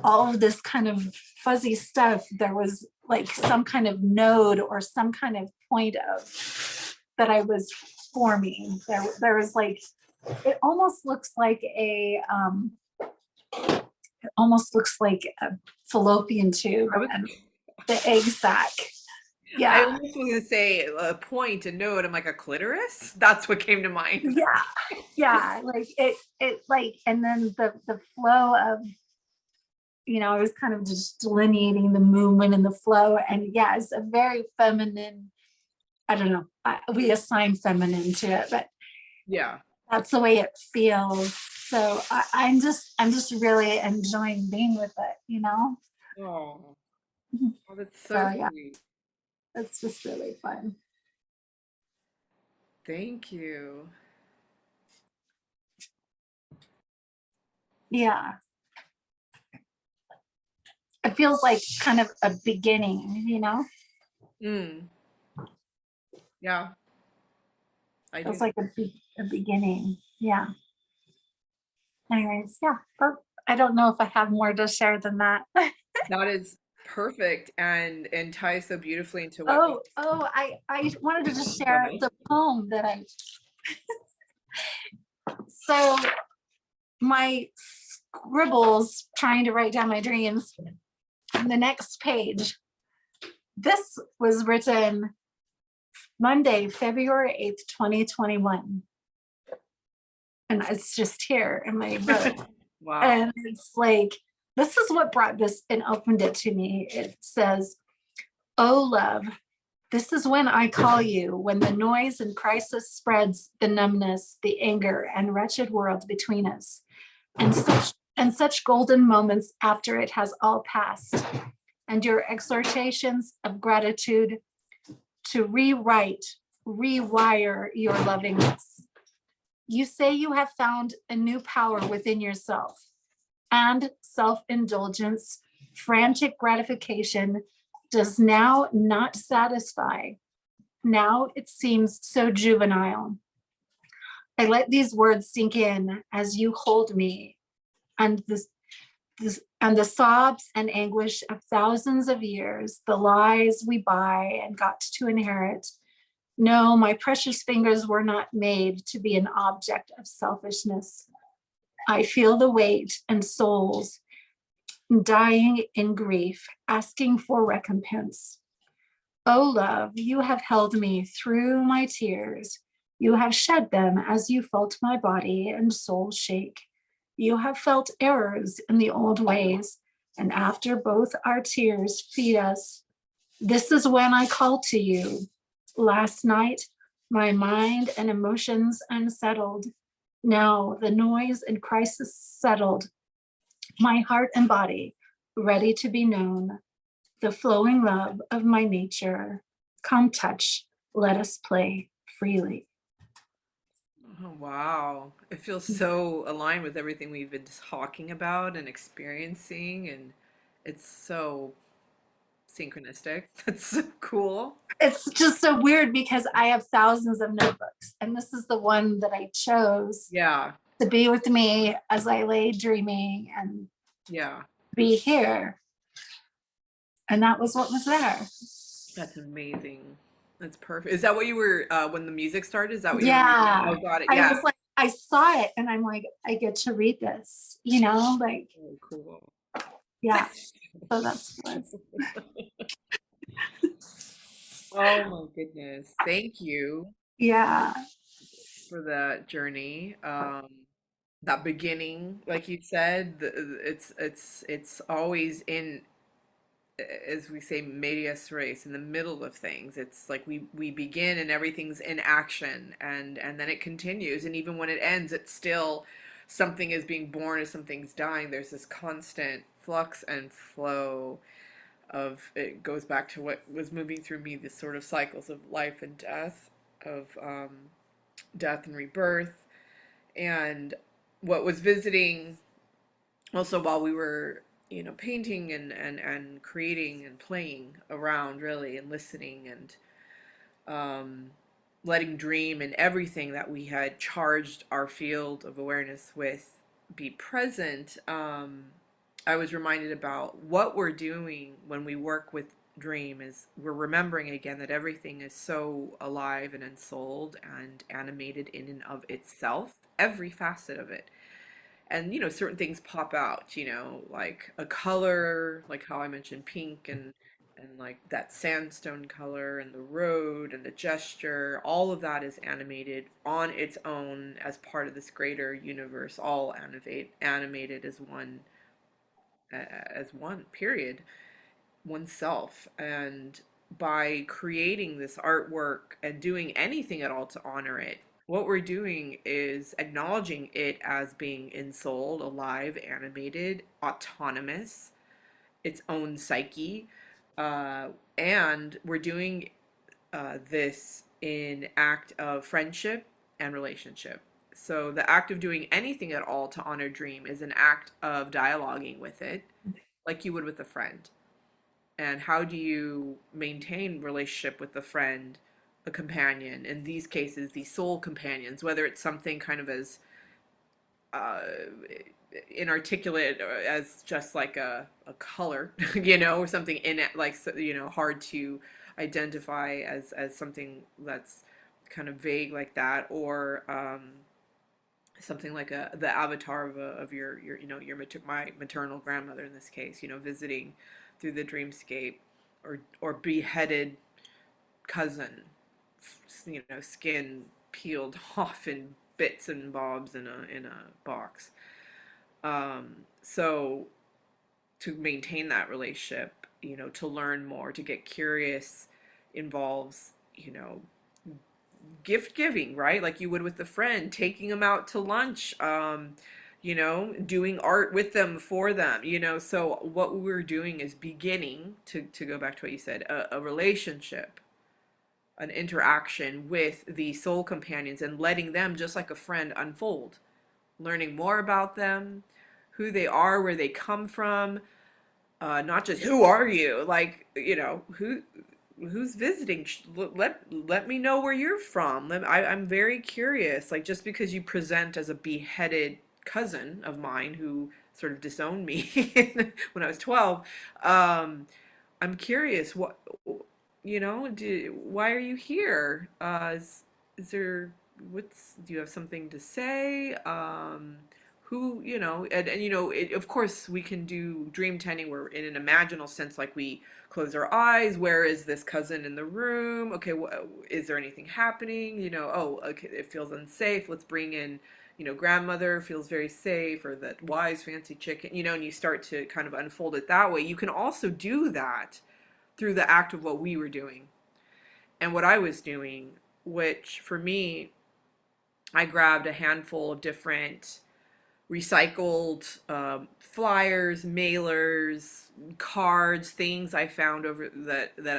all of this kind of fuzzy stuff, there was some kind of node or some kind of point of that I was forming. There was it almost looks like a fallopian tube and the egg sac. I Yeah. almost was gonna say a point, a node. I'm like, a clitoris? That's what came to mind. Yeah. And then the flow of, I was kind of just delineating the movement and the flow. And yeah, it's a very feminine, I don't know, we assign feminine to it, but Yeah. that's the way it feels. So I'm just really enjoying being with it, Oh, that's so So yeah, sweet. it's just really fun. Thank you. Yeah. It feels like kind of a beginning, Mm. Yeah. I do. Feels like a beginning. Yeah. Anyways, yeah. But I don't know if I have more to share than that. That is perfect and ties so beautifully into what we I wanted to just Go share ahead. the poem that so my scribbles trying to write down my dreams. On the next page, this was written Monday, February 8th, 2021. And it's just here in my book. Wow. And it's this is what brought this and opened it to me. It says, "Oh, love, this is when I call you, when the noise and crisis spreads the numbness, the anger and wretched world between us, and such golden moments after it has all passed, and your exhortations of gratitude to rewrite, rewire your lovingness. You say you have found a new power within yourself, and self-indulgence Frantic gratification does now not satisfy. Now it seems so juvenile. I let these words sink in as you hold me, and the sobs and anguish of thousands of years, the lies we buy and got to inherit. No, my precious fingers were not made to be an object of selfishness. I feel the weight and souls dying in grief, asking for recompense. Oh, love, you have held me through my tears. You have shed them as you felt my body and soul shake. You have felt errors in the old ways, and after both our tears feed us, this is when I call to you. Last night, my mind and emotions unsettled. Now the noise and crisis settled. My heart and body ready to be known. The flowing love of my nature. Come touch, let us play freely. Oh, wow. It feels so aligned with everything we've been talking about and experiencing, and it's so synchronistic. That's so cool. It's just so weird because I have thousands of notebooks, and this is the one that I chose Yeah, to be with me as I lay dreaming and yeah. be here. And that was what was there. That's amazing. That's perfect. Is that what you were when the music started? Is that what you were reading? Yeah. Oh, got it. I Yeah. was like, I saw it and I'm like, I get to read this, you know, like, Oh, cool. yeah. So that's what. Oh my goodness. Thank you Yeah. for that journey. That beginning, like you said, it's always in, as we say, medias res, in the middle of things. It's like we begin and everything's in action, and then it continues, and even when it ends, it's still something is being born as something's dying. There's this constant flux and flow of, it goes back to what was moving through me, this sort of cycles of life and death, of death and rebirth. And what was visiting also while we were, painting and creating and playing around, really, and listening, and um, letting dream and everything that we had charged our field of awareness with be present. I was reminded about what we're doing when we work with dream is we're remembering again that everything is so alive and ensouled and animated in and of itself, every facet of it. And certain things pop out, like a color, like how I mentioned pink, and like that sandstone color, and the road and the gesture, all of that is animated on its own as part of this greater universe, all animated as one period, oneself. And by creating this artwork and doing anything at all to honor it, what we're doing is acknowledging it as being ensouled, alive, animated, autonomous, its own psyche. And we're doing this in act of friendship and relationship. So the act of doing anything at all to honor dream is an act of dialoguing with it, like you would with a friend. And how do you maintain relationship with a friend, a companion, in these cases these soul companions, whether it's something kind of as uh, inarticulate as just like a color, or something in it, like, hard to identify as something that's kind of vague like that, or something like the avatar of your my maternal grandmother in this case, visiting through the dreamscape, or beheaded cousin, skin peeled off in bits and bobs in a box. So to maintain that relationship, to learn more, to get curious, involves, gift giving, right? Like you would with a friend, taking them out to lunch, doing art with them, for them, So what we're doing is beginning to go back to what you said, a relationship, an interaction with the soul companions, and letting them, just like a friend, unfold, learning more about them, who they are, where they come from, not just who are you, like, who's visiting. Let me know where you're from. I'm very curious. Like, just because you present as a beheaded cousin of mine who sort of disowned me when I was 12, um, I'm curious. Why are you here? Is there, do you have something to say? Of course we can do dream tending where in an imaginal sense, like we close our eyes. Where is this cousin in the room? Okay, is there anything happening? Oh, okay, it feels unsafe. Let's bring in, grandmother feels very safe, or that wise fancy chicken, and you start to kind of unfold it that way. You can also do that through the act of what we were doing and what I was doing, which for me, I grabbed a handful of different recycled flyers, mailers, cards, things I found over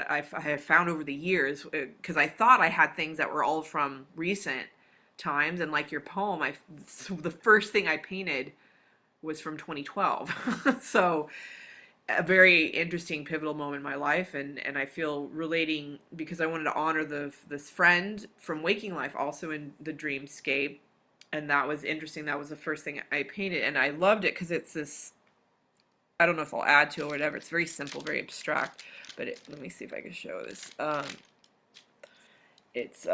I have found over the years, because I thought I had things that were all from recent times. And like your poem, the first thing I painted was from 2012. So a very interesting pivotal moment in my life, and I feel relating because I wanted to honor this friend from waking life also in the dreamscape. And that was interesting. That was the first thing I painted, and I loved it because it's this, I don't know if I'll add to it or whatever. It's very simple, very abstract, but let me see if I can show this. It's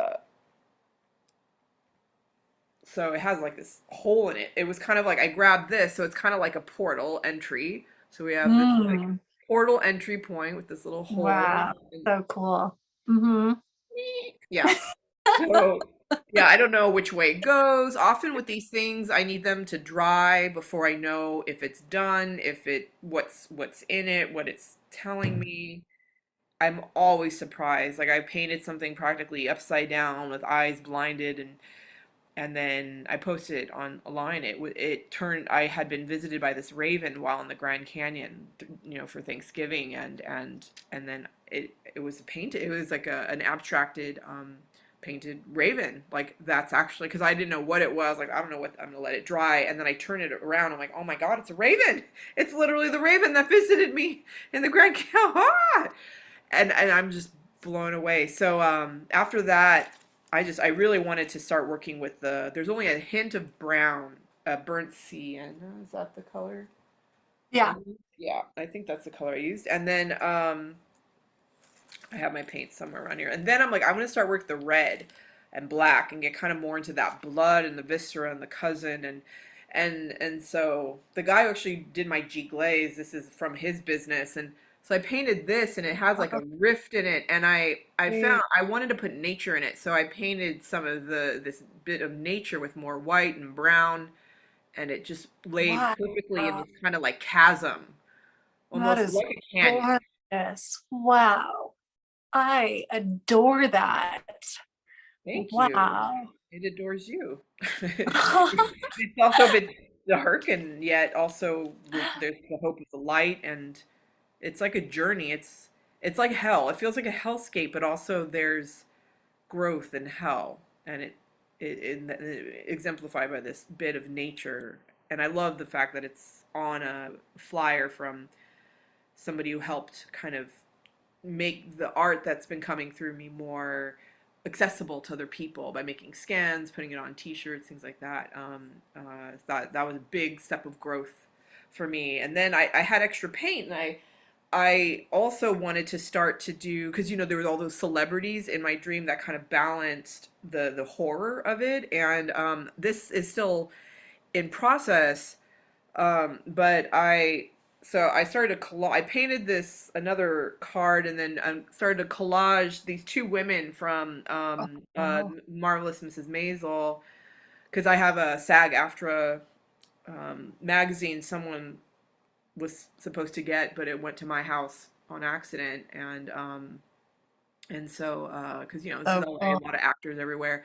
So it has like this hole in it. It was kind of like I grabbed this, so it's kind of like a portal entry. So we have this like Mm, portal entry point with this little hole. wow, so cool. Mm-hmm. Yeah. So yeah, I don't know which way it goes. Often with these things, I need them to dry before I know if it's done, if it what's in it, what it's telling me. I'm always surprised. Like I painted something practically upside down with eyes blinded, and then I posted it online. It turned, I had been visited by this raven while in the Grand Canyon, for Thanksgiving, and then it was painted. It was like an abstracted painted raven. Like that's actually, because I didn't know what it was. Like I don't know what, I'm gonna let it dry, and then I turn it around. I'm like, oh my god, it's a raven! It's literally the raven that visited me in the Grand Canyon. Ah! And I'm just blown away. So after that, I really wanted to start working with there's only a hint of brown, burnt sienna. Is that the color? Yeah. Yeah, I think that's the color I used. And then I have my paint somewhere around here. And then I'm like, I'm gonna start working the red and black and get kind of more into that blood and the viscera and the cousin, and so the guy who actually did my G glaze, this is from his business. And so I painted this, and it has like a rift in it, and I Okay. found I wanted to put nature in it, so I painted some of this bit of nature with more white and brown, and it just laid Wow, perfectly in this kind of like chasm, that almost is like a canyon. gorgeous. Wow, I adore that. Thank you. Wow. It adores you. It's also a bit dark, and yet also there's the hope of the light, and it's like a journey. It's like hell. It feels like a hellscape, but also there's growth in hell, and it exemplified by this bit of nature. And I love the fact that it's on a flyer from somebody who helped kind of make the art that's been coming through me more accessible to other people by making scans, putting it on T-shirts, things like that. That was a big step of growth for me. And then I had extra paint, and I also wanted to start to do, because there was all those celebrities in my dream that kind of balanced the horror of it, and this is still in process. But I started to I painted this another card, and then started to collage these two women from Oh, Marvelous Mrs. Maisel, because I have a SAG-AFTRA magazine someone was supposed to get, but it went to my house on accident, and so because this is so LA, cool. a lot of actors everywhere.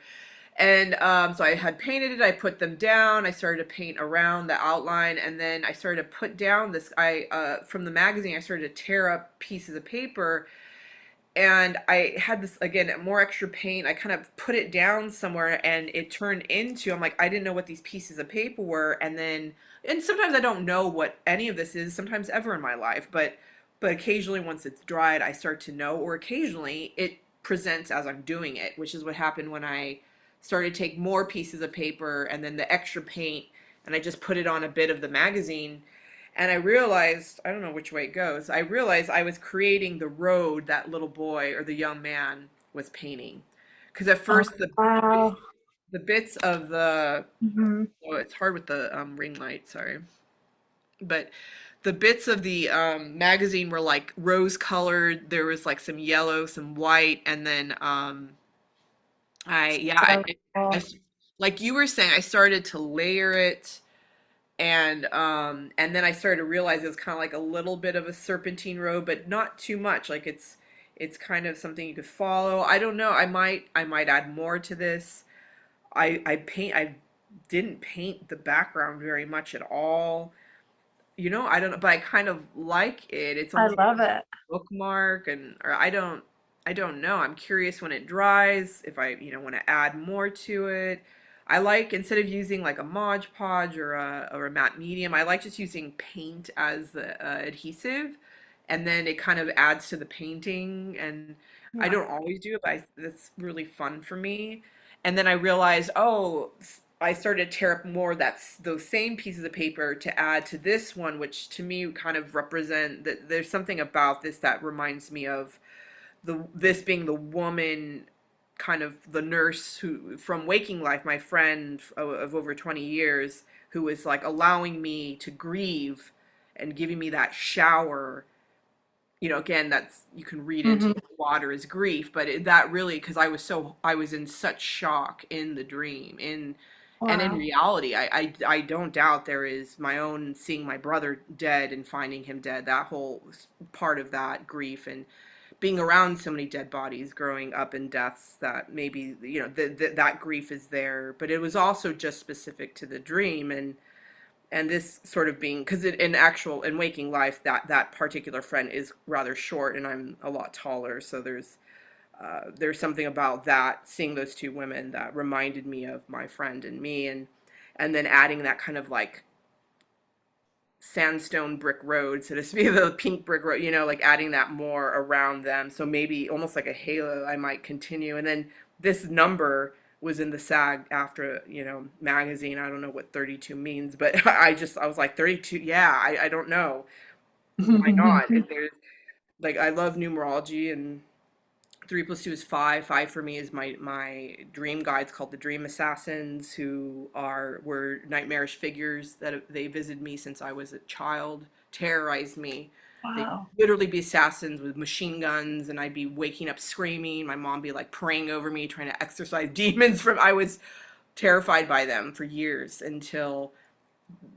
And so I had painted it, I put them down, I started to paint around the outline, and then I started to put down this, from the magazine, I started to tear up pieces of paper, and I had this again more extra paint. I kind of put it down somewhere, and it turned into. I'm like, I didn't know what these pieces of paper were, and then and sometimes I don't know what any of this is. Sometimes ever in my life, but occasionally once it's dried, I start to know, or occasionally it presents as I'm doing it, which is what happened when I started to take more pieces of paper and then the extra paint, and I just put it on a bit of the magazine, and I realized, I don't know which way it goes, I realized I was creating the road that little boy or the young man was painting. Because at Oh, first, wow. the bits of the, Mhm. oh, it's hard with the ring light, sorry. But the bits of the magazine were like rose colored. There was like some yellow, some white, and then yeah, So I, cool. like you were saying, I started to layer it, and then I started to realize it was kind of like a little bit of a serpentine road, but not too much. Like it's kind of something you could follow. I don't know. I might add more to this. I didn't paint the background very much at all. I don't know, but I kind of like it. It's I almost like love it. bookmark, and or I don't know. I'm curious when it dries if I want to add more to it. I like, instead of using like a Mod Podge or a matte medium, I like just using paint as the adhesive, and then it kind of adds to the painting. And I Yeah. don't always do it, but that's really fun for me. And then I realized, oh, I started to tear up more that's those same pieces of paper to add to this one, which to me kind of represent that there's something about this that reminds me of this being the woman, kind of the nurse who from Waking Life, my friend of over 20 years, who was like allowing me to grieve and giving me that shower. Again, that's, you can read into Mhm. water is grief, but that really, because I was in such shock in the dream, and in Wow. reality, I don't doubt there is my own seeing my brother dead and finding him dead, that whole part of that grief, and being around so many dead bodies growing up in deaths, that maybe that grief is there, but it was also just specific to the dream. And this sort of being, because in waking life, that particular friend is rather short and I'm a lot taller, so there's something about that, seeing those two women, that reminded me of my friend and me, and then adding that kind of like sandstone brick road, so to speak, the pink brick road, like adding that more around them, so maybe almost like a halo, I might continue. And then this number was in the SAG after magazine. I don't know what 32 means, but I was like 32. Yeah, I don't know why not. There's like, I love numerology, and 3 + 2 is 5. 5 for me is my dream guides, called the Dream Assassins, who were nightmarish figures that they visited me since I was a child, terrorized me. They Wow. literally be assassins with machine guns, and I'd be waking up screaming. My mom be like praying over me, trying to exorcise demons from. I was terrified by them for years, until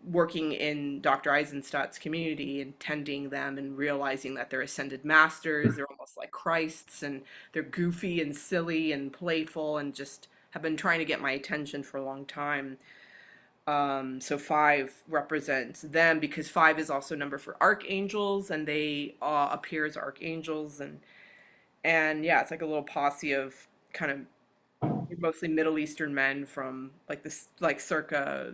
working in Dr. Eisenstadt's community and tending them and realizing that they're ascended masters, they're almost like Christs, and they're goofy and silly and playful, and just have been trying to get my attention for a long time. So 5 represents them, because 5 is also a number for archangels, and they appear as archangels, and yeah, it's like a little posse of kind of mostly Middle Eastern men from like this, like circa,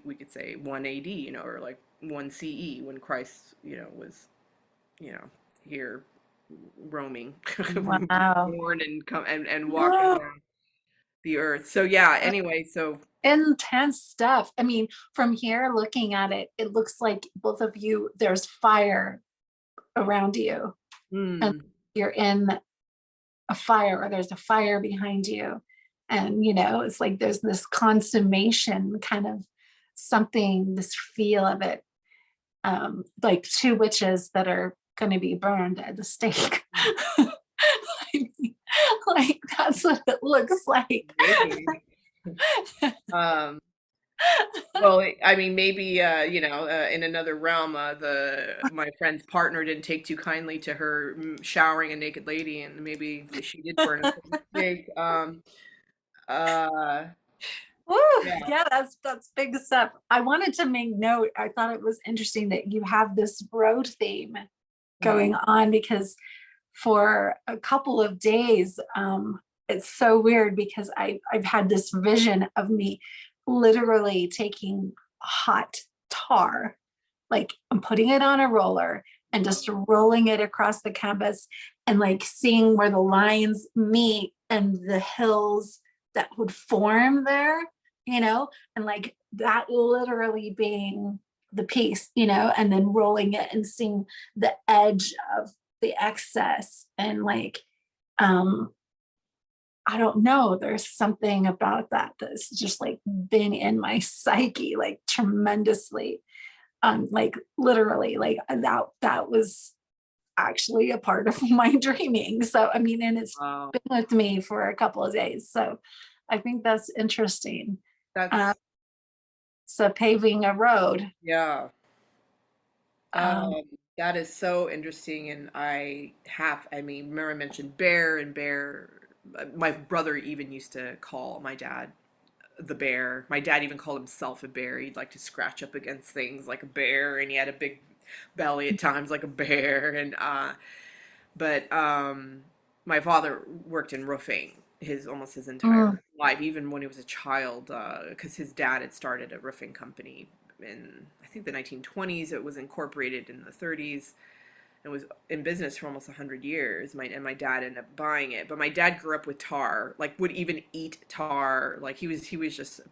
we could say 1 AD, or like 1 CE, when Christ, was, you know, here roaming, Wow. born and come and walking Whoa. around the earth. So yeah, anyway, so Intense stuff. I mean, from here looking at it, it looks like both of you, there's fire around you, and mm, you're in a fire, or there's a fire behind you. And, it's like there's this consummation kind of something, this feel of it, like two witches that are going to be burned at the stake. Like that's what it looks like. maybe. um Well, I mean, maybe in another realm, the my friend's partner didn't take too kindly to her showering a naked lady, and maybe she did burn us at the stake. Uh, Woo, yeah. yeah, that's big stuff. I wanted to make note. I thought it was interesting that you have this road theme Mm, going on, because for a couple of days. It's so weird because I've had this vision of me literally taking hot tar, like I'm putting it on a roller and just rolling it across the canvas and like seeing where the lines meet and the hills that would form there, and like that literally being the piece, and then rolling it and seeing the edge of the excess and like um I don't know, there's something about that that's just like been in my psyche like tremendously, like literally like that was actually a part of my dreaming. So I mean, and it's Wow. been with me for a couple of days, so I think that's interesting. uh, That's, so paving a road. yeah. um That is so interesting. And I mean, remember I mentioned bear and bear. My brother even used to call my dad the bear. My dad even called himself a bear. He'd like to scratch up against things like a bear, and he had a big belly at times like a bear. And but my father worked in roofing his almost his mm, entire life, even when he was a child, because his dad had started a roofing company in I think the 1920s. It was incorporated in the 30s. It was in business for almost 100 years. My dad ended up buying it, but my dad grew up with tar. Like would even eat tar. Like he was just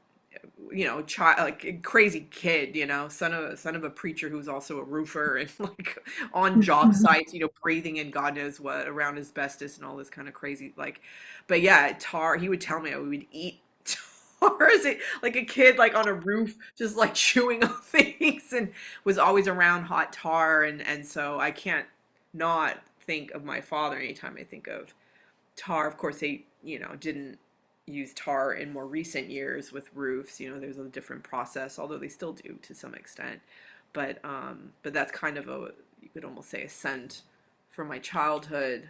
child, like a crazy kid, son of a preacher who's also a roofer, and like on job sites, breathing in God knows what around asbestos and all this kind of crazy, like, but yeah, tar. He would tell me we would eat tar as like a kid, like on a roof, just like chewing on things, and was always around hot tar, and so I can't not think of my father anytime I think of tar. Of course, they, didn't use tar in more recent years with roofs. There's a different process, although they still do to some extent. But that's kind of you could almost say a scent from my childhood,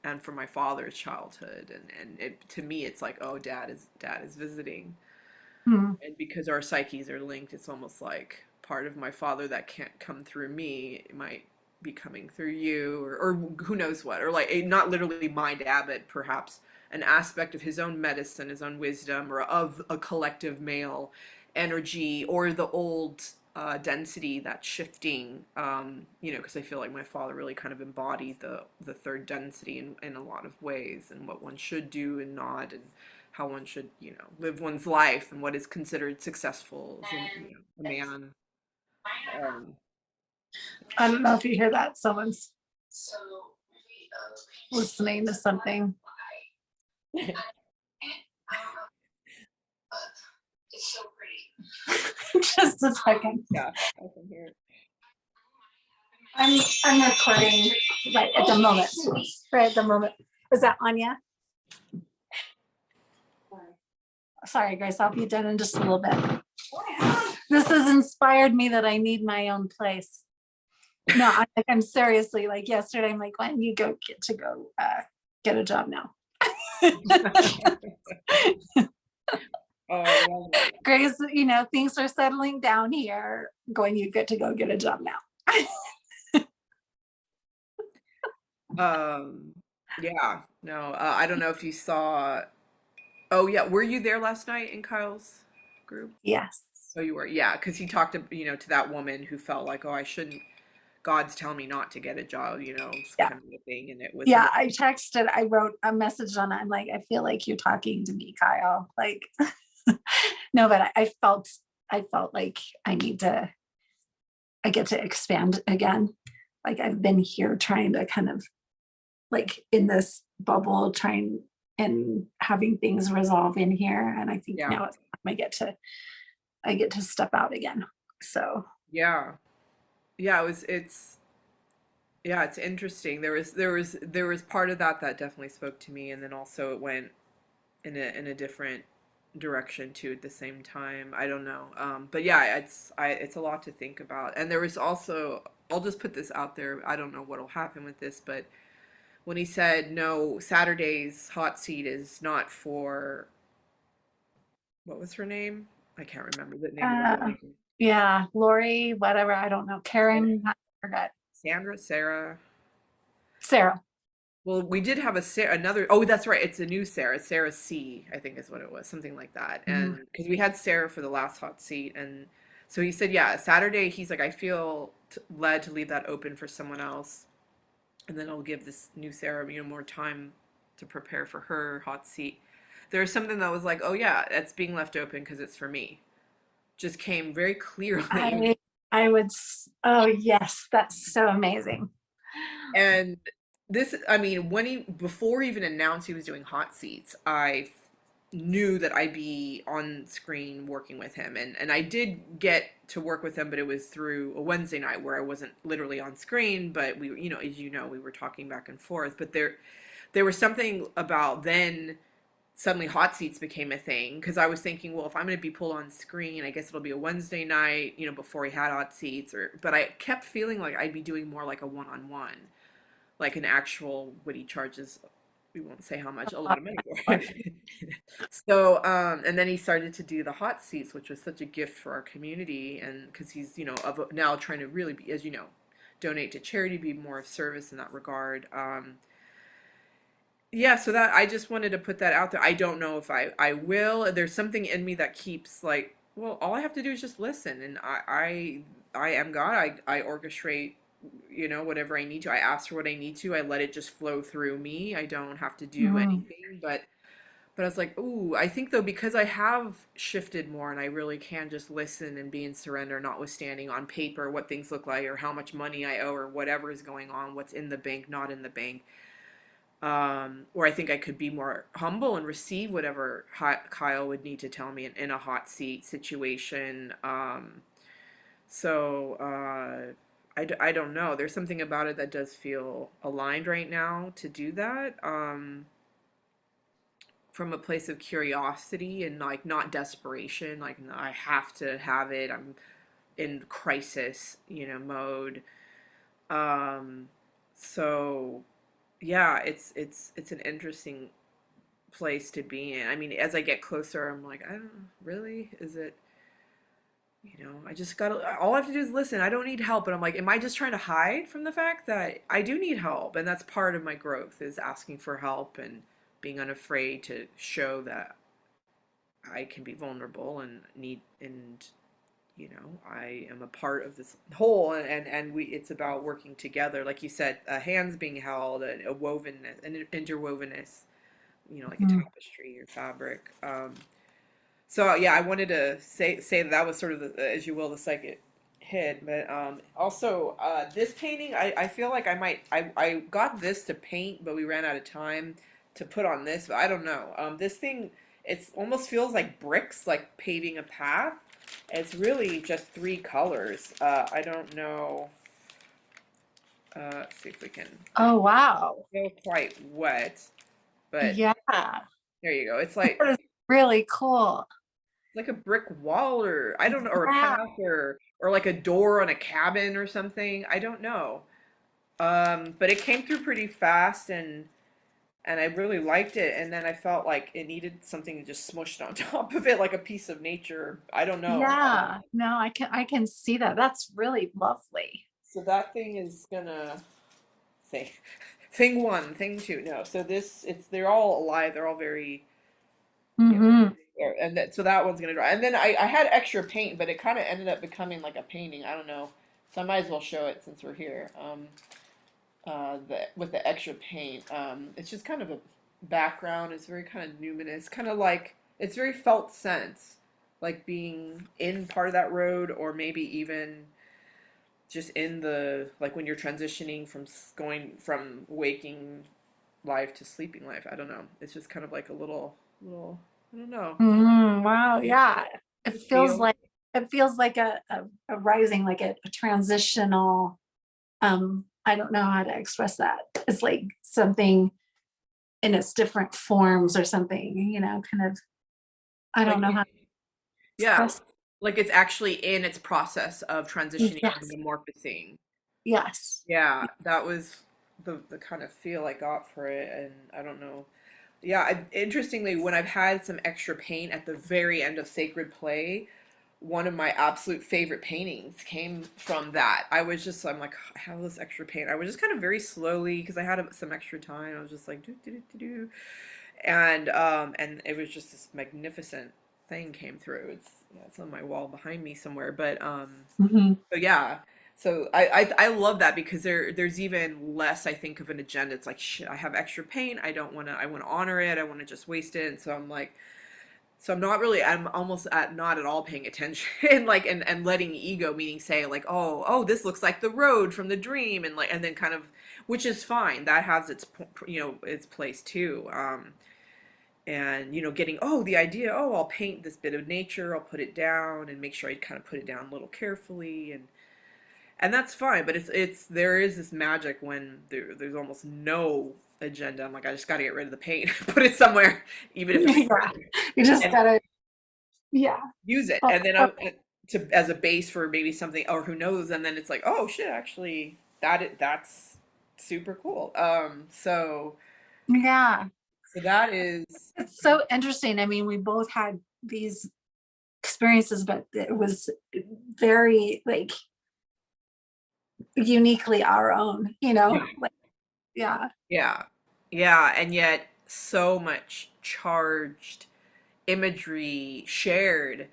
and from my father's childhood, and to me, it's like, oh, dad is visiting, mm, and because our psyches are linked, it's almost like part of my father that can't come through me, it might be coming through you, or who knows what, or like not literally my dad, but perhaps an aspect of his own medicine, his own wisdom, or of a collective male energy, or the old density that's shifting, because I feel like my father really kind of embodied the third density in a lot of ways, and what one should do and not, and how one should, live one's life, and what is considered successful as a man. Um, I don't know if you hear that, someone's listening to something. Just a second. yeah, I can hear it. I'm recording right at the moment. Right at the moment. Is that Anya? Sorry, Grace, I'll be done in just a little bit. This has inspired me that I need my own place. No, I'm seriously, like yesterday, I'm like, when you get get a job now. Oh, Grace, things are settling down here. Going, you get to go get a job now. yeah, no, I don't know if you saw. Oh, yeah, were you there last night in Kyle's group? Yes. Oh, you were, yeah, because he talked to that woman who felt like, oh, I shouldn't. God's telling me not to get a job, Yeah. kind of a thing, and it was. Yeah, I wrote a message on it. I'm like, I feel like you're talking to me, Kyle. Like, no, but I felt like I get to expand again. Like I've been here trying to kind of like in this bubble, trying and having things resolve in here. And I think Yeah, now it's time I get to step out again. So yeah, yeah. Yeah, it's interesting. There was part of that definitely spoke to me, and then also it went in a different direction too at the same time. I don't know. But yeah, it's a lot to think about. And there was also, I'll just put this out there. I don't know what'll happen with this, but when he said no, Saturday's hot seat is not for, what was her name? I can't remember the name of the uh, woman. yeah, Lori, whatever, I don't know. Karen, I forgot. Sandra, Sarah. Sarah. Well, we did have a Sarah, another. Oh, that's right. It's a new Sarah, Sarah C, I think is what it was, something like that. Mm. And because we had Sarah for the last hot seat, and so he said, yeah, Saturday. He's like, I feel led to leave that open for someone else, and then I'll give this new Sarah, more time to prepare for her hot seat. There was something that was like, oh yeah, that's being left open because it's for me. Just came very clearly. I I would oh yes, that's so amazing. And this, I mean, when he before he even announced he was doing hot seats, I knew that I'd be on screen working with him, and I did get to work with him, but it was through a Wednesday night where I wasn't literally on screen, but we, as you know, we were talking back and forth. But there was something about then suddenly hot seats became a thing because I was thinking, well, if I'm going to be pulled on screen, I guess it'll be a Wednesday night, before he had hot seats, but I kept feeling like I'd be doing more like a one-on-one, like an actual what he charges. We won't say how much, a lot of money for it. So, and then he started to do the hot seats, which was such a gift for our community, and because he's, now trying to really be, as you know, donate to charity, be more of service in that regard. Yeah, so that I just wanted to put that out there. I don't know if I will. There's something in me that keeps like, well, all I have to do is just listen, and I am God. I orchestrate, whatever I need to. I ask for what I need to. I let it just flow through me. I don't have to do Mhm. anything. But I was like, ooh, I think though because I have shifted more, and I really can just listen and be in surrender, notwithstanding on paper what things look like or how much money I owe or whatever is going on, what's in the bank, not in the bank, or I think I could be more humble and receive whatever Kyle would need to tell me in a hot seat situation. I don't know. There's something about it that does feel aligned right now to do that, from a place of curiosity and like not desperation. Like I have to have it. I'm in crisis, mode. Um, so yeah, it's an interesting place to be in. I mean, as I get closer, I'm like, I don't know, really? Is it, I just gotta, all I have to do is listen. I don't need help. But I'm like, am I just trying to hide from the fact that I do need help? And that's part of my growth is asking for help and being unafraid to show that I can be vulnerable and I am a part of this whole, and it's about working together. Like you said, hands being held, a wovenness, an interwovenness, like a Mhm. tapestry or fabric. So yeah, I wanted to say that was sort of as you will, the psychic hit, but also this painting, I feel like I got this to paint, but we ran out of time to put on this. But I don't know. This thing, it's almost feels like bricks, like paving a path. It's really just three colors. I don't know. Let's see if we can. Oh, wow. Feel quite wet, but Yeah. there you go. It's like That is really cool. a brick wall, or I don't know, or a Yeah. path, or like a door on a cabin or something. I don't know. But it came through pretty fast, and I really liked it. And then I felt like it needed something just smushed on top of it, like a piece of nature. I don't know. Yeah. No, I can see that. That's really lovely. So that thing is gonna thing thing one, thing two. No, so this it's they're all alive. They're all very, you know, Mhm. and so that one's gonna dry. And then I had extra paint, but it kind of ended up becoming like a painting. I don't know. So I might as well show it since we're here. With the extra paint, it's just kind of a background. It's very kind of numinous, kind of like it's very felt sense, like being in part of that road, or maybe even just in the like when you're transitioning from going from waking life to sleeping life. I don't know. It's just kind of like a little. I don't know. Mhm. Wow. Yeah. It You feels feel like it feels like a rising, like a transitional, I don't know how to express that. It's like something in its different forms or something, kind of, I don't like know how to yeah, express. like it's actually in its process of transitioning and Yes. metamorphosing. Yes. Yeah, that was the kind of feel I got for it, and I don't know. Yeah, interestingly, when I've had some extra paint at the very end of Sacred Play, one of my absolute favorite paintings came from that. I'm like, I have this extra paint. I was just kind of very slowly, because I had some extra time. I was just like, do, do, do, do, do. And it was just this magnificent thing came through. It's on my wall behind me somewhere. Mhm. So yeah. So I love that, because there's even less, I think, of an agenda. It's like, shit, I have extra paint. I want to honor it. I want to just waste it. And so I'm like, so I'm almost not at all paying attention, like, and letting ego, meaning say like, oh, this looks like the road from the dream, and like, and then kind of, which is fine. That has its place too. And getting, the idea, I'll paint this bit of nature, I'll put it down and make sure I kind of put it down a little carefully, and that's fine. But there is this magic when there's almost no agenda. I'm like, I just got to get rid of the paint, put it somewhere, even if it makes Yeah, you just and gotta, yeah. use it, Oh, and then oh, to as a base for maybe something, or who knows, and then it's like, oh shit, actually that's super cool. yeah, So that is, it's so interesting. I mean, we both had these experiences, but it was very, like, uniquely our own, yeah, like, yeah. yeah, yeah, and yet so much charged imagery shared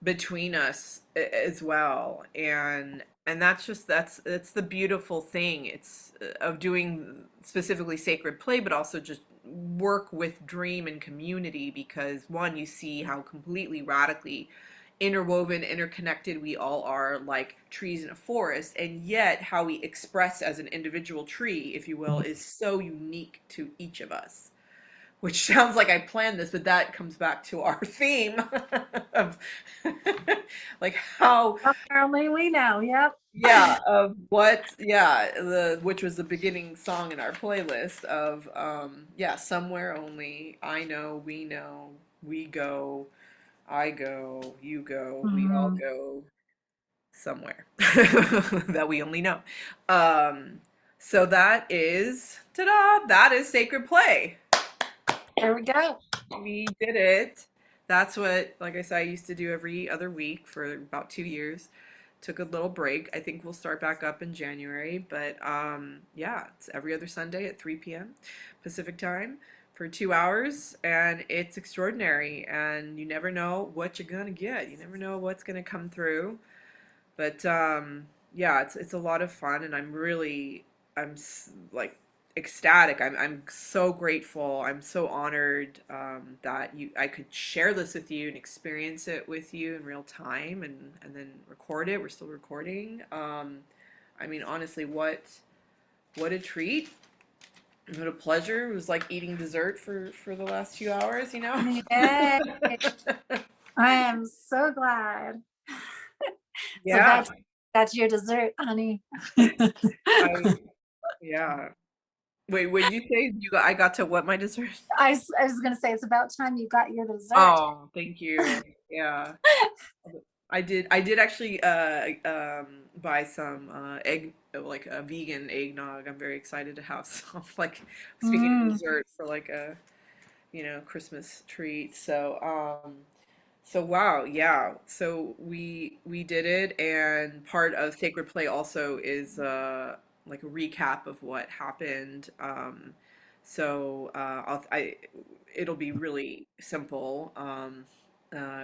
between us as well. And that's the beautiful thing, it's of doing specifically sacred play, but also just work with dream and community, because one, you see how completely radically interwoven, interconnected we all are, like trees in a forest, and yet how we express as an individual tree, if you will, is so unique to each of us. Which sounds like I planned this, but that comes back to our theme of like how, Only we know. Yep. yeah, of what, yeah, which was the beginning song in our playlist of, yeah, somewhere only, I know, we go, I go, you go, we all Mhm. go somewhere that we only know. Um, so that is, ta-da, that is sacred play. There we go. We did it. That's what, like I said, I used to do every other week for about 2 years. Took a little break. I think we'll start back up in January. But yeah, it's every other Sunday at 3 p.m. Pacific time for 2 hours. And it's extraordinary. And you never know what you're going to get. You never know what's going to come through. But yeah, it's a lot of fun, and like ecstatic. I'm so grateful. I'm so honored, that I could share this with you and experience it with you in real time, and then record it. We're still recording. I mean, honestly, what a treat. What a pleasure. It was like eating dessert for the last few hours, you know? Yay. I am so glad. So Yeah. that's your dessert, honey. I yeah. Wait, what did you say? I got to what, my dessert? I was gonna say it's about time you got your dessert. Oh, thank you. Yeah. I did actually buy some egg, like a vegan eggnog. I'm very excited to have some, like, speaking of Mm, dessert, for like a, Christmas treat. So wow, yeah. So we did it, and part of Sacred Play also is like a recap of what happened. It'll be really simple.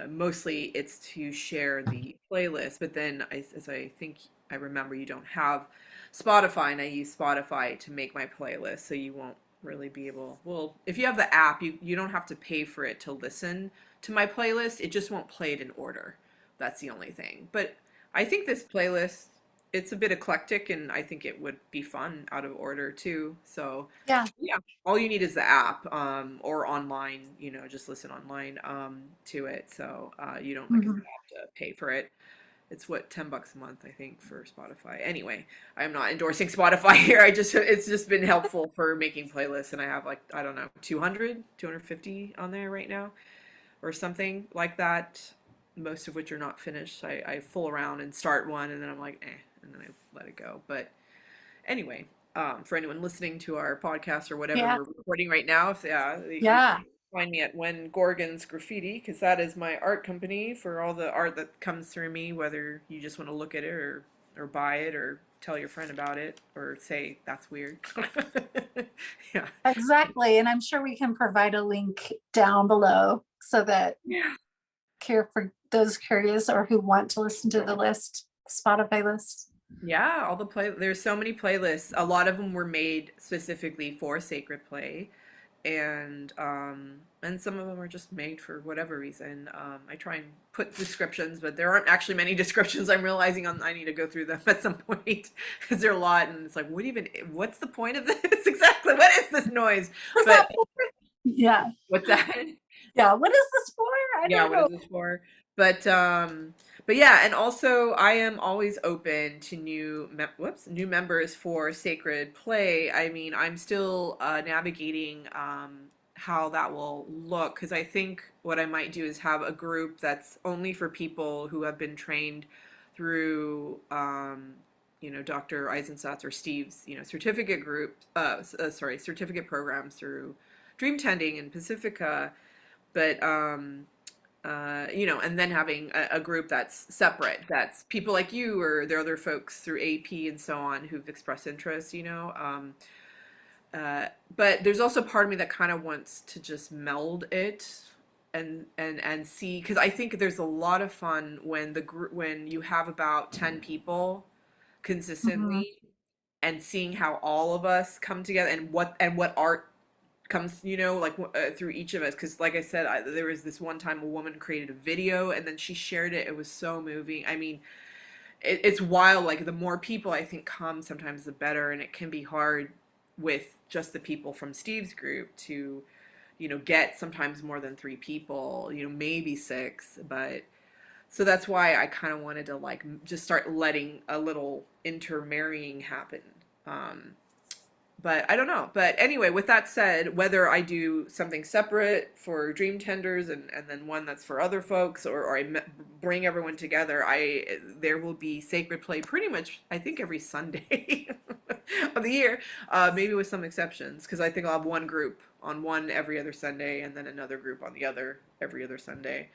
Mostly it's to share the playlist, but then as I think I remember, you don't have Spotify, and I use Spotify to make my playlist, so you won't really be able. Well, if you have the app, you don't have to pay for it to listen to my playlist. It just won't play it in order. That's the only thing. But I think this playlist, it's a bit eclectic, and I think it would be fun out of order too. So yeah. yeah, all you need is the app, or online. Just listen online, to it. So you don't, like I said, Mhm. have to pay for it. It's what, $10 a month, I think, for Spotify. Anyway, I'm not endorsing Spotify here. It's just been helpful for making playlists, and I have, like, I don't know, 250 on there right now, or something like that, most of which are not finished. I fool around and start one, and then I'm like, and then I let it go. But anyway, for anyone listening to our podcast or whatever Yeah. we're recording right now, if, yeah, Yeah. find me at When Gorgon's Graffiti because that is my art company for all the art that comes through me, whether you just want to look at it or buy it or tell your friend about it or say that's weird. Yeah. Exactly. And I'm sure we can provide a link down below so that Yeah. care for those curious or who want to listen to the list, Spotify list. Yeah, all the there's so many playlists. A lot of them were made specifically for sacred play and some of them are just made for whatever reason. I try and put descriptions, but there aren't actually many descriptions. I'm realizing I need to go through them at some point because there are a lot, and it's like, what's the point of this exactly? What is this noise? What's But that for? Yeah. what's that? Yeah. What is this for? I Yeah, don't what know. is this for? But um, but yeah, and also I am always open to new members for Sacred Play. I mean, I'm still navigating how that will look because I think what I might do is have a group that's only for people who have been trained through Dr. Eisenstadt or Steve's certificate group certificate programs through Dream Tending and Pacifica, but and then having a group that's separate, that's people like you or there are other folks through AP and so on who've expressed interest. Uh, but there's also part of me that kind of wants to just meld it and see because I think there's a lot of fun when when you have about 10 people Mhm. consistently and seeing how all of us come together and what art comes like through each of us because like I said there was this one time a woman created a video and then she shared it. It was so moving. I mean it's wild. Like the more people I think come sometimes the better, and it can be hard with just the people from Steve's group to get sometimes more than 3 people, maybe 6. But so that's why I kind of wanted to like just start letting a little intermarrying happen. um but I don't know. But anyway, with that said, whether I do something separate for Dream Tenders and then one that's for other folks, or bring everyone together, there will be Sacred Play pretty much I think every Sunday of the year, maybe with some exceptions, because I think I'll have one group on one every other Sunday and then another group on the other every other Sunday.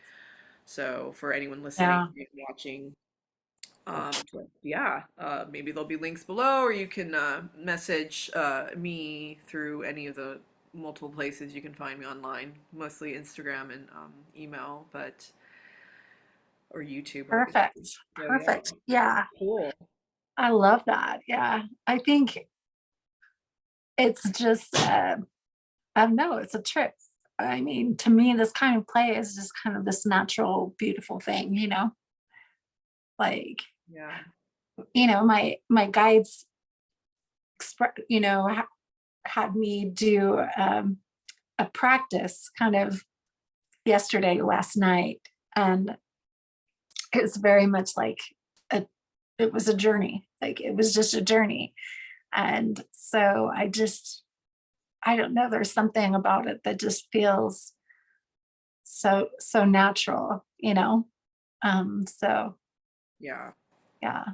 So for anyone listening Yeah. and watching, yeah, maybe there'll be links below, or you can message me through any of the multiple places you can find me online, mostly Instagram and email, but or YouTube, obviously. Perfect. So yeah, Perfect. Yeah. cool. I love that. Yeah. I think it's just, I don't know, it's a trip. I mean, to me, this kind of play is just kind of this natural, beautiful thing, like, Yeah, my guides, had me do a practice kind of yesterday, last night. And it's very much like a, it was a journey. Like it was just a journey. And so I don't know, there's something about it that just feels so natural. So yeah. yeah.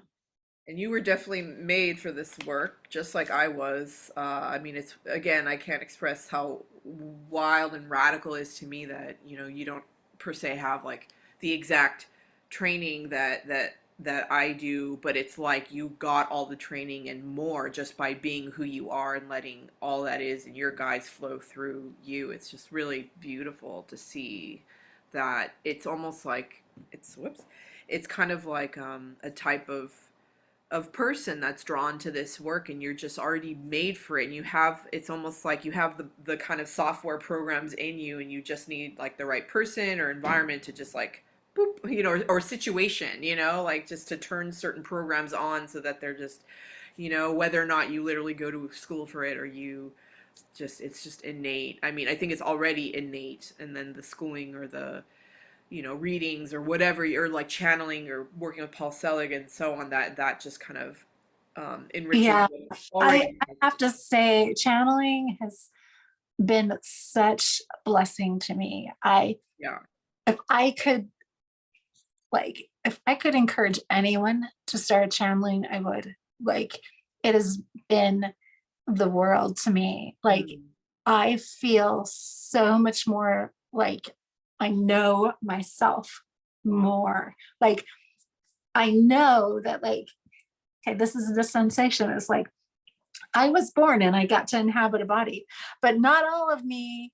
And you were definitely made for this work, just like I was. I mean, it's again, I can't express how wild and radical it is to me that you don't per se have like the exact training that I do, but it's like you got all the training and more just by being who you are and letting all that is and your guides flow through you. It's just really beautiful to see that. It's almost like it's kind of like a type of person that's drawn to this work and you're just already made for it, and it's almost like you have the kind of software programs in you and you just need like the right person or environment to just like boop, or situation, like just to turn certain programs on so that they're just whether or not you literally go to school for it or you just it's just innate. I mean, I think it's already innate, and then the schooling or the readings or whatever you're like channeling or working with Paul Selig and so on, that just kind of enriches Yeah. what I, already I have to say channeling has been such a blessing to me. yeah. If I could if I could encourage anyone to start channeling, I would. Like it has been the world to me. Like Mm. I feel so much more like I know myself Wow. more. Like I know that like, okay, this is the sensation. It's like I was born and I got to inhabit a body, but not all of me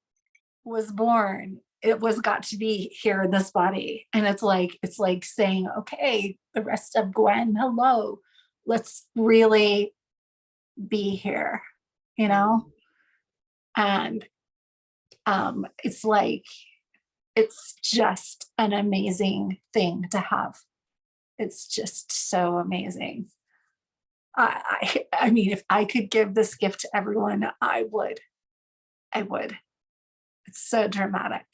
was born. It was got to be here in this body. And it's like saying, okay, the rest of Gwen, hello, let's really be here, you know? Mm. And it's like it's just an amazing thing to have. It's just so amazing. I mean, if I could give this gift to everyone, I would. I would. It's so dramatic.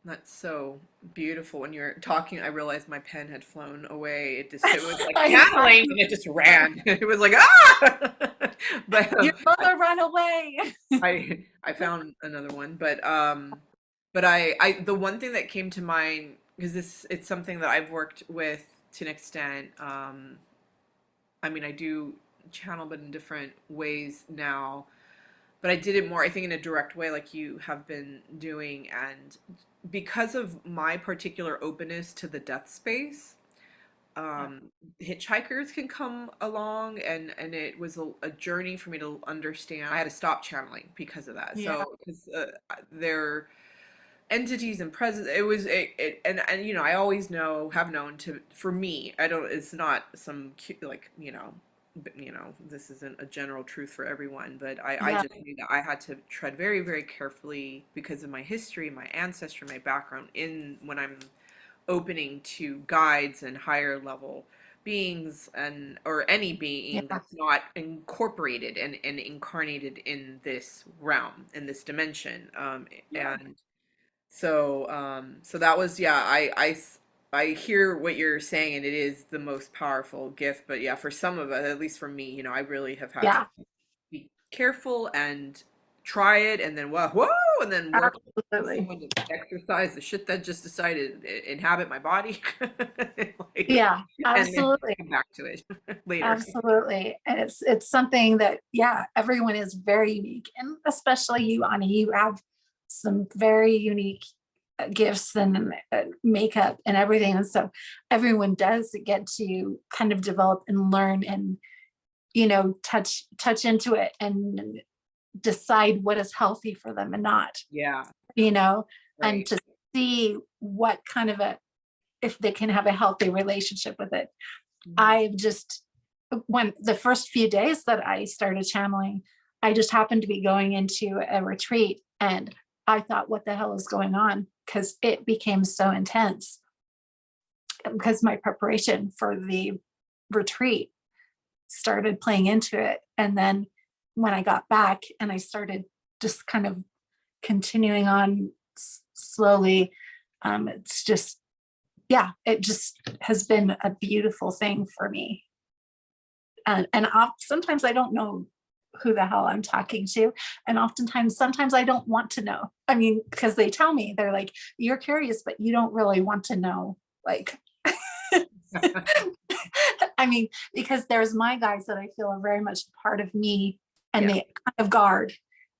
That's so beautiful. When you're talking, I realized my pen had flown away. It was like I channeling, know. and it just ran. It was like ah, but Your mother run away. I found another one, but the one thing that came to mind because this it's something that I've worked with to an extent. I mean, I do channel, but in different ways now. But I did it more, I think, in a direct way, like you have been doing, and because of my particular openness to the death space, Yeah. um, hitchhikers can come along, and it was a journey for me to understand. I had to stop channeling because of that. Yeah. So because they're entities and presence, it was and you know I always know have known to for me I don't it's not some like you know this isn't a general truth for everyone, but I Yeah. just knew that I had to tread very very carefully because of my history, my ancestry, my background in when I'm opening to guides and higher level beings and or any being Yeah. that's not incorporated and incarnated in this realm in this dimension Yeah. and so, so that was, yeah, I hear what you're saying, and it is the most powerful gift. But yeah, for some of us, at least for me, I really have had to Yeah. be careful and try it, and then whoa, and then work with Absolutely. someone to exercise the shit that just decided to inhabit my body, like, Yeah. and then Absolutely. come back to it later. Absolutely. And it's something that, yeah, everyone is very unique. And especially you, Ani, you have some very unique gifts and makeup and everything. And so everyone does get to kind of develop and learn and, touch into it and decide what is healthy for them and not, Yeah, you know, and right. to see what kind of if they can have a healthy relationship with it. Mhm. I've just when the first few days that I started channeling, I just happened to be going into a retreat and I thought, what the hell is going on? Because it became so intense because my preparation for the retreat started playing into it. And then when I got back and I started just kind of continuing on slowly, it's just, yeah, it just has been a beautiful thing for me. And sometimes I don't know who the hell I'm talking to, and oftentimes, sometimes I don't want to know. I mean, because they tell me they're like, "You're curious, but you don't really want to know." Like, I mean, because there's my guys that I feel are very much part of me, and Yeah. they kind of guard,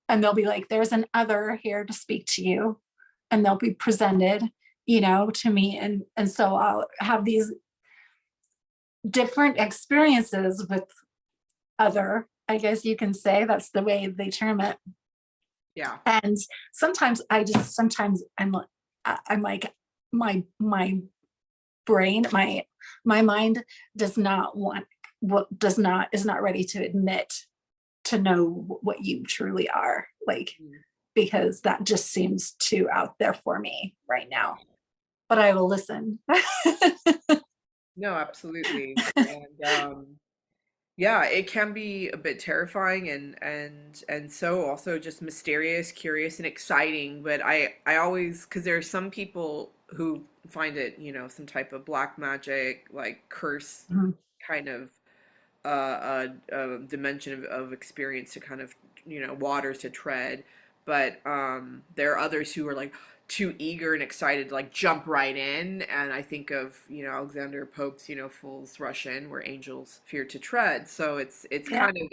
and they'll be like, "There's an other here to speak to you," and they'll be presented, to me, and so I'll have these different experiences with other, I guess you can say that's the way they term it. Yeah. And sometimes I'm like my brain, my mind does not want what does not is not ready to admit to know what you truly are like, Mm. because that just seems too out there for me right Yeah. now. But I will listen. No, absolutely. And yeah, it can be a bit terrifying and so also just mysterious, curious, and exciting. But I always because there are some people who find it, some type of black magic, like curse Mhm. kind of dimension of experience to kind of waters to tread. But there are others who are like too eager and excited to like jump right in, and I think of Alexander Pope's fools rush in where angels fear to tread. So it's Yeah. kind of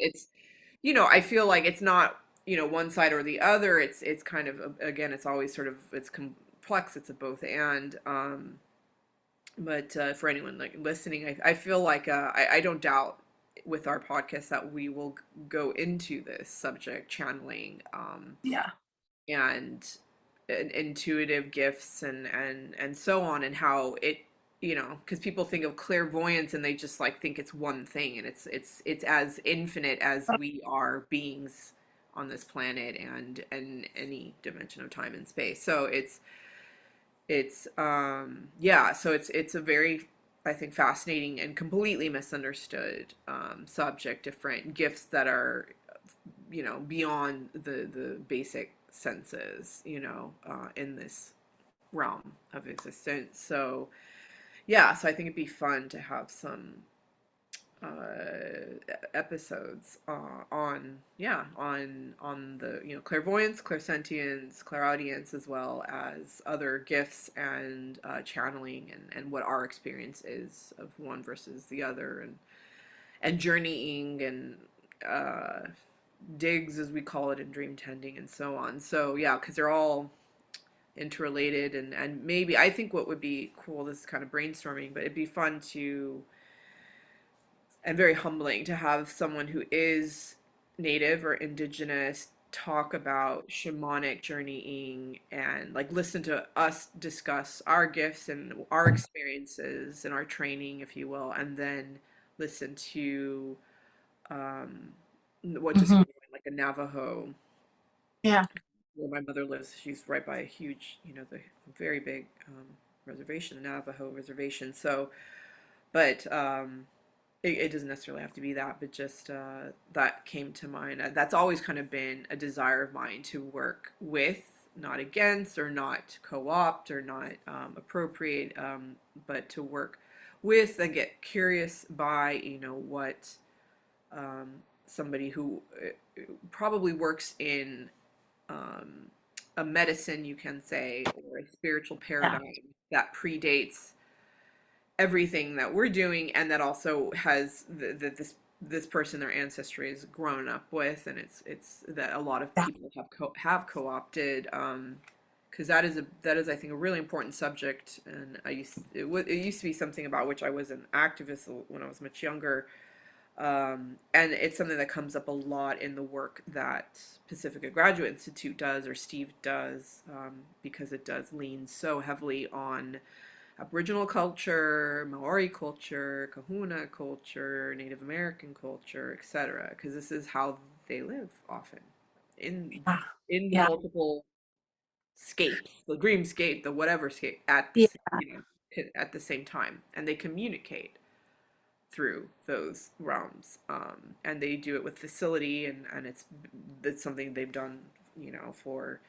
I feel like it's not, one side or the other. It's kind of, again, it's always sort of, it's complex. It's a both and. But for anyone like listening, I feel like I don't doubt with our podcast that we will go into this subject, channeling, Yeah. and intuitive gifts and so on, and how it, because people think of clairvoyance and they just like think it's one thing, and it's as infinite as we are beings on this planet and any dimension of time and space. So it's yeah, so it's a very, I think, fascinating and completely misunderstood subject. Different gifts that are, beyond the basic senses, in this realm of existence. So yeah, so I think it'd be fun to have some episodes on, yeah, on the, clairvoyance, clairsentience, clairaudience, as well as other gifts and channeling, and what our experience is of one versus the other, and journeying, and uh, digs, as we call it, in dream tending, and so on. So yeah, because they're all interrelated, and maybe I think what would be cool, this is kind of brainstorming, but it'd be fun to, and very humbling, to have someone who is native or indigenous talk about shamanic journeying, and like listen to us discuss our gifts and our experiences and our training, if you will, and then listen to um, what just Mhm. like a Navajo, Yeah. where my mother lives. She's right by a huge, the very big reservation, Navajo reservation. So, but it doesn't necessarily have to be that, but just that came to mind. That's always kind of been a desire of mine, to work with, not against, or not co-opt, or not appropriate, but to work with and get curious by, what somebody who probably works in um, a medicine, you can say, or a spiritual Yeah. paradigm that predates everything that we're doing, and that also has this person, their ancestry has grown up with, and it's that a lot of Yeah. people have co-opted, because that is, I think, a really important subject. And it used to be something about which I was an activist when I was much younger, and it's something that comes up a lot in the work that Pacifica Graduate Institute does, or Steve does, because it does lean so heavily on Aboriginal culture, Maori culture, Kahuna culture, Native American culture, etc. Because this is how they live often, in Yeah. in the Yeah. multiple scapes, the dreamscape, the whatever scape, Yeah. at the same time, and they communicate through those realms, and they do it with facility, and it's something they've done, for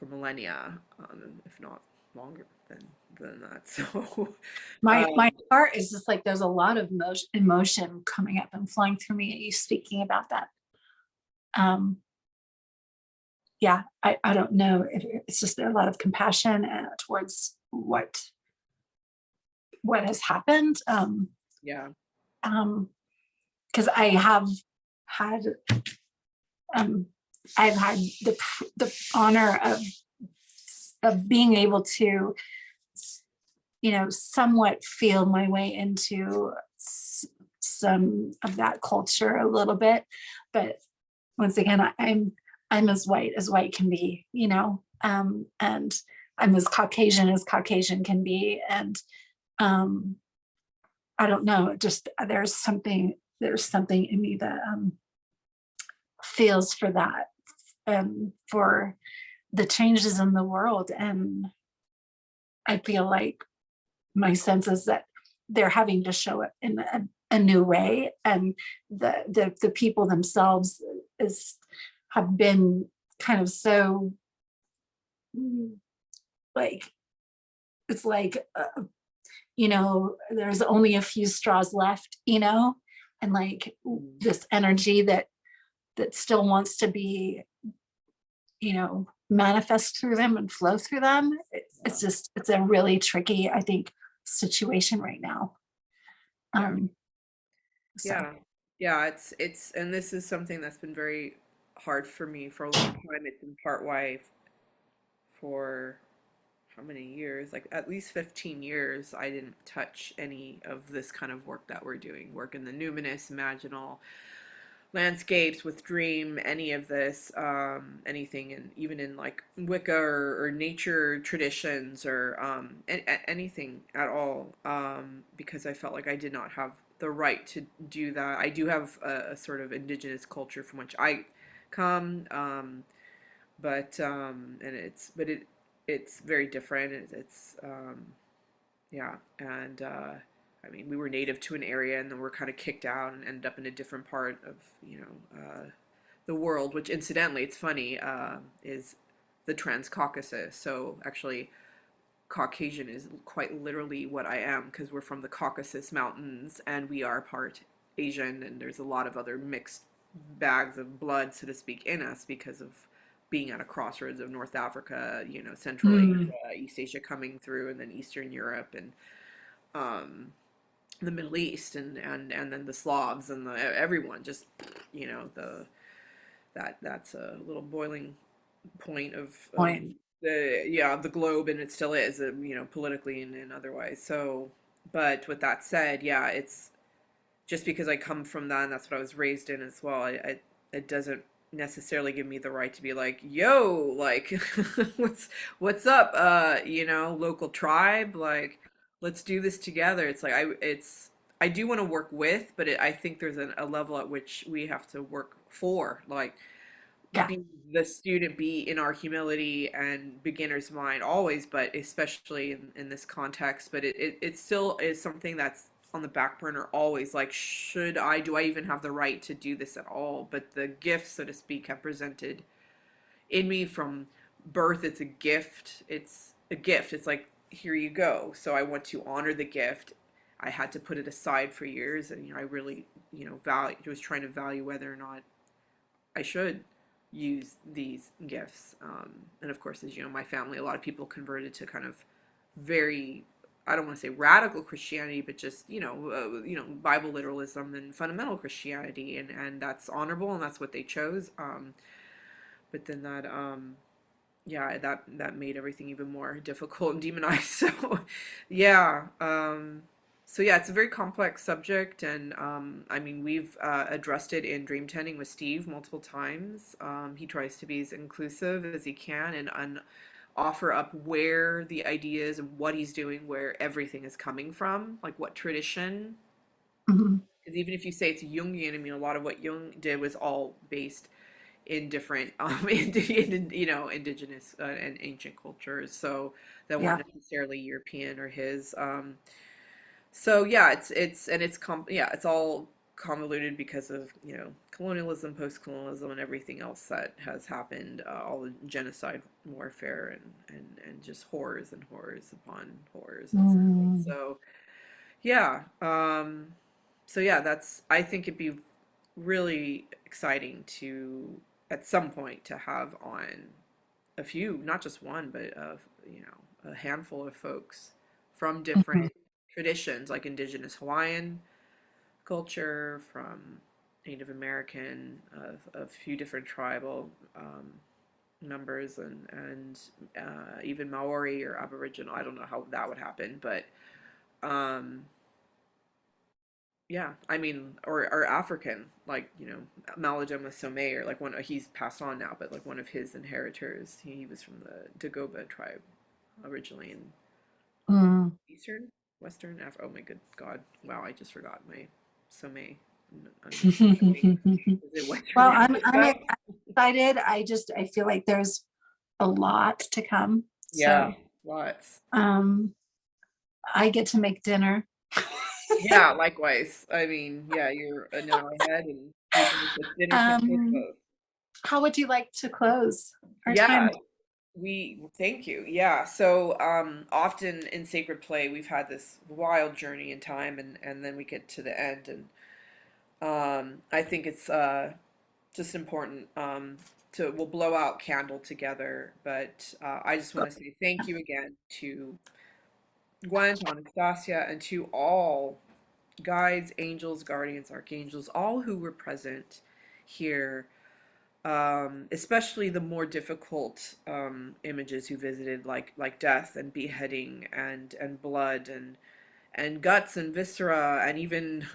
millennia, if not longer than that. So My um, heart is just like there's a lot of emotion coming up and flowing through me at you speaking about that. Um, yeah, I don't know if it's just a lot of compassion towards what has happened. yeah, Um, because had um, I've had the honor of being able to, somewhat feel my way into some of that culture a little bit, but once again, I'm as white can be, and I'm as Caucasian can be, and um, I don't know, just there's something in me that feels for that, for the changes in the world, and I feel like my sense is that they're having to show it in a new way, and the people themselves is have been kind of so mm, like it's like there's only a few straws left, and like this energy that still wants to be manifest through them and flow through them. It's a really tricky, I think, situation right now. yeah, um so yeah. Yeah, it's and this is something that's been very hard for me for a long time. It's in part why for how many years? Like at least 15 years, I didn't touch any of this kind of work that we're doing. Work in the numinous, imaginal, landscapes with dream, any of this, anything, and even in like Wicca or nature traditions or anything at all, because I felt like I did not have the right to do that. I do have a sort of indigenous culture from which I come, but and it's very different. It's yeah, and I mean, we were native to an area, and then we're kind of kicked out and ended up in a different part of the world. Which, incidentally, it's funny, is the Transcaucasus. So actually, Caucasian is quite literally what I am because we're from the Caucasus Mountains, and we are part Asian, and there's a lot of other mixed bags of blood, so to speak, in us because of being at a crossroads of North Africa, Central Asia, Mm, East Asia coming through, and then Eastern Europe, and um, the Middle East, and then the Slavs and everyone. Just the that's a little boiling point of point. the globe, and it still is, politically and otherwise. So, but with that said, yeah, it's just because I come from that, and that's what I was raised in as well. It doesn't necessarily give me the right to be like, yo, like, what's up, local tribe, like, let's do this together. It's like I do want to work with, but I think there's a level at which we have to work for, like, Yeah, be the student, be in our humility and beginner's mind always, but especially in this context. But it still is something that's on the back burner always, like, do I even have the right to do this at all? But the gifts, so to speak, have presented in me from birth. It's a gift. It's like, here you go. So I want to honor the gift. I had to put it aside for years, and I really, value was trying to value whether or not I should use these gifts. And of course, as you know, my family, a lot of people converted to kind of very, I don't want to say radical Christianity, but just Bible literalism and fundamental Christianity, and that's honorable, and that's what they chose. But then that yeah, that made everything even more difficult and demonized. So yeah, so yeah, it's a very complex subject, and I mean, we've addressed it in Dream Tending with Steve multiple times. He tries to be as inclusive as he can, and offer up where the ideas and what he's doing, where everything is coming from, like what tradition. mhm, Because even if you say it's Jungian, I mean, a lot of what Jung did was all based in different indigenous and ancient cultures, so that weren't yeah. necessarily European or his. So yeah, yeah, it's all convoluted because of colonialism, post-colonialism, and everything else that has happened, all the genocide, warfare, and just horrors and horrors upon horrors and so forth. Mm, So yeah, yeah, that's, I think it'd be really exciting to at some point to have on a few, not just one, but a handful of folks from different mhm, traditions, like indigenous Hawaiian culture, from Native American, a few different tribal members, and even Maori or Aboriginal. I don't know how that would happen, but um, yeah, I mean, or African, like, Malajoma Some, or like he's passed on now, but like one of his inheritors, he was from the Dagoba tribe originally in mm. Eastern, Western Africa. Oh my good God. Wow, I just forgot my Some understanding. Is it Western Well, I'm Africa? excited. I feel like there's a lot to come. Yeah, So lots. um I get to make dinner. Yeah, likewise. I mean, yeah, you're an hour ahead, and you're going to cook dinner for us Um, both. how would you like to close our Yeah, time? we thank you. Yeah. So often in sacred play we've had this wild journey in time, and then we get to the end, and I think it's just important to we'll blow out candle together, but I just want to say thank you again to Gwen, to Anastasia, and to all guides, angels, guardians, archangels, all who were present here, especially the more difficult images who visited, like death and beheading and blood and guts and viscera and even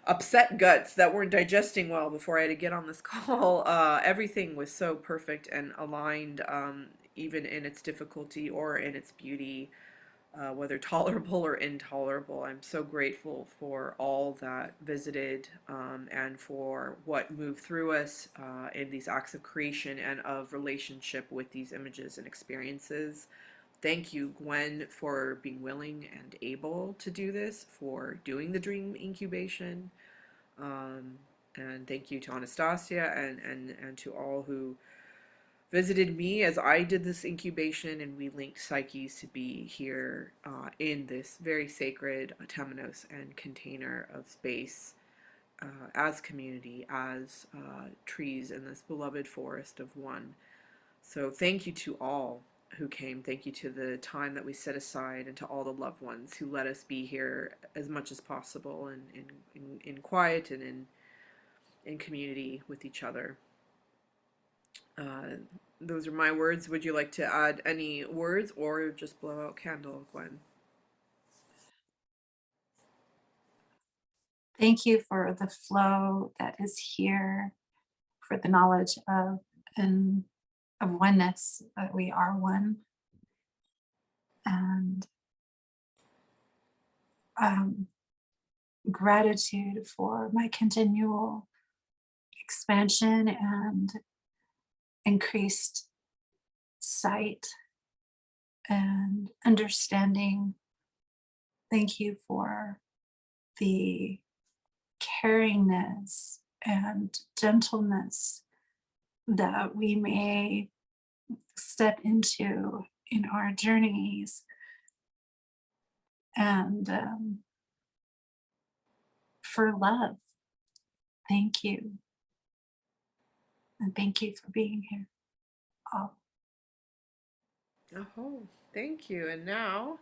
upset guts that weren't digesting well before I had to get on this call. Everything was so perfect and aligned, even in its difficulty or in its beauty, whether tolerable or intolerable. I'm so grateful for all that visited, and for what moved through us in these acts of creation and of relationship with these images and experiences. Thank you, Gwen, for being willing and able to do this, for doing the dream incubation. Um, and thank you to Anastasia and to all who visited me as I did this incubation, and we linked psyches to be here in this very sacred temenos and container of space, as community, as trees in this beloved forest of one. So thank you to all who came. Thank you to the time that we set aside, and to all the loved ones who let us be here as much as possible, and in quiet and in community with each other. Uh, those are my words. Would you like to add any words or just blow out candle, Gwen? Thank you for the flow that is here, for the knowledge and of oneness, that we are one, and um, gratitude for my continual expansion and increased sight and understanding. Thank you for the caringness and gentleness that we may step into in our journeys, and for love. Thank you. And thank you for being here. All. Oh, thank you. And now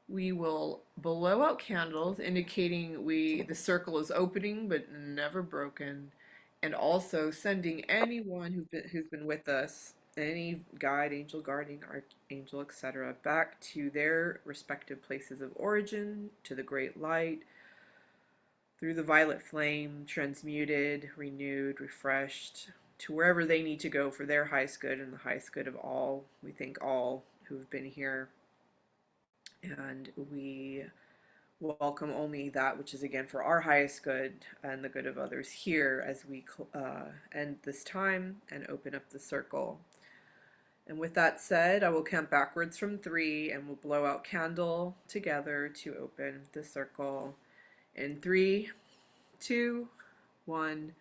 we will blow out candles, indicating the circle is opening but never broken, and also sending anyone who's been with us, any guide, angel, guardian, archangel, etc., back to their respective places of origin, to the great light, through the violet flame, transmuted, renewed, refreshed, to wherever they need to go for their highest good and the highest good of all. We thank all who've been here, and we welcome only that which is again for our highest good and the good of others here, as we end this time and open up the circle. And with that said, I will count backwards from 3, and we'll blow out candle together to open the circle. In 3, 2, 1.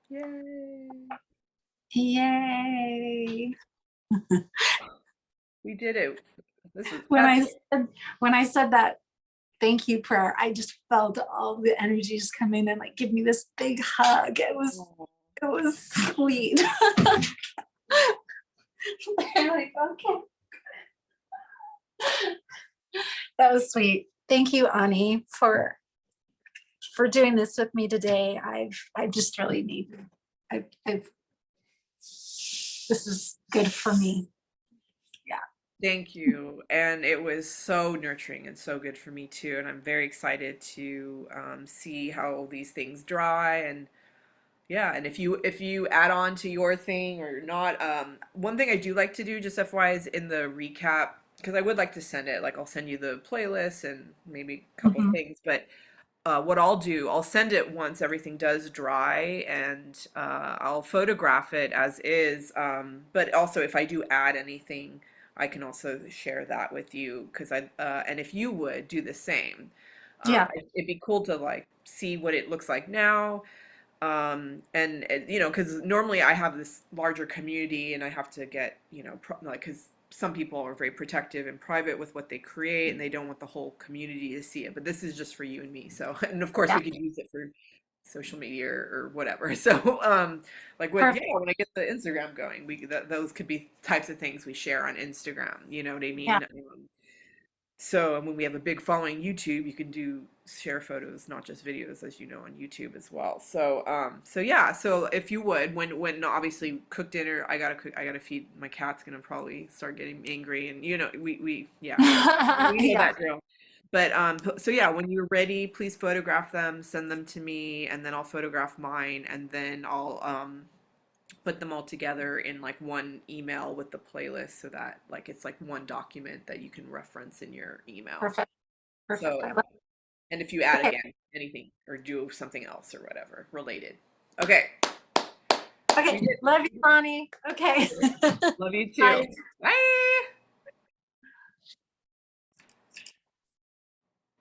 Yay! Yay. We did it. This was When I epic. said when I said that thank you prayer, I just felt all the energy just come in and like give me this big hug. It was sweet. I'm like, okay. That was sweet. Thank you, Ani, for doing this with me today. I've just really needed. I've this is good for me. Yeah. Thank you. And it was so nurturing and so good for me too. And I'm very excited to see how these things dry. And yeah, and if you add on to your thing or not, one thing I do like to do, just FYI, is in the recap, because I would like to send it. Like I'll send you the playlist and maybe a couple Mhm. things, but what I'll do, I'll send it once everything does dry, and I'll photograph it as is. But also, if I do add anything, I can also share that with you, because and if you would do the same, Yeah. it'd be cool to like see what it looks like now. And because normally I have this larger community, and I have to get, like, because some people are very protective and private with what they create, and they don't want the whole community to see it. But this is just for you and me. So, and of course, Yeah. we could use it for social media or whatever. So, like yeah, Perfect. when I get the Instagram going, those could be types of things we share on Instagram. You know what I Yeah. mean? So, and when we have a big following YouTube, you can share photos, not just videos, as you know, on YouTube as well. So, so yeah. So if you would, when obviously cook dinner, I gotta cook. I gotta feed my cat's gonna probably start getting angry, and yeah, we know Yeah, that drill. But so yeah, when you're ready, please photograph them, send them to me, and then I'll photograph mine, and then I'll put them all together in like one email with the playlist, so that like it's like one document that you can reference in your email. perfect, perfect. So, I love. and if you add Okay, again anything or do something else or whatever related. Okay. okay. You did. Love you, Bonnie. Okay. Love you too. Bye. Bye.